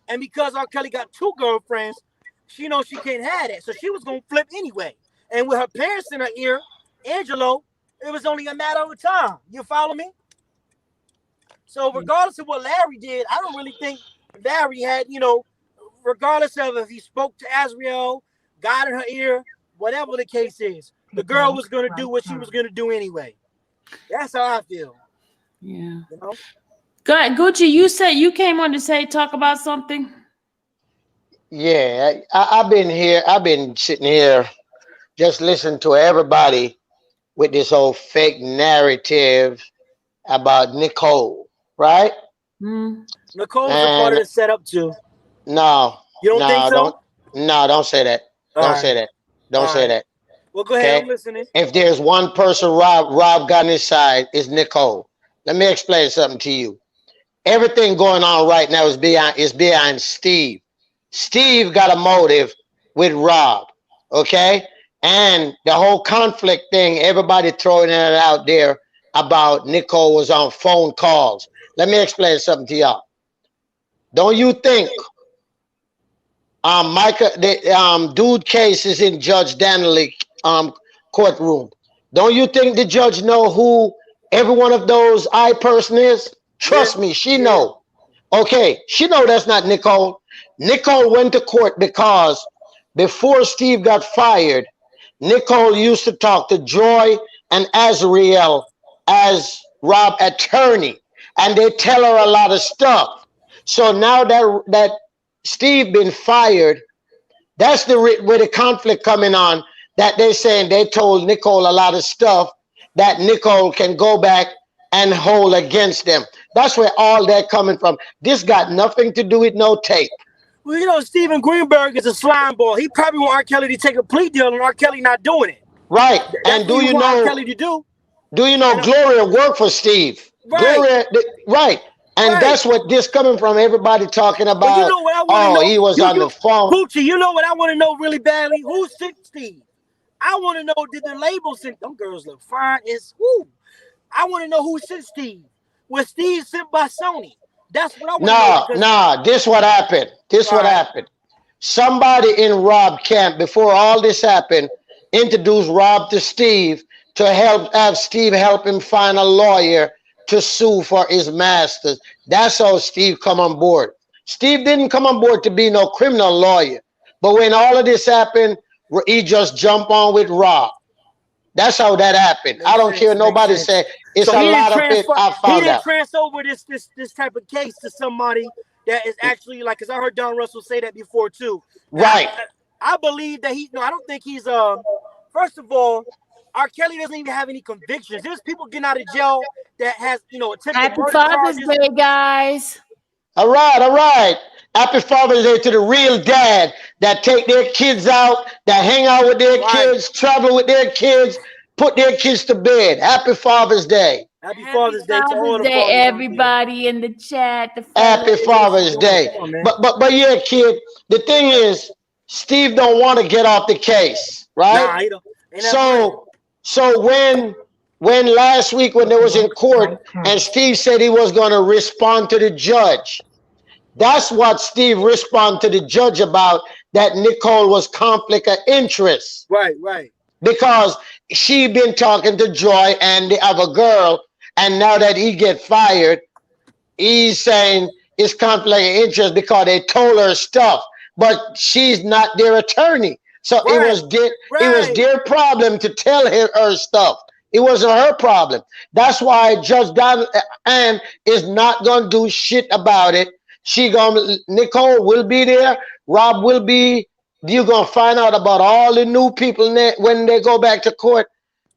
And because R. Kelly got 2 girlfriends, she knows she can't have that. So she was going to flip anyway. And with her parents in her ear, Angelo, it was only a matter of time. You follow me? So regardless of what Larry did, I don't really think Larry had, regardless of if he spoke to Azriel, got in her ear, whatever the case is, the girl was going to do what she was going to do anyway. That's how I feel. Yeah. Go ahead, Gucci. You said you came on to talk about something. Yeah, I've been here. I've been sitting here just listening to everybody with this whole fake narrative about Nicole, right? Nicole's a part of the setup too. No. You don't think so? Don't say that. Don't say that. Don't say that. Well, go ahead. I'm listening. If there's one person Rob got on his side, it's Nicole. Let me explain something to you. Everything going on right now is behind Steve. Steve got a motive with Rob, okay? And the whole conflict thing, everybody throwing it out there about Nicole was on phone calls. Let me explain something to y'all. Don't you think Micah, the dude case is in Judge Daniel's courtroom? Don't you think the judge know who every one of those person is? Trust me, she know. Okay, she know that's not Nicole. Nicole went to court because before Steve got fired, Nicole used to talk to Joy and Azriel as Rob attorney, and they tell her a lot of stuff. So now that Steve been fired, that's where the conflict coming on, that they saying they told Nicole a lot of stuff that Nicole can go back and hold against them. That's where all that coming from. This got nothing to do with no tape. Well, Steven Greenberg is a slime ball. He probably want R. Kelly to take a plea deal, and R. Kelly not doing it. Right. That's and do you know R. Kelly to do? Do you know Gloria worked for Steve? Right. Gloria, right. And that's what this coming from. Everybody talking about. Well, you know what I want to know? He was on the phone. Gucci, you know what I want to know really badly? Who sent Steve? I want to know, did the label send them girls look fine? I want to know who sent Steve. Was Steve sent by Sony? That's what I want to know. Nah, this what happened. What happened. Somebody in Rob camp, before all this happened, introduced Rob to Steve to have Steve help him find a lawyer to sue for his masters. That's how Steve come on board. Steve didn't come on board to be no criminal lawyer. But when all of this happened, he just jumped on with Rob. That's how that happened. I don't care nobody say it's a lot of it. I found out. He didn't transfer over this type of case to somebody that is actually like, because I heard Don Russell say that before too. Right. I believe that I don't think he's first of all, R. Kelly doesn't even have any convictions. There's people getting out of jail that has, attempted Happy murder Father's charges. Day, guys. All right. Happy Father's Day to the real dad that take their kids out, that hang out with their kids, travel with their kids, put their kids to bed. Happy Father's Day. Happy Father's Day to all the fathers, everybody in the chat. Happy Father's Day. But yeah, kid, the thing is, Steve don't want to get off the case, right? Nah, he don't. So when last week when they was in court and Steve said he was going to respond to the judge, that's what Steve responded to the judge about, that Nicole was conflict of interest. Right. Because she been talking to Joy and the other girl, and now that he get fired, he's saying it's conflict of interest because they told her stuff, but she's not their attorney. So it was their problem to tell her stuff. It wasn't her problem. That's why Judge Don Ann is not gonna do shit about it. Nicole will be there. Rob will be. You're gonna find out about all the new people when they go back to court.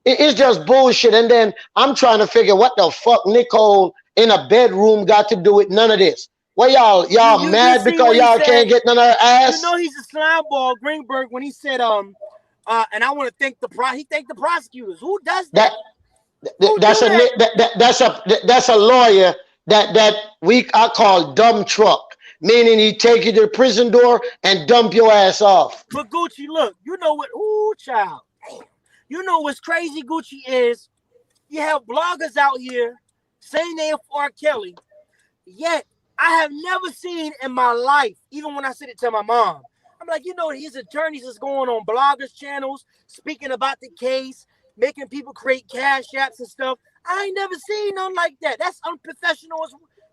It's just bullshit. And then I'm trying to figure what the fuck Nicole in a bedroom got to do with none of this? Well, y'all mad because y'all can't get none of her ass? You know he's a slime ball, Greenberg, when he said and I want to thank he thanked the prosecutors. Who does that? That's a lawyer that I call dumb truck, meaning he take you to the prison door and dump your ass off. But Gucci, look, you know what? Ooh, child. Damn. You know what's crazy, Gucci, is you have bloggers out here saying they're for R. Kelly, yet I have never seen in my life, even when I said it to my mom, I'm like, you know, his attorneys is going on bloggers' channels, speaking about the case, making people create cash apps and stuff. I ain't never seen nothing like that. That's unprofessional.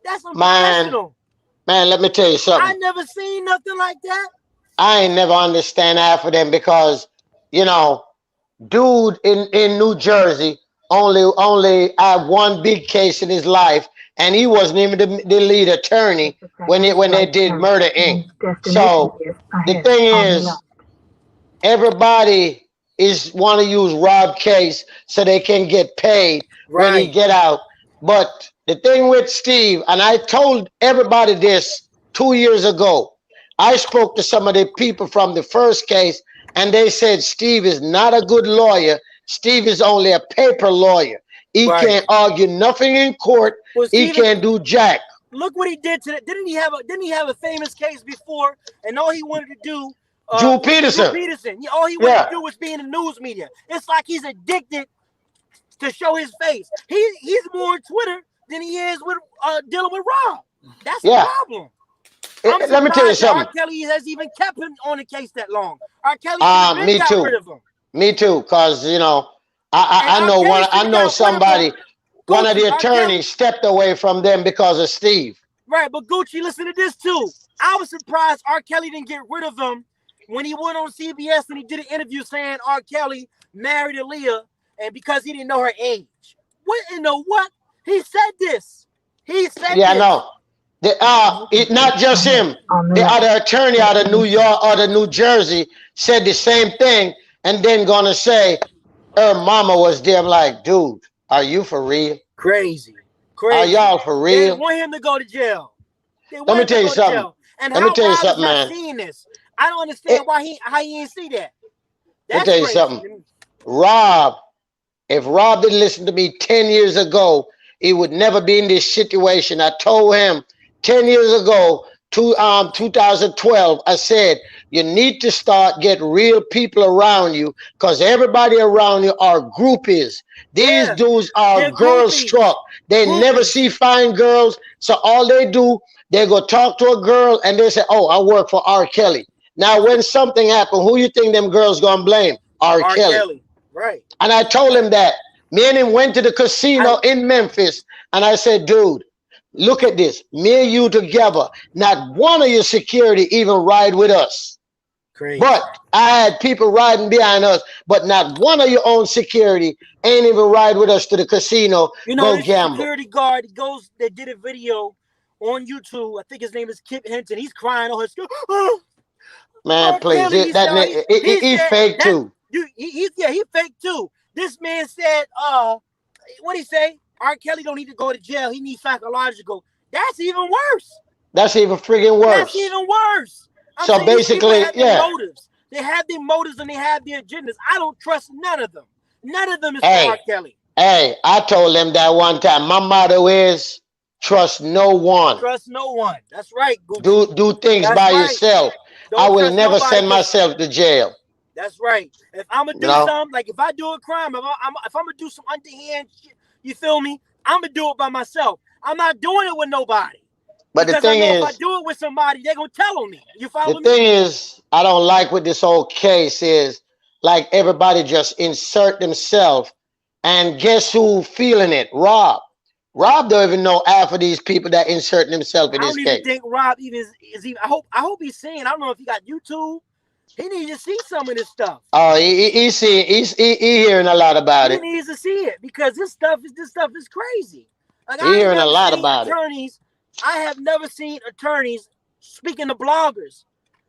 That's unprofessional. Man, let me tell you something. I never seen nothing like that. I ain't never understand half of them because, you know, dude in New Jersey only had one big case in his life, and he wasn't even the lead attorney when they did Murder Inc. So the thing is, everybody is want to use Rob case so they can get paid when he get out. But the thing with Steve, and I told everybody this 2 years ago, I spoke to some of the people from the first case, and they said Steve is not a good lawyer. Steve is only a paper lawyer. He can't argue nothing in court. Well, he can't do jack. Look what he did today. Didn't he have a famous case before? And all he wanted to do, Drew Peterson. All he wanted to do was be in the news media. It's like he's addicted to show his face. He's more on Twitter than he is with dealing with Rob. That's the problem. Let me tell you something. R. Kelly has even kept him on the case that long. R. Kelly got rid of him. Me too, cause you know, I know somebody. One of the attorneys stepped away from them because of Steve. Right, but Gucci, listen to this too. I was surprised R. Kelly didn't get rid of him when he went on CBS and he did an interview saying R. Kelly married Aaliyah and because he didn't know her age. What in the what? He said this. He said this. I know. Not just him. The other attorney out of New York or the New Jersey said the same thing and then gonna say her mama was there. I'm like, dude, are you for real? Crazy. Are y'all for real? They want him to go to jail. Let me tell you something. And let me tell you something, man. Seeing this, I don't understand how he didn't see that. Let me tell you something. Rob, if Rob didn't listen to me 10 years ago, he would never be in this situation. I told him 10 years ago, 2012, I said, you need to start get real people around you because everybody around you are groupies. These dudes are girl struck. They never see fine girls. So all they do, they go talk to a girl and they say, oh, I work for R. Kelly. Now, when something happened, who you think them girls gonna blame? R. Kelly. Right. And I told him that. Me and him went to the casino in Memphis and I said, dude, look at this. Me and you together. Not one of your security even ride with us. Crazy. But I had people riding behind us, but not one of your own security ain't even ride with us to the casino. You know, go gamble. Security guard they did a video on YouTube. I think his name is Kip Hinton. He's crying on his man, please. He fake too. He fake too. This man said, what he say? R. Kelly don't need to go to jail. He needs psychological. That's even worse. That's even friggin' worse. That's even worse. So basically, motives. They have their motives and they have their agendas. I don't trust none of them. None of them is for R. Kelly. Hey, I told them that one time. My motto is trust no one. Trust no one. That's right. Gucci. Do things by yourself. I will never send myself to jail. That's right. If I'm gonna do something, like if I do a crime, if I'm gonna do some underhand shit, you feel me? I'm gonna do it by myself. I'm not doing it with nobody. But because the thing is, if I do it with somebody, they're gonna tell on me. You follow me? The thing is, I don't like what this whole case is. Like everybody just insert themselves, and guess who feeling it? Rob. Rob don't even know half of these people that insert themselves in this case. I don't even think Rob even is even. I hope he's seeing. I don't know if he got YouTube. He needs to see some of this stuff. Oh, he's hearing a lot about it. He needs to see it because this stuff is crazy. Like, he's hearing a lot about it. I have never seen attorneys speaking to bloggers.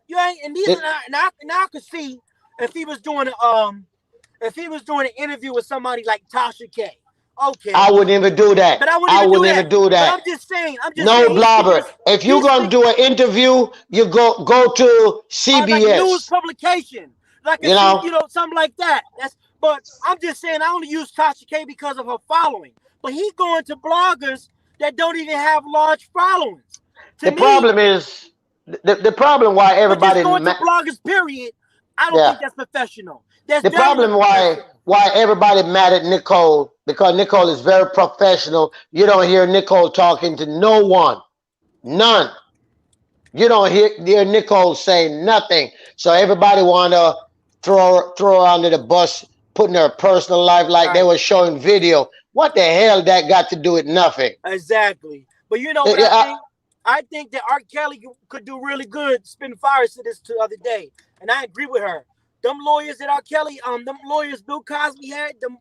You ain't, and these now I could see if he was doing an interview with somebody like Tasha K Okay. I wouldn't even do that. But I wouldn't even do that. But I'm just saying. No blobber. If you're gonna do an interview, you go to CBS. Like a news publication, like something like that. But I'm just saying I only use Tasha K because of her following. But he going to bloggers that don't even have large followings. The problem is the problem why everybody going to bloggers. Period. I don't think that's professional. The problem why everybody mad at Nicole, because Nicole is very professional. You don't hear Nicole talking to no one. None. You don't hear Nicole saying nothing. So everybody want to throw her under the bus, putting her personal life like they were showing video. What the hell that got to do with nothing? Exactly. But you know what I think that R. Kelly could do really good spin fire to this the other day. And I agree with her. Them lawyers that R. Kelly, them lawyers Bill Cosby had, them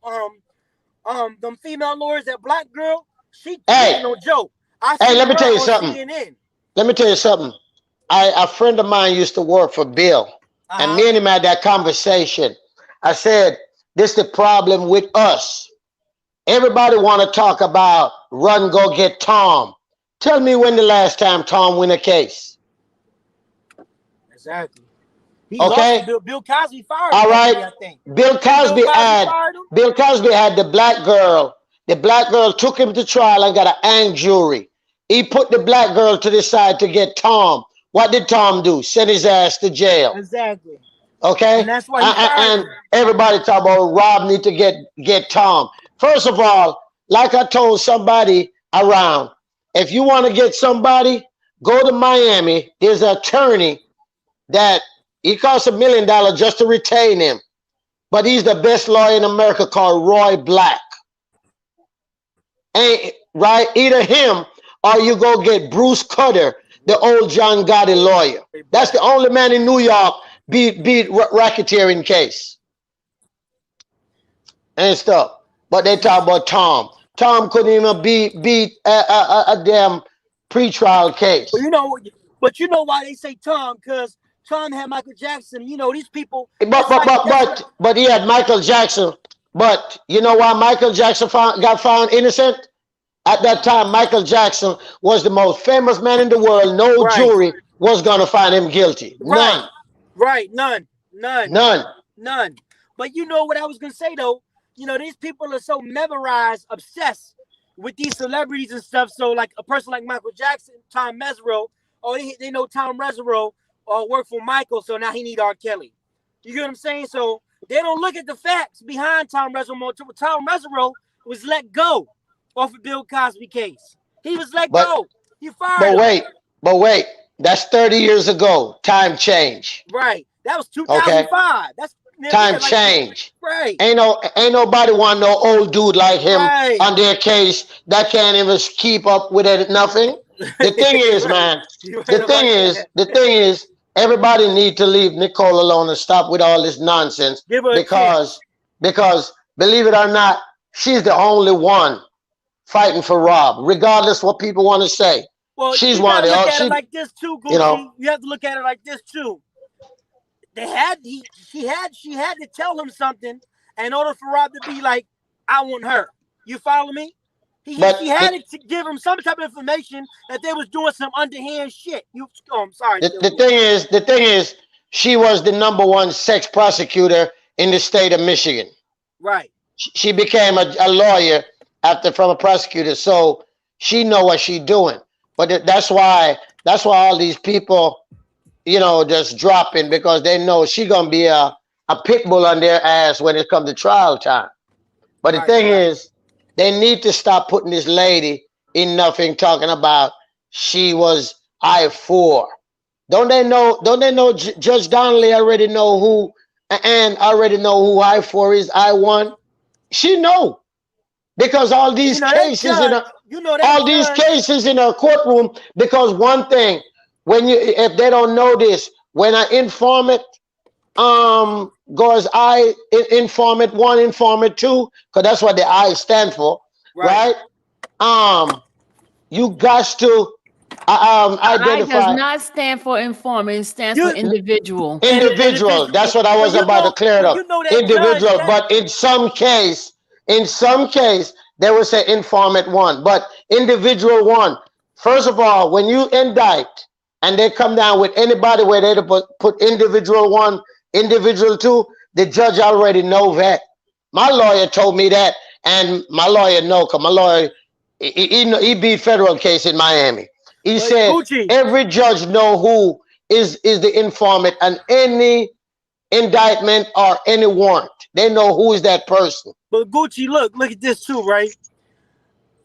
female lawyers, that black girl, she ain't no joke. Let me tell you something. CNN. Let me tell you something. A friend of mine used to work for Bill, and me and him had that conversation. I said, this is the problem with us. Everybody want to talk about run, go get Tom. Tell me when the last time Tom win a case. Exactly. Okay. Bill Cosby fired him. All right. I think. Bill Cosby had the black girl. The black girl took him to trial and got an hang jury. He put the black girl to the side to get Tom. What did Tom do? Send his ass to jail. Exactly. Okay. And that's why and everybody talk about Rob need to get Tom. First of all, like I told somebody around, if you want to get somebody, go to Miami. There's an attorney that he costs $1 million just to retain him. But he's the best lawyer in America, called Roy Black. Ain't right? Either him or you go get Bruce Cutter, the old John Gotti lawyer. That's the only man in New York beat racketeering case and stuff. But they talk about Tom. Tom couldn't even beat a damn pretrial case. But you know why they say Tom? Because Tom had Michael Jackson. You know, these people. But he had Michael Jackson. But you know why Michael Jackson got found innocent? At that time, Michael Jackson was the most famous man in the world. No jury was going to find him guilty. None. None. But you know what I was going to say, though? You know, these people are so memorized, obsessed with these celebrities and stuff. So, like a person like Michael Jackson, Tom Mesereau, or they know Tom Mesereau worked for Michael, so now he need R. Kelly. You get what I'm saying? So they don't look at the facts behind Tom Mesereau. Tom Mesereau was let go off of Bill Cosby case. He was let go. He fired him. But wait. That's 30 years ago. Time change. Right. That was 2005. Okay. That's time change. Right. Ain't nobody want no old dude like him on their case that can't even keep up with it. Nothing. The thing is, man. The thing is, everybody need to leave Nicole alone and stop with all this nonsense. Because believe it or not, she's the only one fighting for Rob, regardless what people want to say. Well, she's one of the. Look at it like this too, Gucci. You have to look at it like this too. She had to tell him something in order for Rob to be like, I want her. You follow me? He had to give him some type of information that they was doing some underhand shit. I'm sorry. The thing is, she was the #1 sex prosecutor in the state of Michigan. Right. She became a lawyer from a prosecutor, so she know what she's doing. But that's why all these people, just dropping, because they know she gonna be a pit bull on their ass when it comes to trial time. But the thing is, they need to stop putting this lady in nothing, talking about she was I-4. Don't they know Judge Donnelly already know who, and already know who I-4 is, I-1? She know. Because all these cases cases in her courtroom, because one thing, if they don't know this, when an informant goes informant 1, informant 2, because that's what the I stand for, right? You got to identify. I does not stand for informant. It stands for individual. Individual. That's what I was about to clear it up. Individual. But in some case, they will say informant one. But individual one, first of all, when you indict and they come down with anybody where they put individual one, individual two, the judge already know that. My lawyer told me that, and my lawyer know, because my lawyer, he beat federal case in Miami. He said every judge know who is the informant and any indictment or any warrant. They know who is that person. But Gucci, look at this too, right?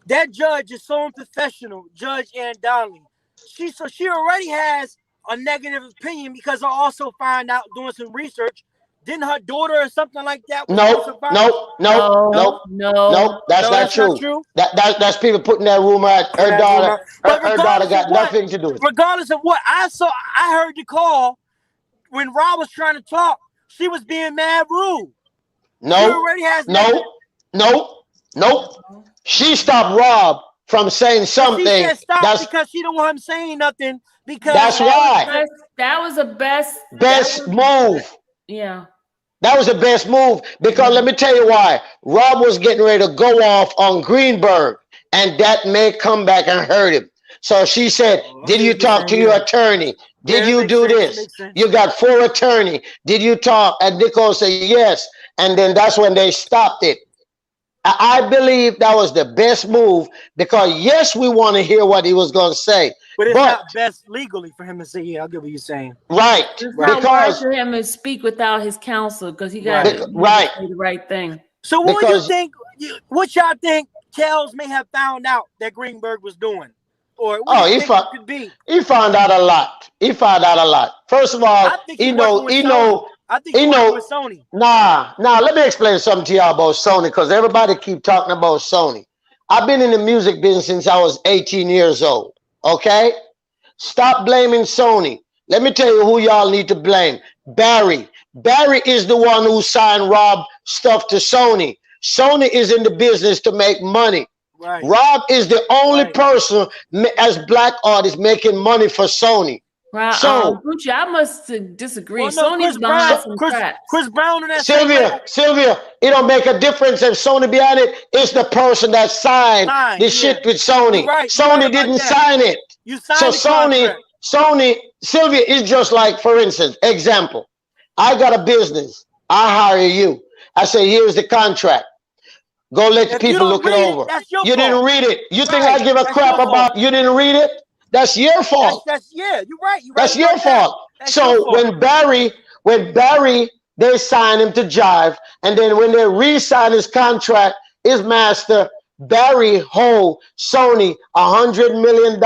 That judge is so unprofessional, Judge Ann Donnelly. She already has a negative opinion because I also find out doing some research. Didn't her daughter or something like that? No. That's not true. That's people putting that rumor out. Her daughter got nothing to do with it. Regardless of what I saw, I heard the call when Rob was trying to talk. She was being mad rude. No. She stopped Rob from saying something. She said stop because she don't want him saying nothing. Because that's why. That was the best move. Yeah. That was the best move because let me tell you why. Rob was getting ready to go off on Greenberg, and that may come back and hurt him. So she said, did you talk to your attorney? Did you do this? You got 4 attorneys. Did you talk? And Nicole said, yes. And then that's when they stopped it. I believe that was the best move because, yes, we want to hear what he was going to say. But it's not best legally for him to say, yeah, I'll get what you're saying. Right. It's not wise for him to speak without his counsel because he got to say the right thing. So what do you think? What y'all think Kells may have found out that Greenberg was doing? Or what he found out a lot. He found out a lot. First of all, he know. I think he know with Sony. Nah. Let me explain something to y'all about Sony because everybody keep talking about Sony. I've been in the music business since I was 18 years old. Okay? Stop blaming Sony. Let me tell you who y'all need to blame. Barry. Barry is the one who signed Rob stuff to Sony. Sony is in the business to make money. Right. Rob is the only person as black artist making money for Sony. Right. So, Gucci, I must disagree. Sony's behind some crap. Chris Brown and that. Sylvia, it don't make a difference if Sony behind it. It's the person that signed the shit with Sony. Right, Sony didn't sign it. You signed Sony, Sylvia is just like, for instance, example. I got a business. I hire you. I say, here's the contract. Go let the people look it over. You didn't read it. You think I give a crap about you didn't read it? That's your fault. You're right. That's your fault. So when Barry, they sign him to Jive, and then when they re-sign his contract, his master, Barry Ho, Sony, $100 million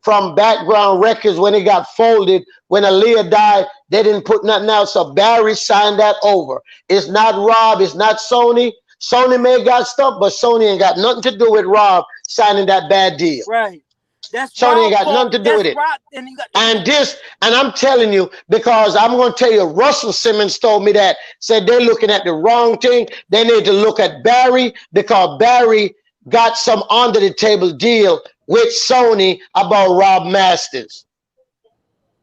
from Background Records when it got folded. When Aaliyah died, they didn't put nothing out. So Barry signed that over. It's not Rob. It's not Sony. Sony may have got stuff, but Sony ain't got nothing to do with Rob signing that bad deal. Right. That's Sony ain't got nothing to do with it. And I'm telling you, because I'm going to tell you, Russell Simmons told me that, said they're looking at the wrong thing. They need to look at Barry because Barry got some under the table deal with Sony about Rob Masters.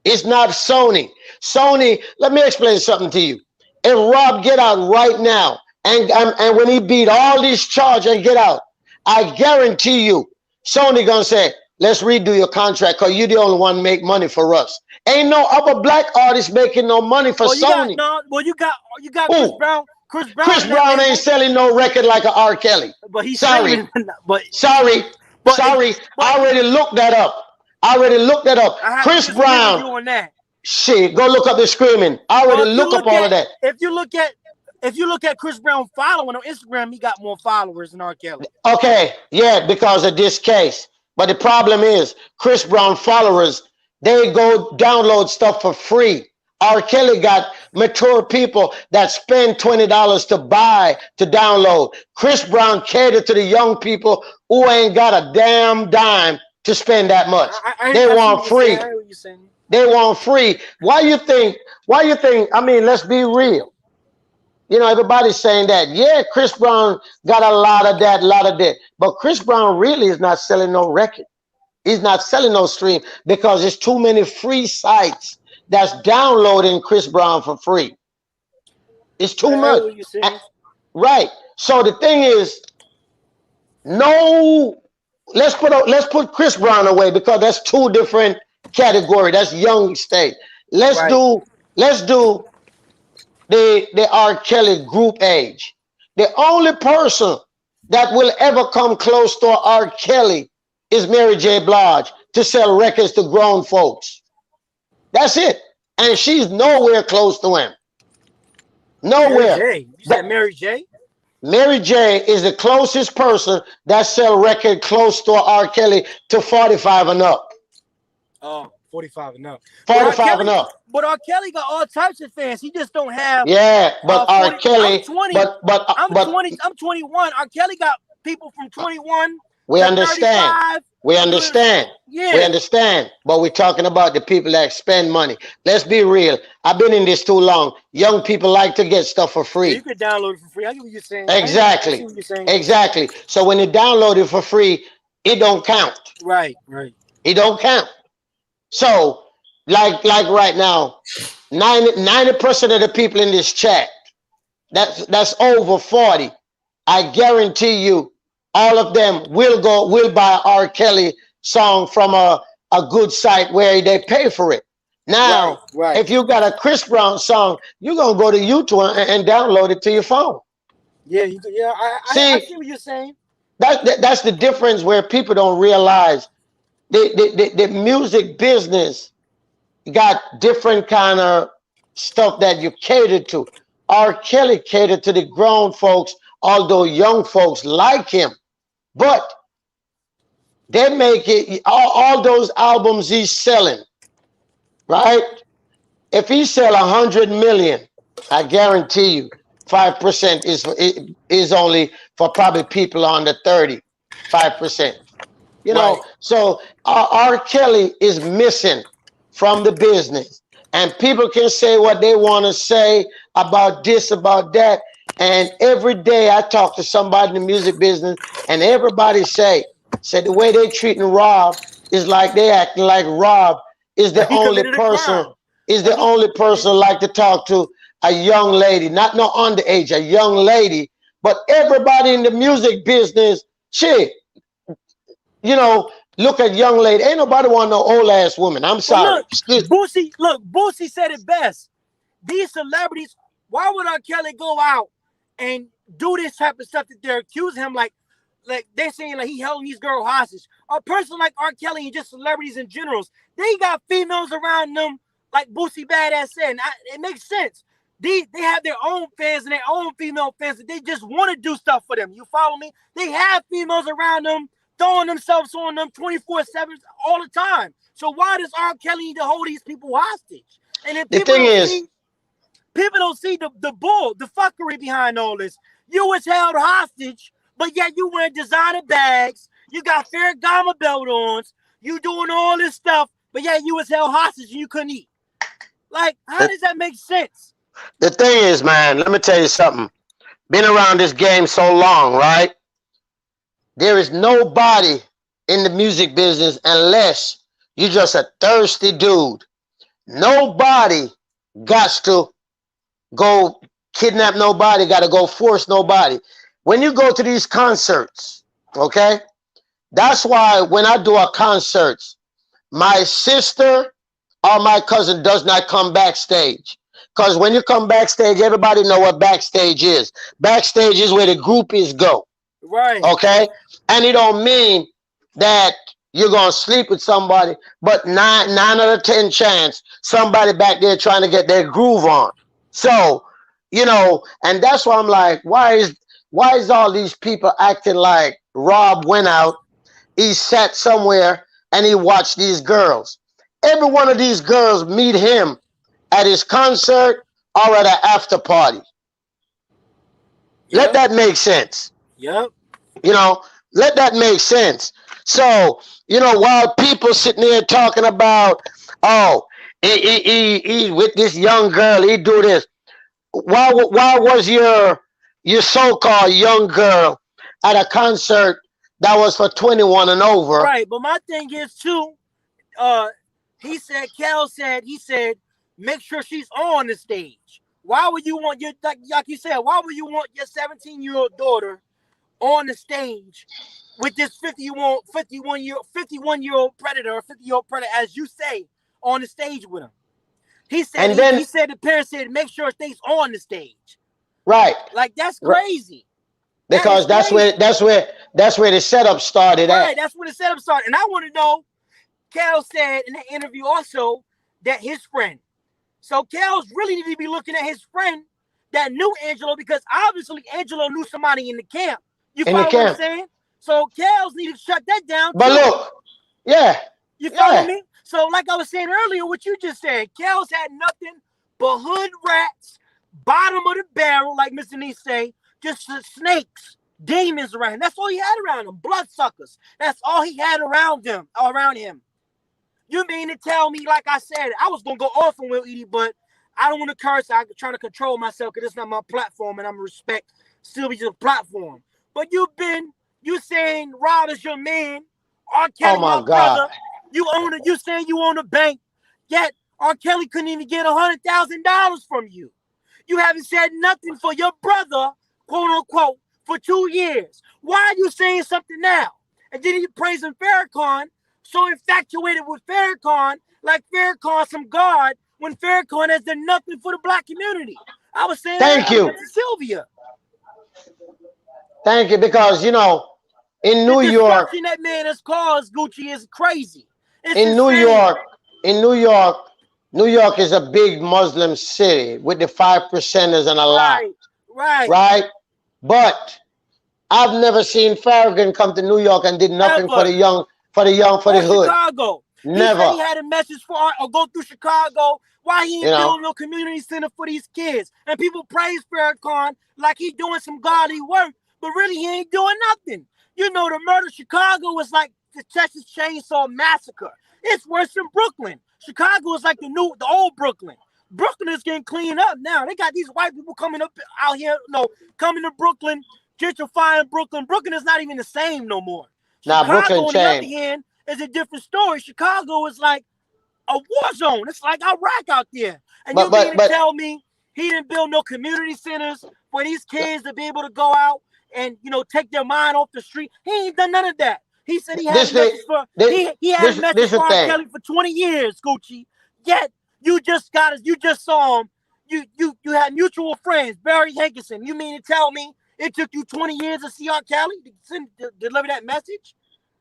It's not Sony. Sony, let me explain something to you. If Rob get out right now, and when he beat all these charges and get out, I guarantee you, Sony gonna say, let's redo your contract because you're the only one make money for us. Ain't no other black artist making no money for Sony. You got Chris Brown. Chris Brown ain't selling no record like a R. Kelly. But he's sorry. I already looked that up. Chris Brown. Doing that. Shit, go look up the screaming. I already looked up all of that. If you look at Chris Brown following on Instagram, he got more followers than R. Kelly. Okay, yeah, because of this case. But the problem is, Chris Brown followers, they go download stuff for free. R. Kelly got mature people that spend $20 to download. Chris Brown catered to the young people who ain't got a damn dime to spend that much. They want free. They want free. Why you think, I mean, let's be real. You know, everybody's saying that. Yeah, Chris Brown got a lot of that. But Chris Brown really is not selling no record. He's not selling no stream because there's too many free sites that's downloading Chris Brown for free. It's too much. Right. So the thing is, No, let's put Chris Brown away because that's two different category. That's young state. Let's Right. do let's do the R. Kelly group age. The only person that will ever come close to R. Kelly is Mary J. Blige to sell records to grown folks. That's it. And she's nowhere close to him. Mary Nowhere. J. You said Mary J? Mary J is the closest person that sell record close to R. Kelly to 45 and up. Oh, 45 and up. 45 and up. But R. Kelly got all types of fans. He just don't have. Yeah, but R. 40, Kelly. I'm 20. But I'm 20. I'm 21. R. Kelly got people from 21. We to understand. 35. We understand. Yeah. We understand. But we're talking about the people that spend money. Let's be real. I've been in this too long. Young people like to get stuff for free. Yeah, you could download it for free. I get what you're saying. Exactly. I see what you're saying. Exactly. So when you download it for free, it don't count. Right. It don't count. So like right now, 90% of the people in this chat, that's over 40. I guarantee you, all of them will buy R. Kelly song from a good site where they pay for it. Now, right. If you got a Chris Brown song, you're gonna go to YouTube and download it to your phone. Yeah, I see what you're saying. That's the difference where people don't realize the music business got different kind of stuff that you cater to. R. Kelly catered to the grown folks, although young folks like him. But they make it, all those albums he's selling, right? If he sell 100 million, I guarantee you 5% is only for probably people under 30, 5%. You know, so R. Kelly is missing from the business. And people can say what they want to say about this, about that. And every day I talk to somebody in the music business, and everybody say the way they treating Rob is like they acting like Rob is the only person like to talk to a young lady, not no underage, a young lady. But everybody in the music business, shit, you know, look at young lady. Ain't nobody want no old ass woman. I'm sorry. Boosie said it best. These celebrities, why would R. Kelly go out and do this type of stuff that they're accusing him like they're saying like he held these girls hostage? A person like R. Kelly and just celebrities in general, they got females around them like Boosie Badass said. And it makes sense. They have their own fans and their own female fans that they just want to do stuff for them. You follow me? They have females around them throwing themselves on them 24/7 all the time. So why does R. Kelly need to hold these people hostage? And if people don't see the bull, the fuckery behind all this. You was held hostage, but yet you wearing designer bags. You got Farrakhan belt-ons. You doing all this stuff, but yet you was held hostage and you couldn't eat. Like, how does that make sense? The thing is, man, let me tell you something. Been around this game so long, right? There is nobody in the music business unless you're just a thirsty dude. Nobody got to go kidnap nobody, got to go force nobody. When you go to these concerts, okay? That's why when I do a concert, my sister or my cousin does not come backstage. Because when you come backstage, everybody know what backstage is. Backstage is where the groupies go. Right. Okay? And it don't mean that you're going to sleep with somebody, but 9 out of 10 chance, somebody back there trying to get their groove on. So, you know, and that's why I'm like, why is all these people acting like Rob went out, he sat somewhere, and he watched these girls. Every one of these girls meet him at his concert or at an after party. Let that make sense. Yep. You know, let that make sense. So, you know, while people sitting there talking about, oh, he with this young girl, he do this. Why was your so-called young girl at a concert that was for 21 and over? Right, but my thing is too, he said, make sure she's on the stage. Why would you want like you said, why would you want your 17-year-old daughter on the stage with this 51-year-old predator or 50-year-old predator, as you say, on the stage with him. He said he said the parents said make sure it stays on the stage. Right. Like that's crazy. Because that's where the setup started at. Right, that's where the setup started. And I want to know, Cal said in the interview also that his friend. So Cal's really need to be looking at his friend that knew Angelo, because obviously Angelo knew somebody in the camp. You follow what I'm saying? So Cal's need to shut that down. But look, you follow me? So like I was saying earlier, what you just said, Cal's had nothing but hood rats, bottom of the barrel, like Mr. Nee say, just snakes, demons around him. That's all he had around him, bloodsuckers. That's all he had around him. You mean to tell me, like I said, I was going to go off on Will Edie, but I don't want to curse. I'm trying to control myself because it's not my platform, and I'm respect Sylvia's platform. But you saying Rob is your man, R. Kelly, my brother. You saying you own a bank, yet R. Kelly couldn't even get $100,000 from you. You haven't said nothing for your brother, quote unquote, for 2 years. Why are you saying something now? And then you praising Farrakhan, so infatuated with Farrakhan, like Farrakhan some god, when Farrakhan has done nothing for the black community. I was saying thank you to Sylvia. Thank you, because in New York, that man has caused, Gucci, is crazy. New York, New York is a big Muslim city with the 5%ers and a lot. Right. But I've never seen Farrakhan come to New York and did nothing for the young, for the hood. Chicago. Never. He said he had a message for or go through Chicago. Why he ain't building no community center for these kids? And people praise Farrakhan like he doing some godly work, but really he ain't doing nothing. You know, the murder of Chicago was like the Texas Chainsaw Massacre. It's worse than Brooklyn. Chicago is like the old Brooklyn. Brooklyn is getting cleaned up now. They got these white people coming up out here, coming to Brooklyn, gentrifying Brooklyn. Brooklyn is not even the same no more. Chicago, Brooklyn on the other hand, is a different story. Chicago is like a war zone. It's like Iraq out there. And you mean to tell me he didn't build no community centers for these kids to be able to go out and take their mind off the street? He ain't done none of that. He said he had a message for R. Kelly for 20 years, Gucci. Yet you just saw him. You had mutual friends, Barry Hankerson. You mean to tell me it took you 20 years to see R. Kelly to deliver that message?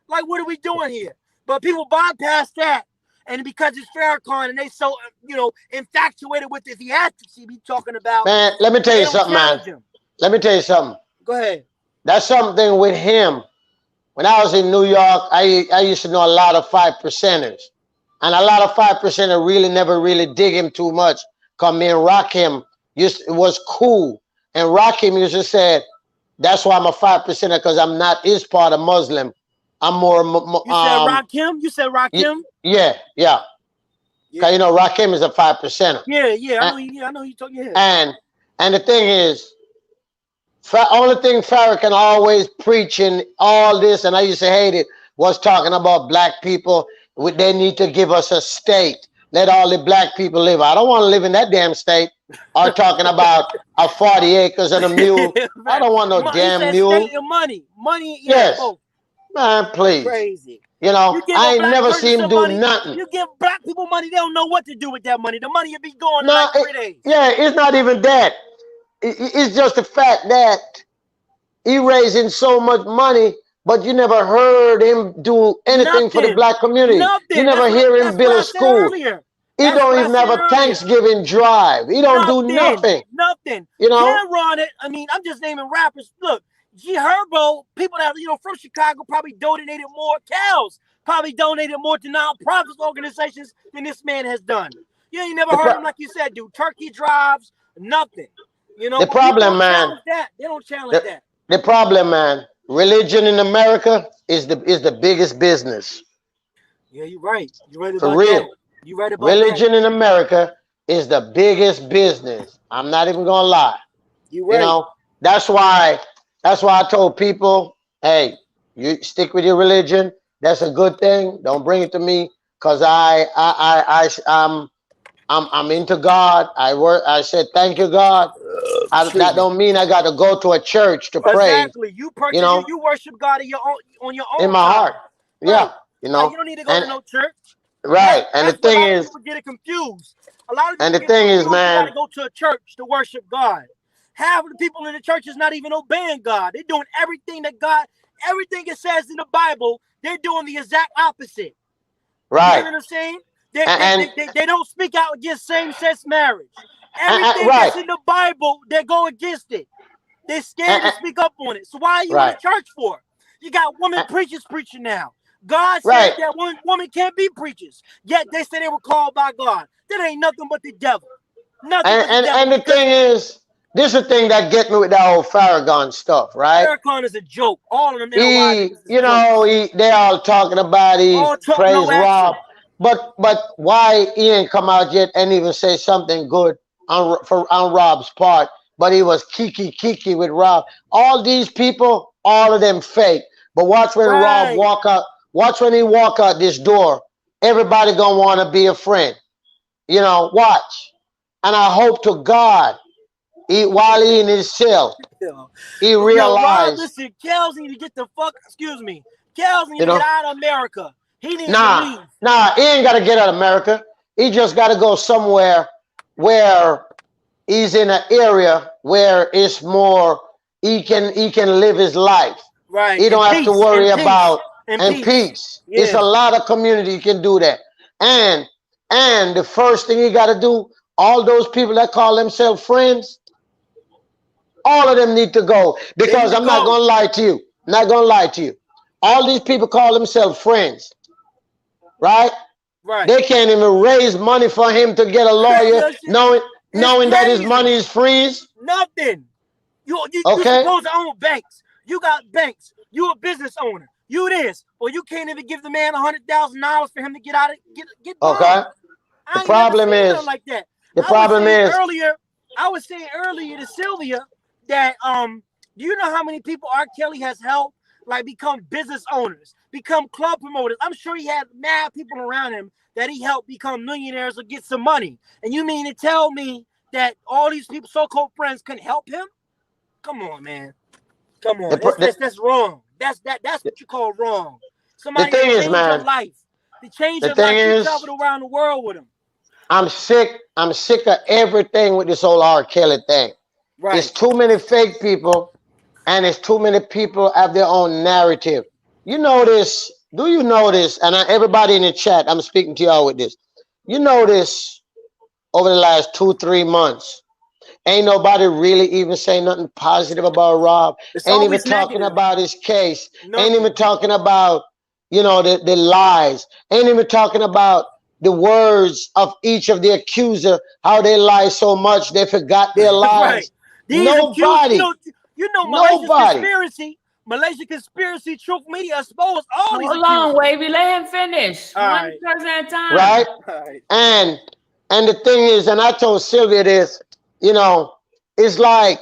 Like, what are we doing here? But people bypass that, and because it's Farrakhan and they so infatuated with the theatrics he be talking about. Man, let me tell you something, man. Let me tell you something. Go ahead. That's something with him. When I was in New York, I used to know a lot of 5%ers. And a lot of 5%ers really never really dig him too much. Because me and Rakim it was cool. And Rakim used to say, that's why I'm a 5%er, because I'm not his part of Muslim. I'm more. You said Rakim? You said Rakim? Yeah. Because Rakim is a 5%er. Yeah. I know you talking. Yeah. And the thing is, only thing Farrakhan always preaching all this, and I used to hate it, was talking about black people. They need to give us a state. Let all the black people live. I don't want to live in that damn state. Or talking about a 40 acres and a mule. I don't want no damn mule. Money. Yes. Man, please. Crazy. I ain't never seen him do nothing. You give black people money, they don't know what to do with that money. The money will be gone in like 3 days. Yeah, it's not even that. It's just the fact that he raising so much money, but you never heard him do anything for the black community. You never hear him build a school. He don't even have a Thanksgiving drive. He don't do nothing. Nothing. Cameron, I'm just naming rappers. Look, G Herbo, people that from Chicago probably donated more. Cows probably donated more to nonprofit organizations than this man has done. You ain't never heard him, like you said, do turkey drives, nothing. The problem, man. They don't challenge that. The problem, man. Religion in America is the biggest business. Yeah, you're right. You're right about For real. that. You're right about religion that. in America is the biggest business. I'm not even gonna lie. You're right. That's why I told people, hey, you stick with your religion. That's a good thing. Don't bring it to me, because I'm into God. I said, thank you, God. That don't mean I got to go to a church to pray. Exactly. You purchase, you know, you worship God in your own, on your own in my time. heart. Yeah, Right. you Right. know. You don't need to go to no church. Right. And the That's where a thing lot of is, people get it confused. A lot of and people the get thing is, confused. You got man, to go to a church to worship God. Half of the people in the church is not even obeying God. They're doing everything it says in the Bible. They're doing the exact opposite. right. You know what I'm saying? They don't speak out against same-sex marriage. Everything right. that's in the Bible, they go against it. They're scared to speak up on it. So why are you in the church for? You got women preachers preaching now. God said that women can't be preachers. Yet they say they were called by God. That ain't nothing but the devil. Nothing but the devil. And the thing is, this is the thing that get me with that whole Farrakhan stuff, right? Farrakhan is a joke. All of them they all talking about all talk, praise no action. Rob, but why he ain't come out yet and even say something good on Rob's part? But he was kiki with Rob. All these people, all of them fake. But watch when Rob walk out. Watch when he walk out this door. Everybody gonna want to be a friend. You know, watch. And I hope to God, while he in his cell, he realized. Rob, listen, Kels need to get the fuck. Excuse me, Kels need to get out of America. He needs to leave. Nah, he ain't gotta get out of America. He just gotta go somewhere where he's in an area where it's more. He can live his life. Right. He don't have to worry about peace. Yeah. It's a lot of community can do that. And the first thing you got to do, all those people that call themselves friends, all of them need to go. Because I'm not going to lie to you. I'm not going to lie to you. All these people call themselves friends. Right? Right. They can't even raise money for him to get a lawyer, knowing that his money is freeze. Nothing. You supposed to own banks. You got banks. You a business owner. You this. Or you can't even give the man $100,000 for him to get out of get done. Okay. The problem is like that. earlier, I was saying earlier to Sylvia that do you know how many people R. Kelly has helped like become business owners, become club promoters? I'm sure he had mad people around him that he helped become millionaires or get some money. And you mean to tell me that all these people, so-called friends, couldn't help him? Come on, man. Come on. That's wrong. That's what you call wrong. Somebody that changed your life. They changed your life. You traveled around the world with him. I'm sick of everything with this whole R. Kelly thing. Right. There's too many fake people, and it's too many people have their own narrative. You know this. Do you know this? And everybody in the chat, I'm speaking to y'all with this. You know this over the last 2-3 months. Ain't nobody really even saying nothing positive about Rob. Ain't even talking about his case. Ain't even talking about, the lies. Ain't even talking about the words of each of the accuser, how they lie so much they forgot their lies. Right. Nobody. Malaysia conspiracy, truth media exposed all these. Hold on, Wavy. Let him finish. One person at a time. Right? And the thing is, and I told Sylvia this, it's like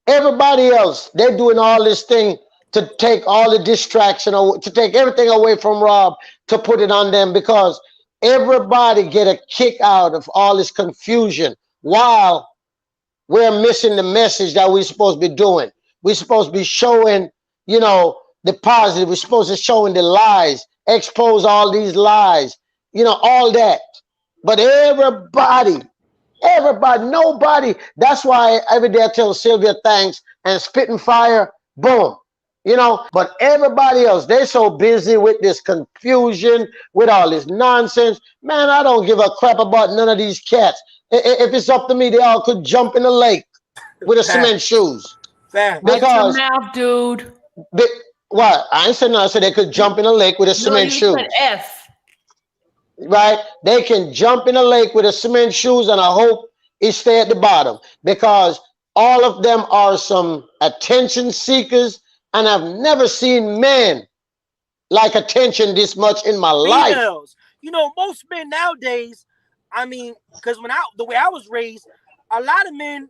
everybody else, they're doing all this thing to take all the distraction, to take everything away from Rob, to put it on them, because everybody get a kick out of all this confusion while we're missing the message that we're supposed to be doing. We're supposed to be showing, the positive. We're supposed to be showing the lies, expose all these lies, all that. But nobody. That's why every day I tell Sylvia thanks and spitting fire, boom. But everybody else, they're so busy with this confusion, with all this nonsense. Man, I don't give a crap about none of these cats. If it's up to me, they all could jump in the lake with a cement shoes. Because your mouth, dude. What? I ain't saying nothing. I said they could jump in the lake with a cement shoes. Said F. Right? They can jump in the lake with a cement shoes, and I hope it stay at the bottom, because all of them are some attention seekers, and I've never seen men like attention this much in my life. Most men nowadays, because the way I was raised, a lot of men,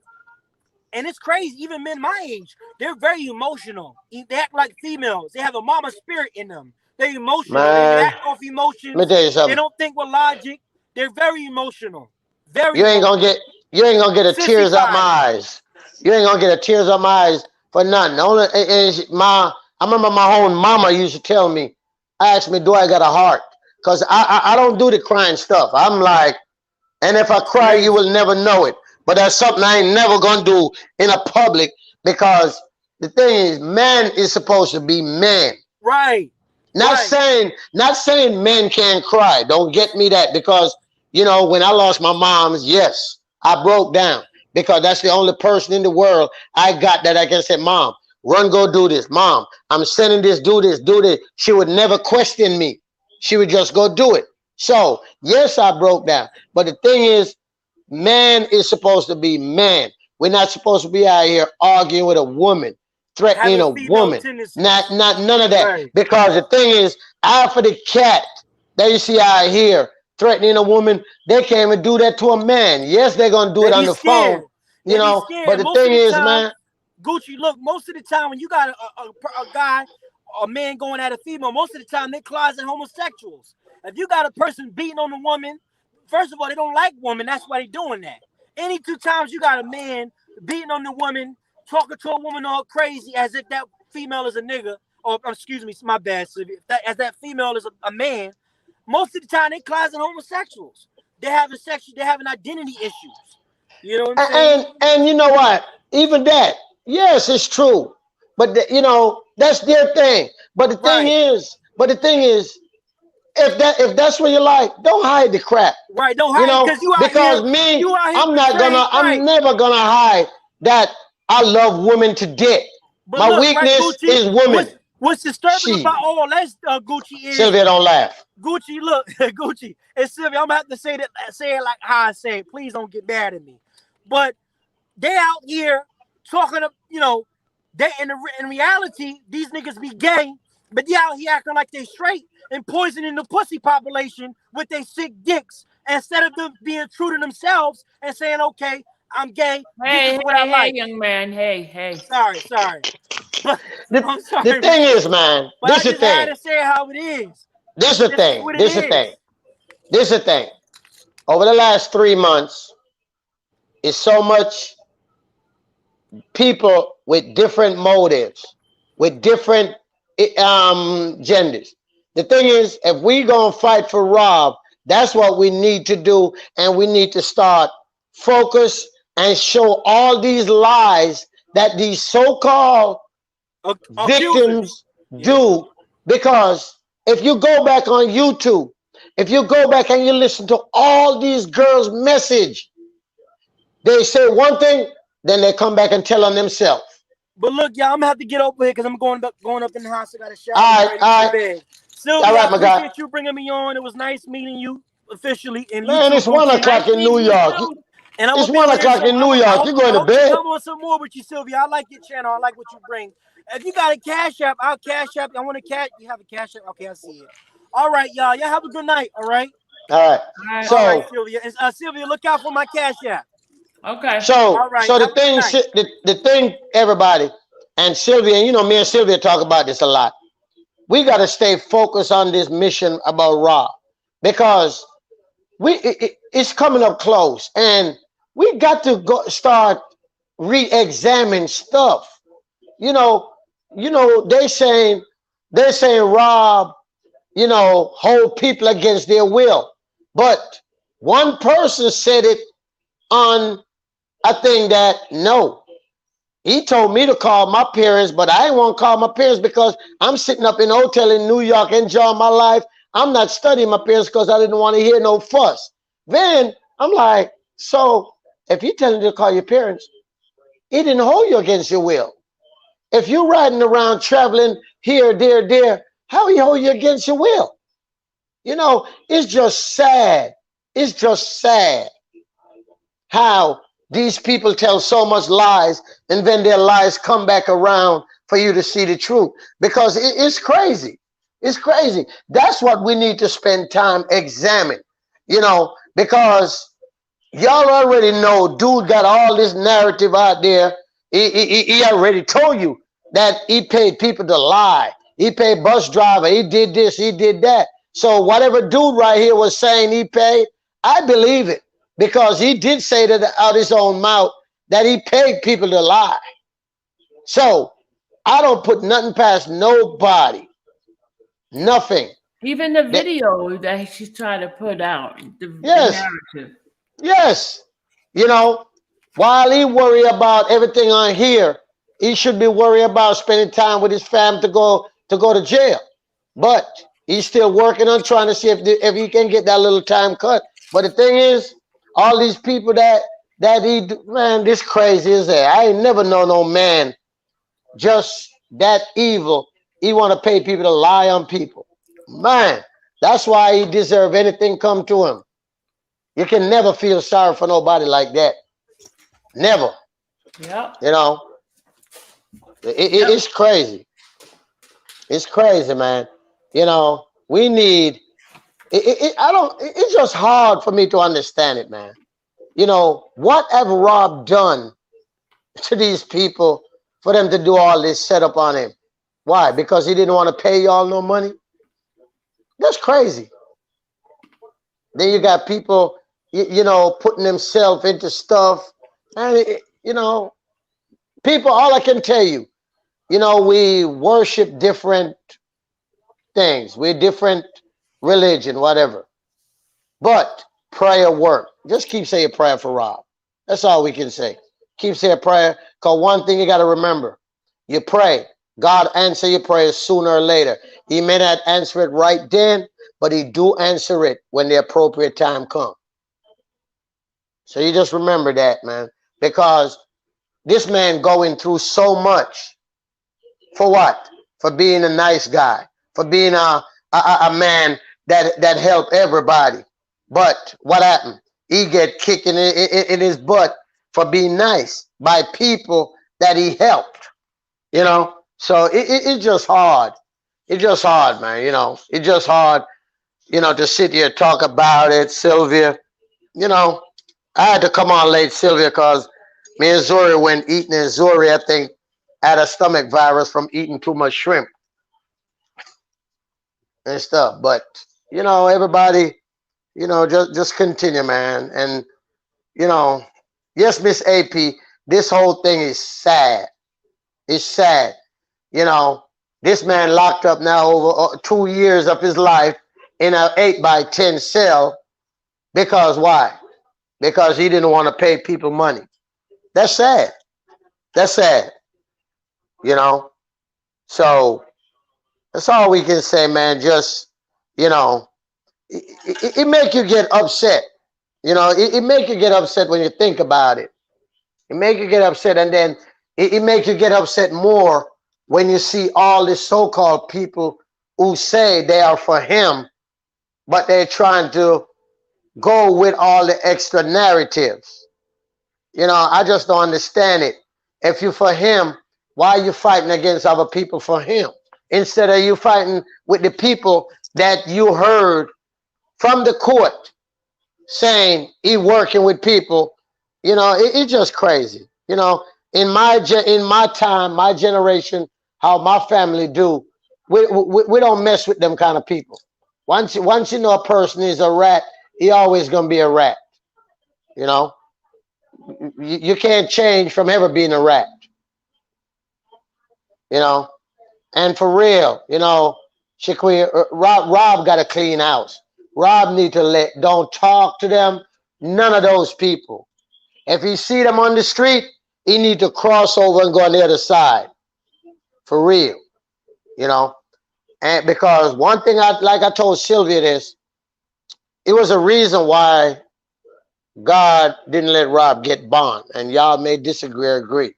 and it's crazy, even men my age, they're very emotional. They act like females. They have a mama spirit in them. They're emotional. They act off emotions. Let me tell you something. They don't think with logic. They're very emotional. You ain't gonna get a tears out my eyes. You ain't gonna get a tears on my eyes for nothing. Only I remember my own mama used to tell me, ask me, do I got a heart? Because I don't do the crying stuff. I'm like, and if I cry, you will never know it. But that's something I ain't never gonna do in a public, because the thing is, man is supposed to be man. Right. Not saying men can't cry. Don't get me that, because when I lost my mom, yes, I broke down, because that's the only person in the world I got that I can say, Mom, run, go do this. Mom, I'm sending this, do this, do this. She would never question me. She would just go do it. So yes, I broke down. But the thing is, man is supposed to be man. We're not supposed to be out here arguing with a woman, threatening a woman. Not none of that. Right. Because the thing is, after the cat that you see out here threatening a woman, they can't even do that to a man. Yes, they're gonna do it on the phone. But the thing is, man, Gucci, look, most of the time when you got a guy, a man going at a female, most of the time they're closet homosexuals. If you got a person beating on a woman, first of all, they don't like women. That's why they're doing that. Any 2 times you got a man beating on the woman, talking to a woman all crazy as if that female is a nigga, or excuse me, my bad, Sylvia, as that female is a man, most of the time they closet homosexuals. They're having identity issues. You know what I'm saying? And you know what? Even that, yes, it's true. But that's their thing. But the thing is, if that's what you like, don't hide the crap. Right, don't hide because I'm never gonna hide that I love women to death. But my weakness is women. What's disturbing about all that, Gucci, is Sylvia, don't laugh. Gucci, look, Gucci, and Sylvia, I'm gonna have to say it like how I say it. Please don't get mad at me. But they out here talking to, they in reality, these niggas be gay, but they out here acting like they straight and poisoning the pussy population with their sick dicks, instead of them being true to themselves and saying, okay, I'm gay. Hey, young man. Hey. Sorry. The thing is, man, this is the thing. I had to say how it is. This is the thing. Over the last 3 months, it's so much people with different motives, with different genders. The thing is, if we gonna fight for Rob, that's what we need to do, and we need to start focus and show all these lies that these so-called victims do. Because if you go back on YouTube, if you go back and you listen to all these girls' message, they say one thing, then they come back and tell on themselves. But look, y'all, I'm gonna have to get over here because I'm going up in the house. I got a shower. All right. Sylvia, all right, my guy. Appreciate you bringing me on. It was nice meeting you officially. And man, it's 1 o'clock in New York. And it's 1 o'clock in New York. You going to bed? Come on some more with you, Sylvia. I like your channel. I like what you bring. If you got a cash app, I'll cash app. I want a cash. You have a cash app? Okay, I see it. All right, y'all. Y'all have a good night. All right. All right. So, all right, Sylvia. Sylvia, look out for my cash app. Okay. So, all right, so the thing, everybody, and Sylvia, and me and Sylvia talk about this a lot. We got to stay focused on this mission about Rob, because it's coming up close, and we got to start re-examine stuff. They're saying Rob, hold people against their will, but one person said it on a thing that no, he told me to call my parents, but I didn't want to call my parents because I'm sitting up in a hotel in New York enjoying my life. I'm not studying my parents because I didn't want to hear no fuss. Then I'm like, so if you're telling you to call your parents, he didn't hold you against your will. If you're riding around traveling here, there, how he hold you against your will? It's just sad. It's just sad how these people tell so much lies, and then their lies come back around for you to see the truth, because it's crazy. It's crazy. That's what we need to spend time examining, because y'all already know dude got all this narrative out there. He already told you that he paid people to lie. He paid bus driver. He did this. He did that. So whatever dude right here was saying he paid, I believe it, because he did say that out his own mouth that he paid people to lie. So I don't put nothing past nobody. Nothing. Even the That, video that she's trying to put out, the yes, narrative. yes. You know, while he worry about everything on here, he should be worried about spending time with his family to go to jail. But he's still working on trying to see if he can get that little time cut. But the thing is, all these people man, this crazy as that. I ain't never known no man just that evil. He want to pay people to lie on people. Man, that's why he deserve anything come to him. You can never feel sorry for nobody like that. Never. Yep. You know, it's crazy. It's crazy, man. You know, we need. I don't. It's just hard for me to understand it, man. You know, what have Rob done to these people for them to do all this setup on him? Why? Because he didn't want to pay y'all no money? That's crazy. Then you got people, you know, putting themselves into stuff. And, you know, people, all I can tell you, you know, we worship different things. We're different religion, whatever. But prayer work. Just keep saying prayer for Rob. That's all we can say. Keep saying prayer. Because one thing you got to remember, you pray. God answer your prayers sooner or later. He may not answer it right then, but he do answer it when the appropriate time comes. So you just remember that, man. Because this man going through so much. For what? For being a nice guy. For being a man that helped everybody. But what happened? He get kicked in his butt for being nice by people that he helped. You know? So it's just hard. It's just hard, man. You know? It's just hard, you know, to sit here and talk about it, Sylvia. You know, I had to come on late, Sylvia, because me and Zori went eating, and Zori, I think, had a stomach virus from eating too much shrimp and stuff. But, you know, everybody, you know, just continue, man. And, you know, yes, Miss AP, this whole thing is sad. It's sad. You know, this man locked up now over 2 years of his life in an 8x10 cell because why? Because he didn't want to pay people money. That's sad. That's sad. You know? So that's all we can say, man. Just, you know, it make you get upset. You know, it make you get upset when you think about it. It make you get upset, and then it make you get upset more when you see all the so-called people who say they are for him, but they're trying to go with all the extra narratives. You know, I just don't understand it. If you're for him, why are you fighting against other people for him? Instead of you fighting with the people that you heard from the court saying he working with people, you know, it's just crazy. You know, in my time, my generation, how my family do, we don't mess with them kind of people. Once you know a person is a rat, he always gonna be a rat. You know, you can't change from ever being a rat. You know, and for real, you know, Shaquille, Rob got a clean house. Rob need to don't talk to them. None of those people. If he see them on the street, he need to cross over and go on the other side. For real, you know. And because one thing I told Sylvia this, it was a reason why God didn't let Rob get bond. And y'all may disagree or agree.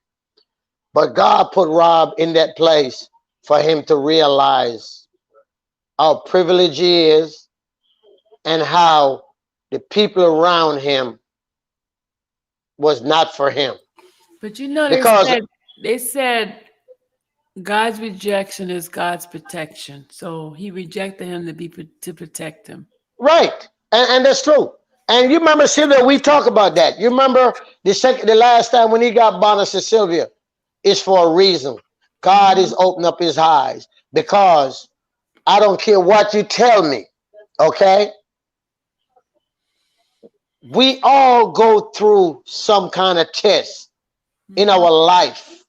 But God put Rob in that place for him to realize how privileged he is and how the people around him was not for him. But you know, Because they said God's rejection is God's protection. So he rejected him to protect him. right, and that's true. And you remember, Sylvia, we talk about that. You remember the last time when he got bonus to Sylvia, it's for a reason. God is opening up his eyes because I don't care what you tell me, okay? We all go through some kind of test in our life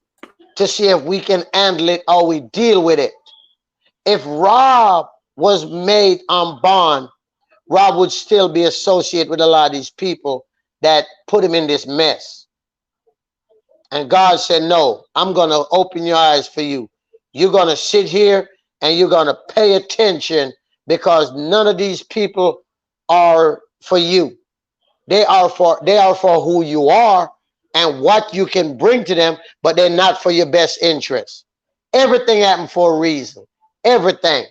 to see if we can handle it or we deal with it. If Rob was made on bond, Rob would still be associated with a lot of these people that put him in this mess. And God said, no, I'm going to open your eyes for you. You're going to sit here and you're going to pay attention, because none of these people are for you. They are for who you are and what you can bring to them, but they're not for your best interest. Everything happened for a reason. Everything.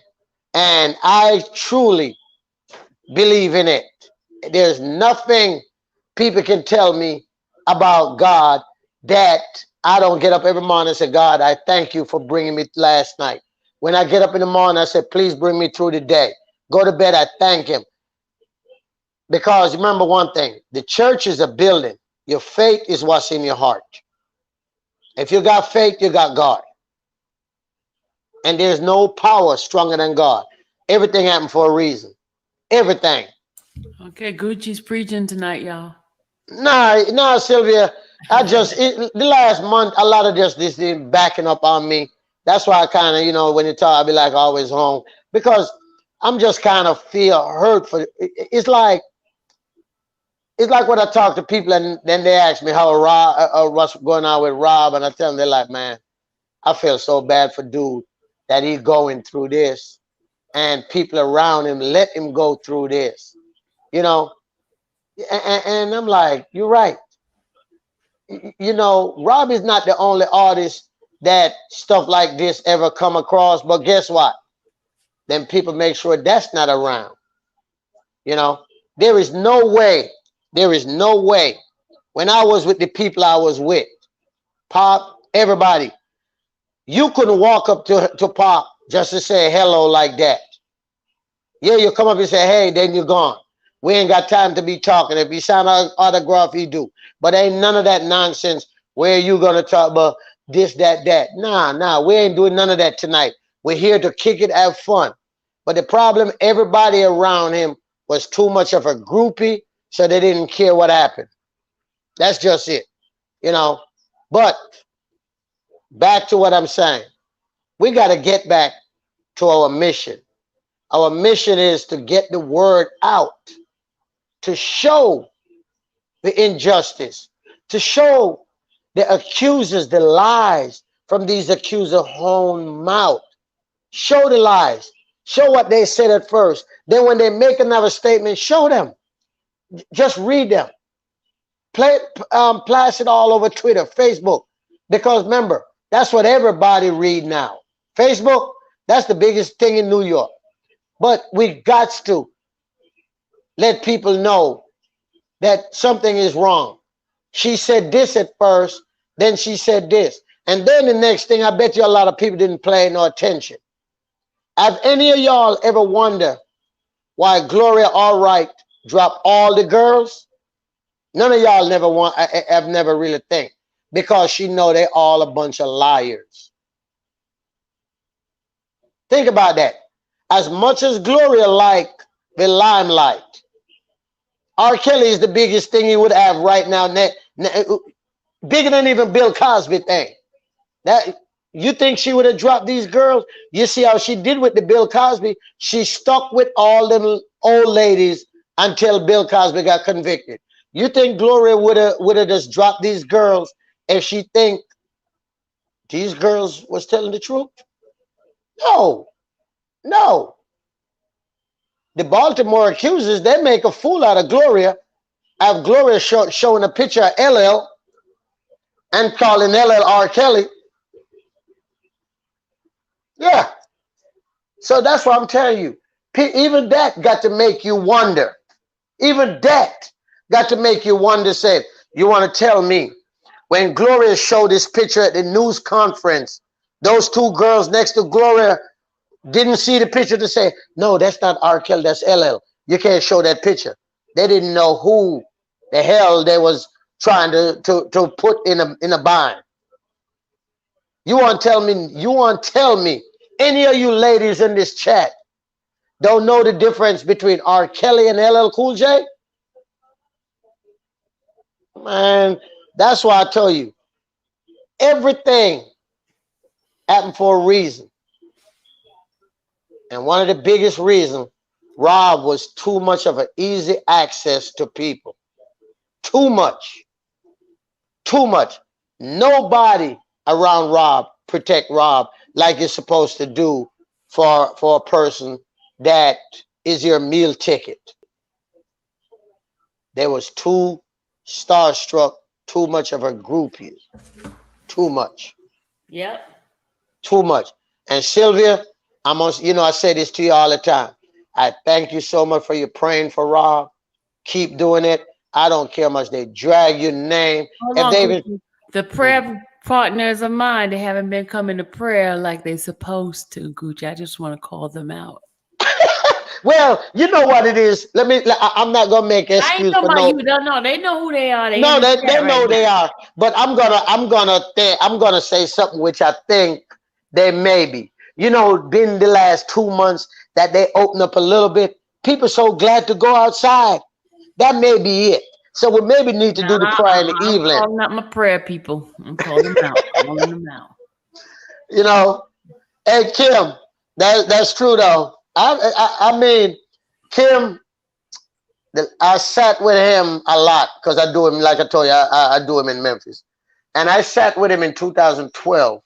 And I truly believe in it. There's nothing people can tell me about God that I don't get up every morning and say, God, I thank you for bringing me last night. When I get up in the morning, I say, please bring me through the day. Go to bed, I thank him. Because remember one thing, the church is a building. Your faith is what's in your heart. If you got faith, you got God. And there's no power stronger than God. Everything happened for a reason. Everything. Okay, Gucci's preaching tonight, y'all. Nah, Sylvia. The last month, a lot of this backing up on me. That's why I kind of, when you talk, I'll be like always home. Because I'm just kind of feel hurt for it's like when I talk to people and then they ask me how what's going on with Rob, and I tell them, they're like, man, I feel so bad for dude that he's going through this, and people around him let him go through this, and I'm like, you're right. Rob is not the only artist that stuff like this ever come across, but guess what? Then people make sure that's not around. There is no way. When I was with the people I was with, Pop, everybody, you couldn't walk up to Pop just to say hello like that. Yeah, you come up and say, hey, then you're gone. We ain't got time to be talking. If you sign an autograph, you do. But ain't none of that nonsense where you going to talk about this, that. Nah, we ain't doing none of that tonight. We're here to kick it, have fun. But the problem, everybody around him was too much of a groupie, so they didn't care what happened. That's just it, But back to what I'm saying. We got to get back to our mission. Our mission is to get the word out, to show the injustice, to show the accusers the lies from these accusers' own mouth. Show the lies. Show what they said at first. Then when they make another statement, show them. Just read them. Blast it all over Twitter, Facebook. Because remember, that's what everybody read now. Facebook, that's the biggest thing in New York. But we got to let people know that something is wrong. She said this at first, then she said this. And then the next thing, I bet you a lot of people didn't pay no attention. Have any of y'all ever wondered why Gloria Allright dropped all the girls? None of y'all have never really think. Because she know they all a bunch of liars. Think about that. As much as Gloria liked the limelight, R. Kelly is the biggest thing he would have right now, bigger than even Bill Cosby thing. That you think she would have dropped these girls? You see how she did with the Bill Cosby? She stuck with all them old ladies until Bill Cosby got convicted. You think Gloria would have just dropped these girls if she think these girls was telling the truth? No. The Baltimore accusers, they make a fool out of Gloria. Have Gloria showing a picture of LL and calling LL R. Kelly. Yeah. So that's what I'm telling you. Even that got to make you wonder. Even that got to make you wonder, say, you want to tell me, when Gloria showed this picture at the news conference, those two girls next to Gloria didn't see the picture to say, no, that's not R. Kelly, that's LL. You can't show that picture. They didn't know who the hell they was trying to put in a bind. You want to tell me any of you ladies in this chat don't know the difference between R. Kelly and LL Cool J? Man, that's why I tell you, Everything happened for a reason. And one of the biggest reasons, Rob was too much of an easy access to people. Too much. Too much. Nobody around Rob protect Rob like you're supposed to do for a person that is your meal ticket. There was too starstruck, too much of a groupie. Too much. Yep. Too much. And Sylvia, I'm on, I say this to you all the time. I thank you so much for your praying for Rob. Keep doing it. I don't care much they drag your name. The prayer partners of mine, they haven't been coming to prayer like they're supposed to, Gucci. I just want to call them out. Well, you know what it is. I'm not gonna make excuse for no. You don't know. They know who they are. They know who they are. But I'm gonna say something which I think they may be. Been the last 2 months that they open up a little bit. People so glad to go outside. That may be it. So we maybe need to do the prayer in the evening. I'm calling out my prayer people. I'm calling them out. Calling them out. Hey Kim, that's true though. I mean, Kim, I sat with him a lot because I do him, like I told you, I do him in Memphis. And I sat with him in 2012.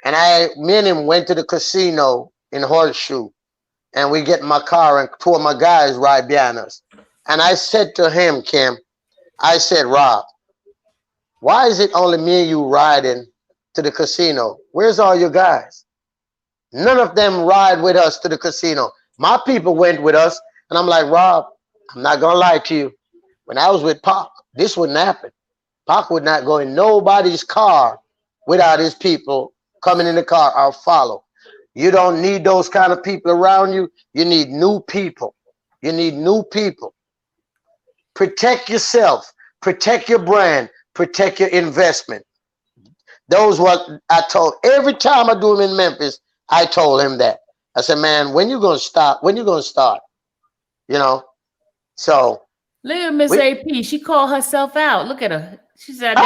And me and him went to the casino in Horseshoe. And we get in my car and 2 of my guys ride behind us. And I said to him, Kim, I said, Rob, why is it only me and you riding to the casino? Where's all your guys? None of them ride with us to the casino. My people went with us. And I'm like, Rob, I'm not going to lie to you. When I was with Pac, this wouldn't happen. Pac would not go in nobody's car without his people coming in the car or follow. You don't need those kind of people around you. You need new people. You need new people. Protect yourself. Protect your brand. Protect your investment. Those what I told. Every time I do him in Memphis, I told him that. I said, man, when you going to stop? When you going to start? So. Look at Miss AP. She called herself out. Look at her. She said,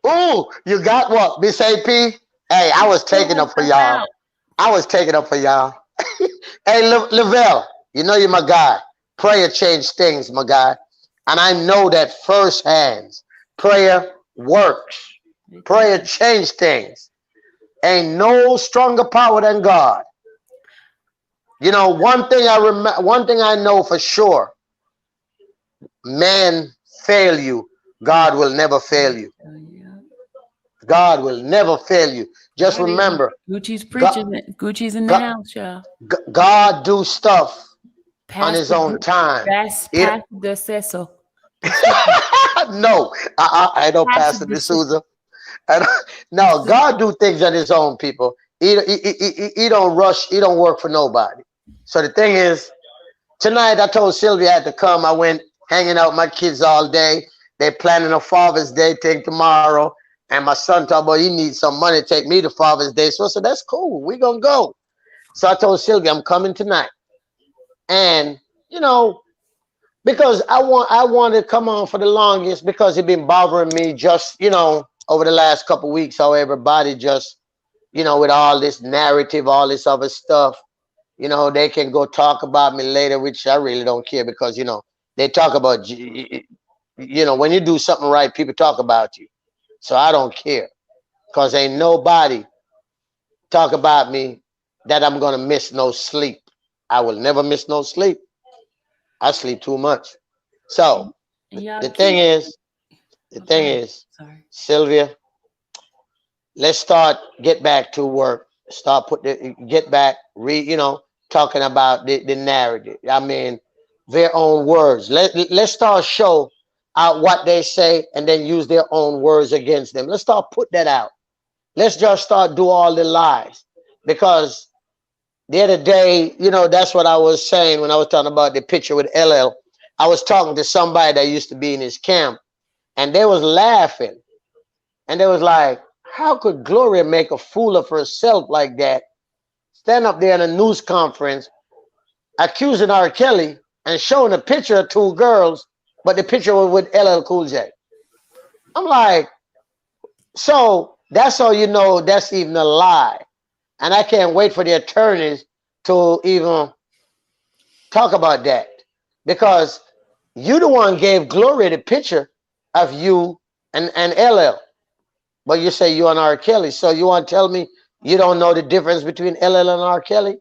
oh, you got what, Miss AP? Hey, I was taking up for y'all. I was taking up for y'all. Hey, Lavelle, you're my guy. Prayer changed things, my guy. And I know that firsthand. Prayer works. Prayer changed things. Ain't no stronger power than God. One thing I know for sure. Man fail you. God will never fail you. God will never fail you. Just remember. Gucci's preaching it. Gucci's in the house, y'all. God do stuff on his own time. Pastor DeCeso. No, I don't Pastor D'Souza. No, God do things on his own, people. He don't rush. He don't work for nobody. So the thing is, tonight I told Sylvia I had to come. I went hanging out with my kids all day. They're planning a Father's Day thing tomorrow. And my son talked about he needs some money to take me to Father's Day. So I said, that's cool. We're going to go. So I told Sylvia, I'm coming tonight. And, because I want to come on for the longest because it's been bothering me just, over the last couple of weeks, how everybody just, with all this narrative, all this other stuff, they can go talk about me later, which I really don't care because, they talk about, when you do something right, people talk about you. So I don't care because ain't nobody talk about me that I'm going to miss no sleep. I will never miss no sleep. I sleep too much. So the thing is, Sylvia, let's get back to work. Get back, talking about the narrative. I mean, their own words. Let's start show out what they say and then use their own words against them. Let's start put that out. Let's just start do all the lies. Because the other day, that's what I was saying when I was talking about the picture with LL. I was talking to somebody that used to be in his camp and they was laughing. And they was like, how could Gloria make a fool of herself like that? Stand up there in a news conference accusing R. Kelly and showing a picture of 2 girls, but the picture was with LL Cool J. I'm like, so that's how you know that's even a lie. And I can't wait for the attorneys to even talk about that. Because you the one gave Gloria the picture of you and LL. But you say you and R. Kelly. So you want to tell me you don't know the difference between LL and R. Kelly?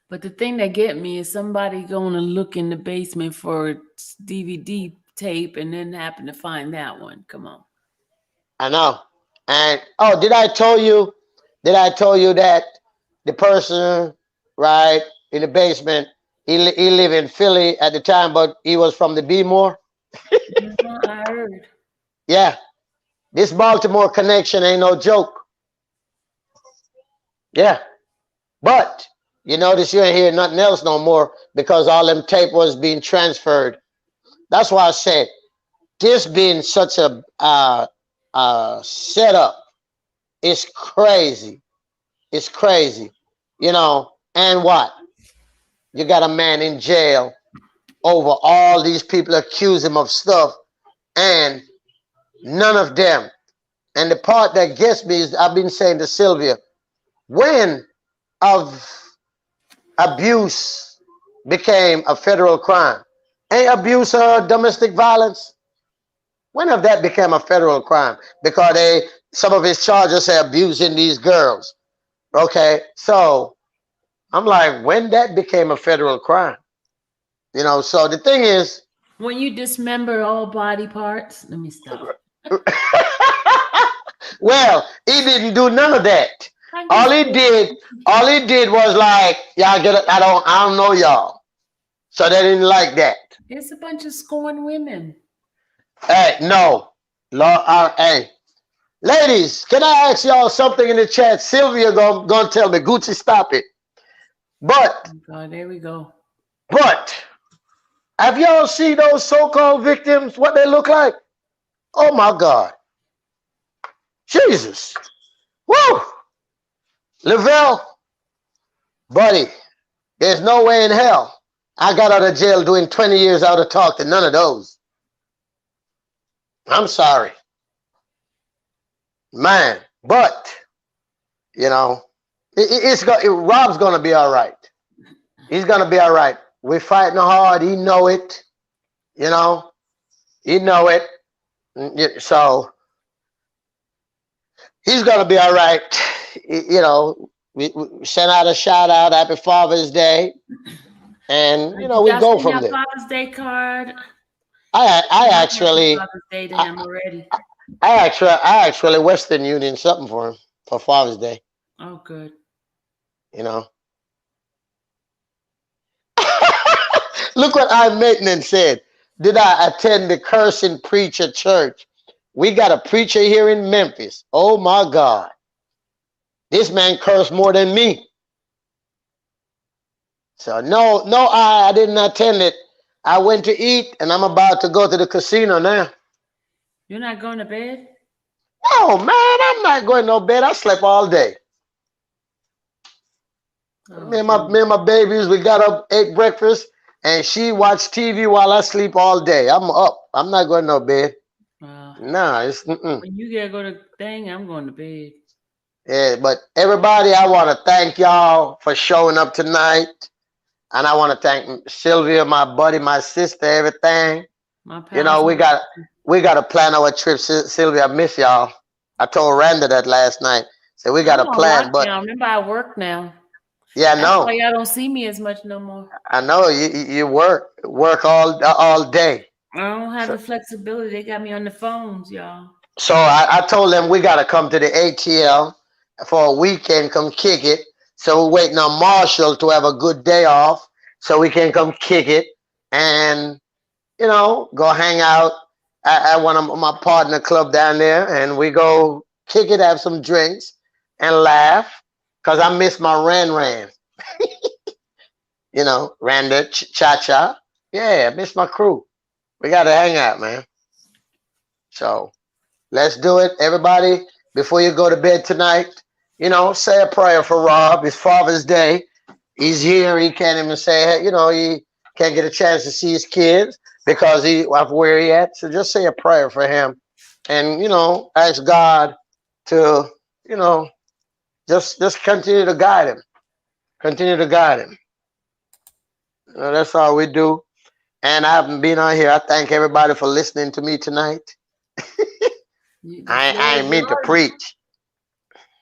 But the thing that get me is somebody going to look in the basement for a DVD tape and then happen to find that one. Come on. I know. And oh, did I tell you that the person right in the basement, he lived in Philly at the time, but he was from the B-more? I heard. Yeah. This Baltimore connection ain't no joke. Yeah. But you notice you ain't hear nothing else no more because all them tape was being transferred. That's why I said this being such a setup is crazy. It's crazy. You know, and what? You got a man in jail over all these people accuse him of stuff, and none of them. And the part that gets me is I've been saying to Sylvia, when of abuse became a federal crime? Ain't abuse domestic violence? When have that become a federal crime? Because some of his charges say abusing these girls. Okay, so I'm like, when that became a federal crime? You know, so the thing is, When you dismember all body parts, let me stop. well, he didn't do none of that. All he did was like, y'all get it. I don't know y'all. So they didn't like that. It's a bunch of scorned women. Hey, no. Lord, hey. Ladies, can I ask y'all something in the chat? Sylvia gonna tell me, Gucci, stop it. But, Oh, there we go. but, have y'all seen those so-called victims, what they look like? Oh my God. Jesus. Woo! Lavelle, buddy, there's no way in hell I got out of jail doing 20 years out of talk to none of those. I'm sorry. Man, but, you know, Rob's going to be all right. He's going to be all right. We're fighting hard. He know it. You know, he know it. So, he's going to be all right. You know, we send out a shout out, Happy Father's Day. And, you know, we go from there. Father's Day card. I actually, Father's Day to him already. I actually Western Union something for him for Father's Day. Oh, good. You know. Look what I maintenance said. Did I attend the cursing preacher church? We got a preacher here in Memphis. Oh my God. This man cursed more than me. So no, I didn't attend it. I went to eat and I'm about to go to the casino now. You're not going to bed? No, man, I'm not going to bed. I slept all day. Oh, me and my babies, we got up, ate breakfast, and she watched TV while I sleep all day. I'm up. I'm not going to bed. Nah, it's when you gotta go to thing, I'm going to bed. Yeah, but everybody, I want to thank y'all for showing up tonight. And I want to thank Sylvia, my buddy, my sister, everything. You know, we got to plan our trip. Sylvia, I miss y'all. I told Randa that last night. So we got to plan. But now. Remember, I work now. Yeah, I know. That's why y'all don't see me as much no more. I know you work all day. I don't have the flexibility. They got me on the phones, y'all. So I told them we got to come to the ATL for a weekend, come kick it. So we're waiting on Marshall to have a good day off so we can come kick it and, you know, go hang out at one of my partner club down there, and we go kick it, have some drinks and laugh, because I miss my Ran. You know, Randa, Cha-Cha. Yeah, I miss my crew. We got to hang out, man. So let's do it. Everybody, before you go to bed tonight, you know, say a prayer for Rob. It's Father's Day. He's here. He can't even say, you know, he can't get a chance to see his kids because of where he at. So just say a prayer for him and ask God to you know just continue to guide him. Continue to guide him. That's all we do. And I haven't been on here. I thank everybody for listening to me tonight. I ain't mean to preach.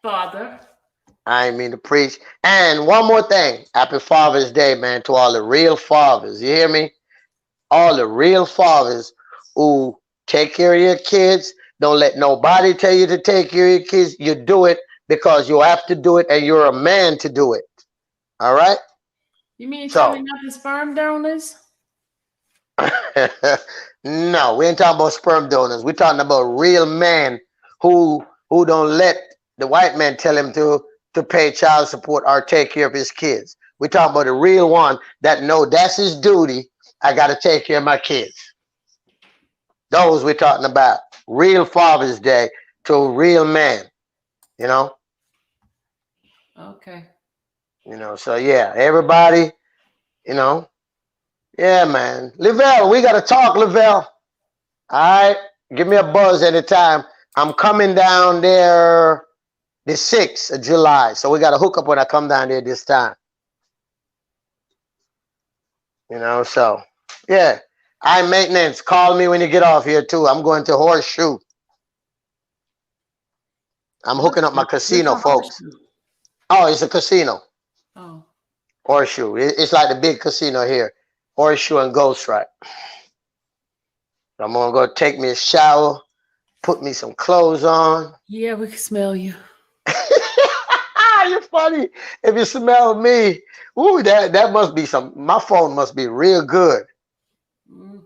Father. I ain't mean to preach. And one more thing. Happy Father's Day, man, to all the real fathers. You hear me? All the real fathers who take care of your kids. Don't let nobody tell you to take care of your kids. You do it because you have to do it and you're a man to do it. All right? You mean telling out the sperm donors? No, we ain't talking about sperm donors. We're talking about real men who don't let the white man tell him to pay child support or take care of his kids. We're talking about a real one that know that's his duty. I got to take care of my kids. Those we're talking about. Real Father's Day to a real man. Okay. So yeah, everybody, yeah, man. Lavelle, we got to talk, Lavelle. All right. Give me a buzz anytime. I'm coming down there the 6th of July. So we got to hook up when I come down there this time. So yeah. I maintenance. Call me when you get off here too. I'm going to Horseshoe. I'm hooking up my casino, folks. Oh, it's a casino. Oh. Horseshoe. It's like the big casino here. Horseshoe and Ghost Right. I'm going to go take me a shower, put me some clothes on. Yeah, we can smell you. You're funny. If you smell me, ooh, that must be my phone must be real good. Mm-hmm.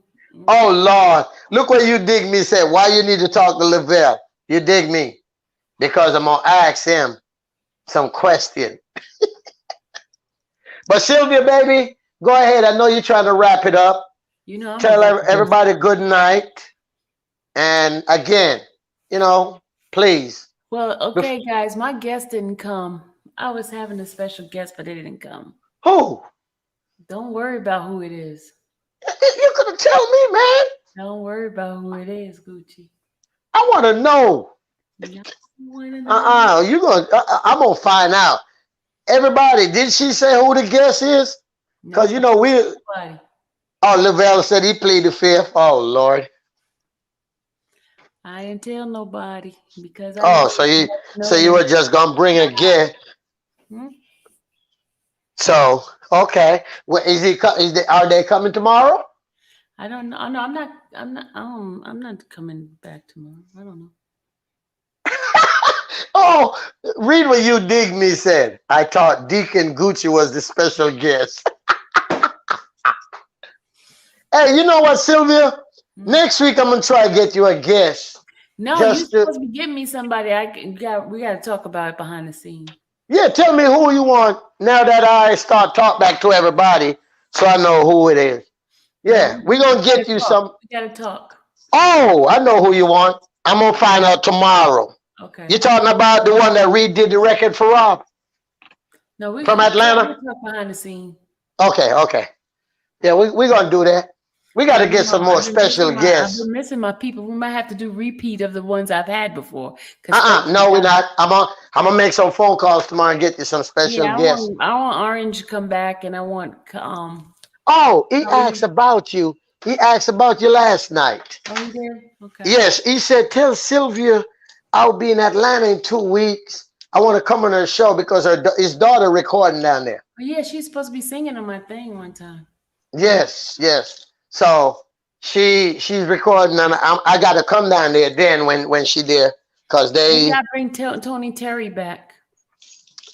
Oh, Lord. Look what you dig me said. Why you need to talk to Lavelle? You dig me. Because I'm going to ask him some question. But Sylvia, baby, go ahead. I know you're trying to wrap it up. Tell everybody good night. And again, please. Well, okay, guys, my guest didn't come. I was having a special guest, but they didn't come. Who? Don't worry about who it is. You could tell me, man. Don't worry about who it is, Gucci. I want to know. I'm gonna find out. Everybody, did she say who the guest is? Because we. Nobody. Oh, Lavelle said he pleaded fifth. Oh Lord. I didn't tell nobody because. So you were just gonna bring a guest. Hmm? So okay, well, are they coming tomorrow? I don't know. No, I'm not coming back tomorrow. I don't know. Oh, read what you dig me said. I thought Deacon Gucci was the special guest. Hey, you know what, Sylvia? Mm-hmm. Next week I'm gonna try to get you a guest. No, you're supposed to be getting me somebody. We got to talk about it behind the scenes. Yeah, tell me who you want now that I start talk back to everybody, so I know who it is. Yeah, we're gonna get you some. We gotta talk. Oh, I know who you want. I'm gonna find out tomorrow. Okay. You're talking about the one that redid the record for Rob? No, from Atlanta. Talk behind the scene. Okay. Yeah, we're gonna do that. We got to get some more special guests. I've been missing my people. We might have to do repeat of the ones I've had before. No, we're not. I'm gonna make some phone calls tomorrow and get you some special guests. I want Orange to come back, and I want Oh, he asked about you. He asked about you last night. Oh, he did? Okay. Yes, he said, tell Sylvia I'll be in Atlanta in 2 weeks. I want to come on her show because his daughter recording down there. Oh, yeah, she's supposed to be singing on my thing one time. Yes. So she's recording, and I got to come down there then when she there, because they. got to bring Tony Terry back.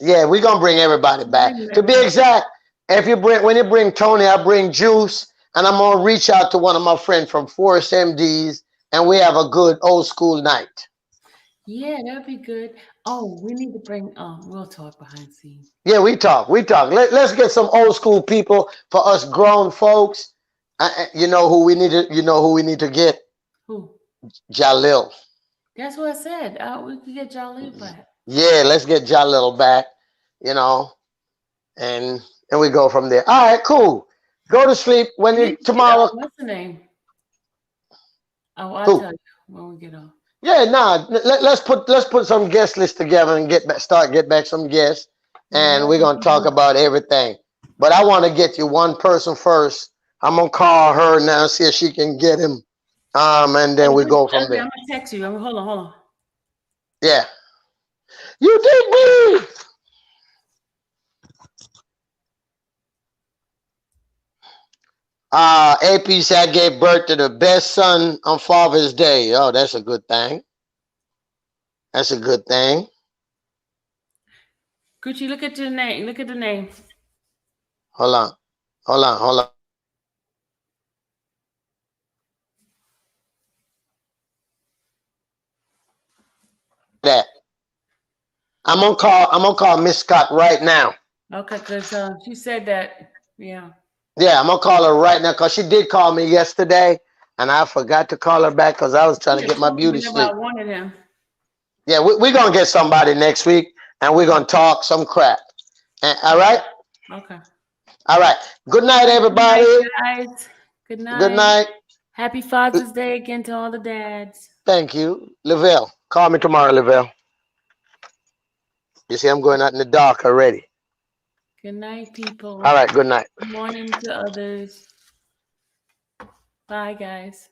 Yeah, we're gonna bring everybody back. To be exact, when you bring Tony, I bring Juice, and I'm gonna reach out to one of my friends from Forest MDs, and we have a good old school night. Yeah, that'd be good. Oh, we need to bring. We'll talk behind the scenes. Yeah, we talk. Let's get some old school people for us grown folks. You know who we need to get? Who? Jalil. That's what I said. We could get Jalil back. Yeah, let's get Jalil back. And we go from there. All right, cool. Go to sleep tomorrow. What's the name? Oh, I'll tell you when we get off. Yeah, nah. Let's put some guest list together and get back some guests, and we're gonna talk about everything. But I want to get you one person first. I'm gonna call her now, see if she can get him. And then we go from there. I'm gonna text you. Hold on. Yeah. You did me. AP said I gave birth to the best son on Father's Day. Oh, that's a good thing. That's a good thing. Gucci, look at your name. Look at the name. Hold on. That. I'm gonna call Miss Scott right now. Okay, because she said that. Yeah. Yeah, I'm gonna call her right now because she did call me yesterday, and I forgot to call her back because I was trying to get my beauty sleep. I wanted him. Yeah, we're gonna get somebody next week, and we're gonna talk some crap. All right. Okay. All right. Good night, everybody. Good night, guys. Good night. Good night. Happy Father's Day again to all the dads. Thank you, Lavelle. Call me tomorrow, Lavelle. You see, I'm going out in the dark already. Good night, people. All right. Good night. Good morning to others. Bye, guys.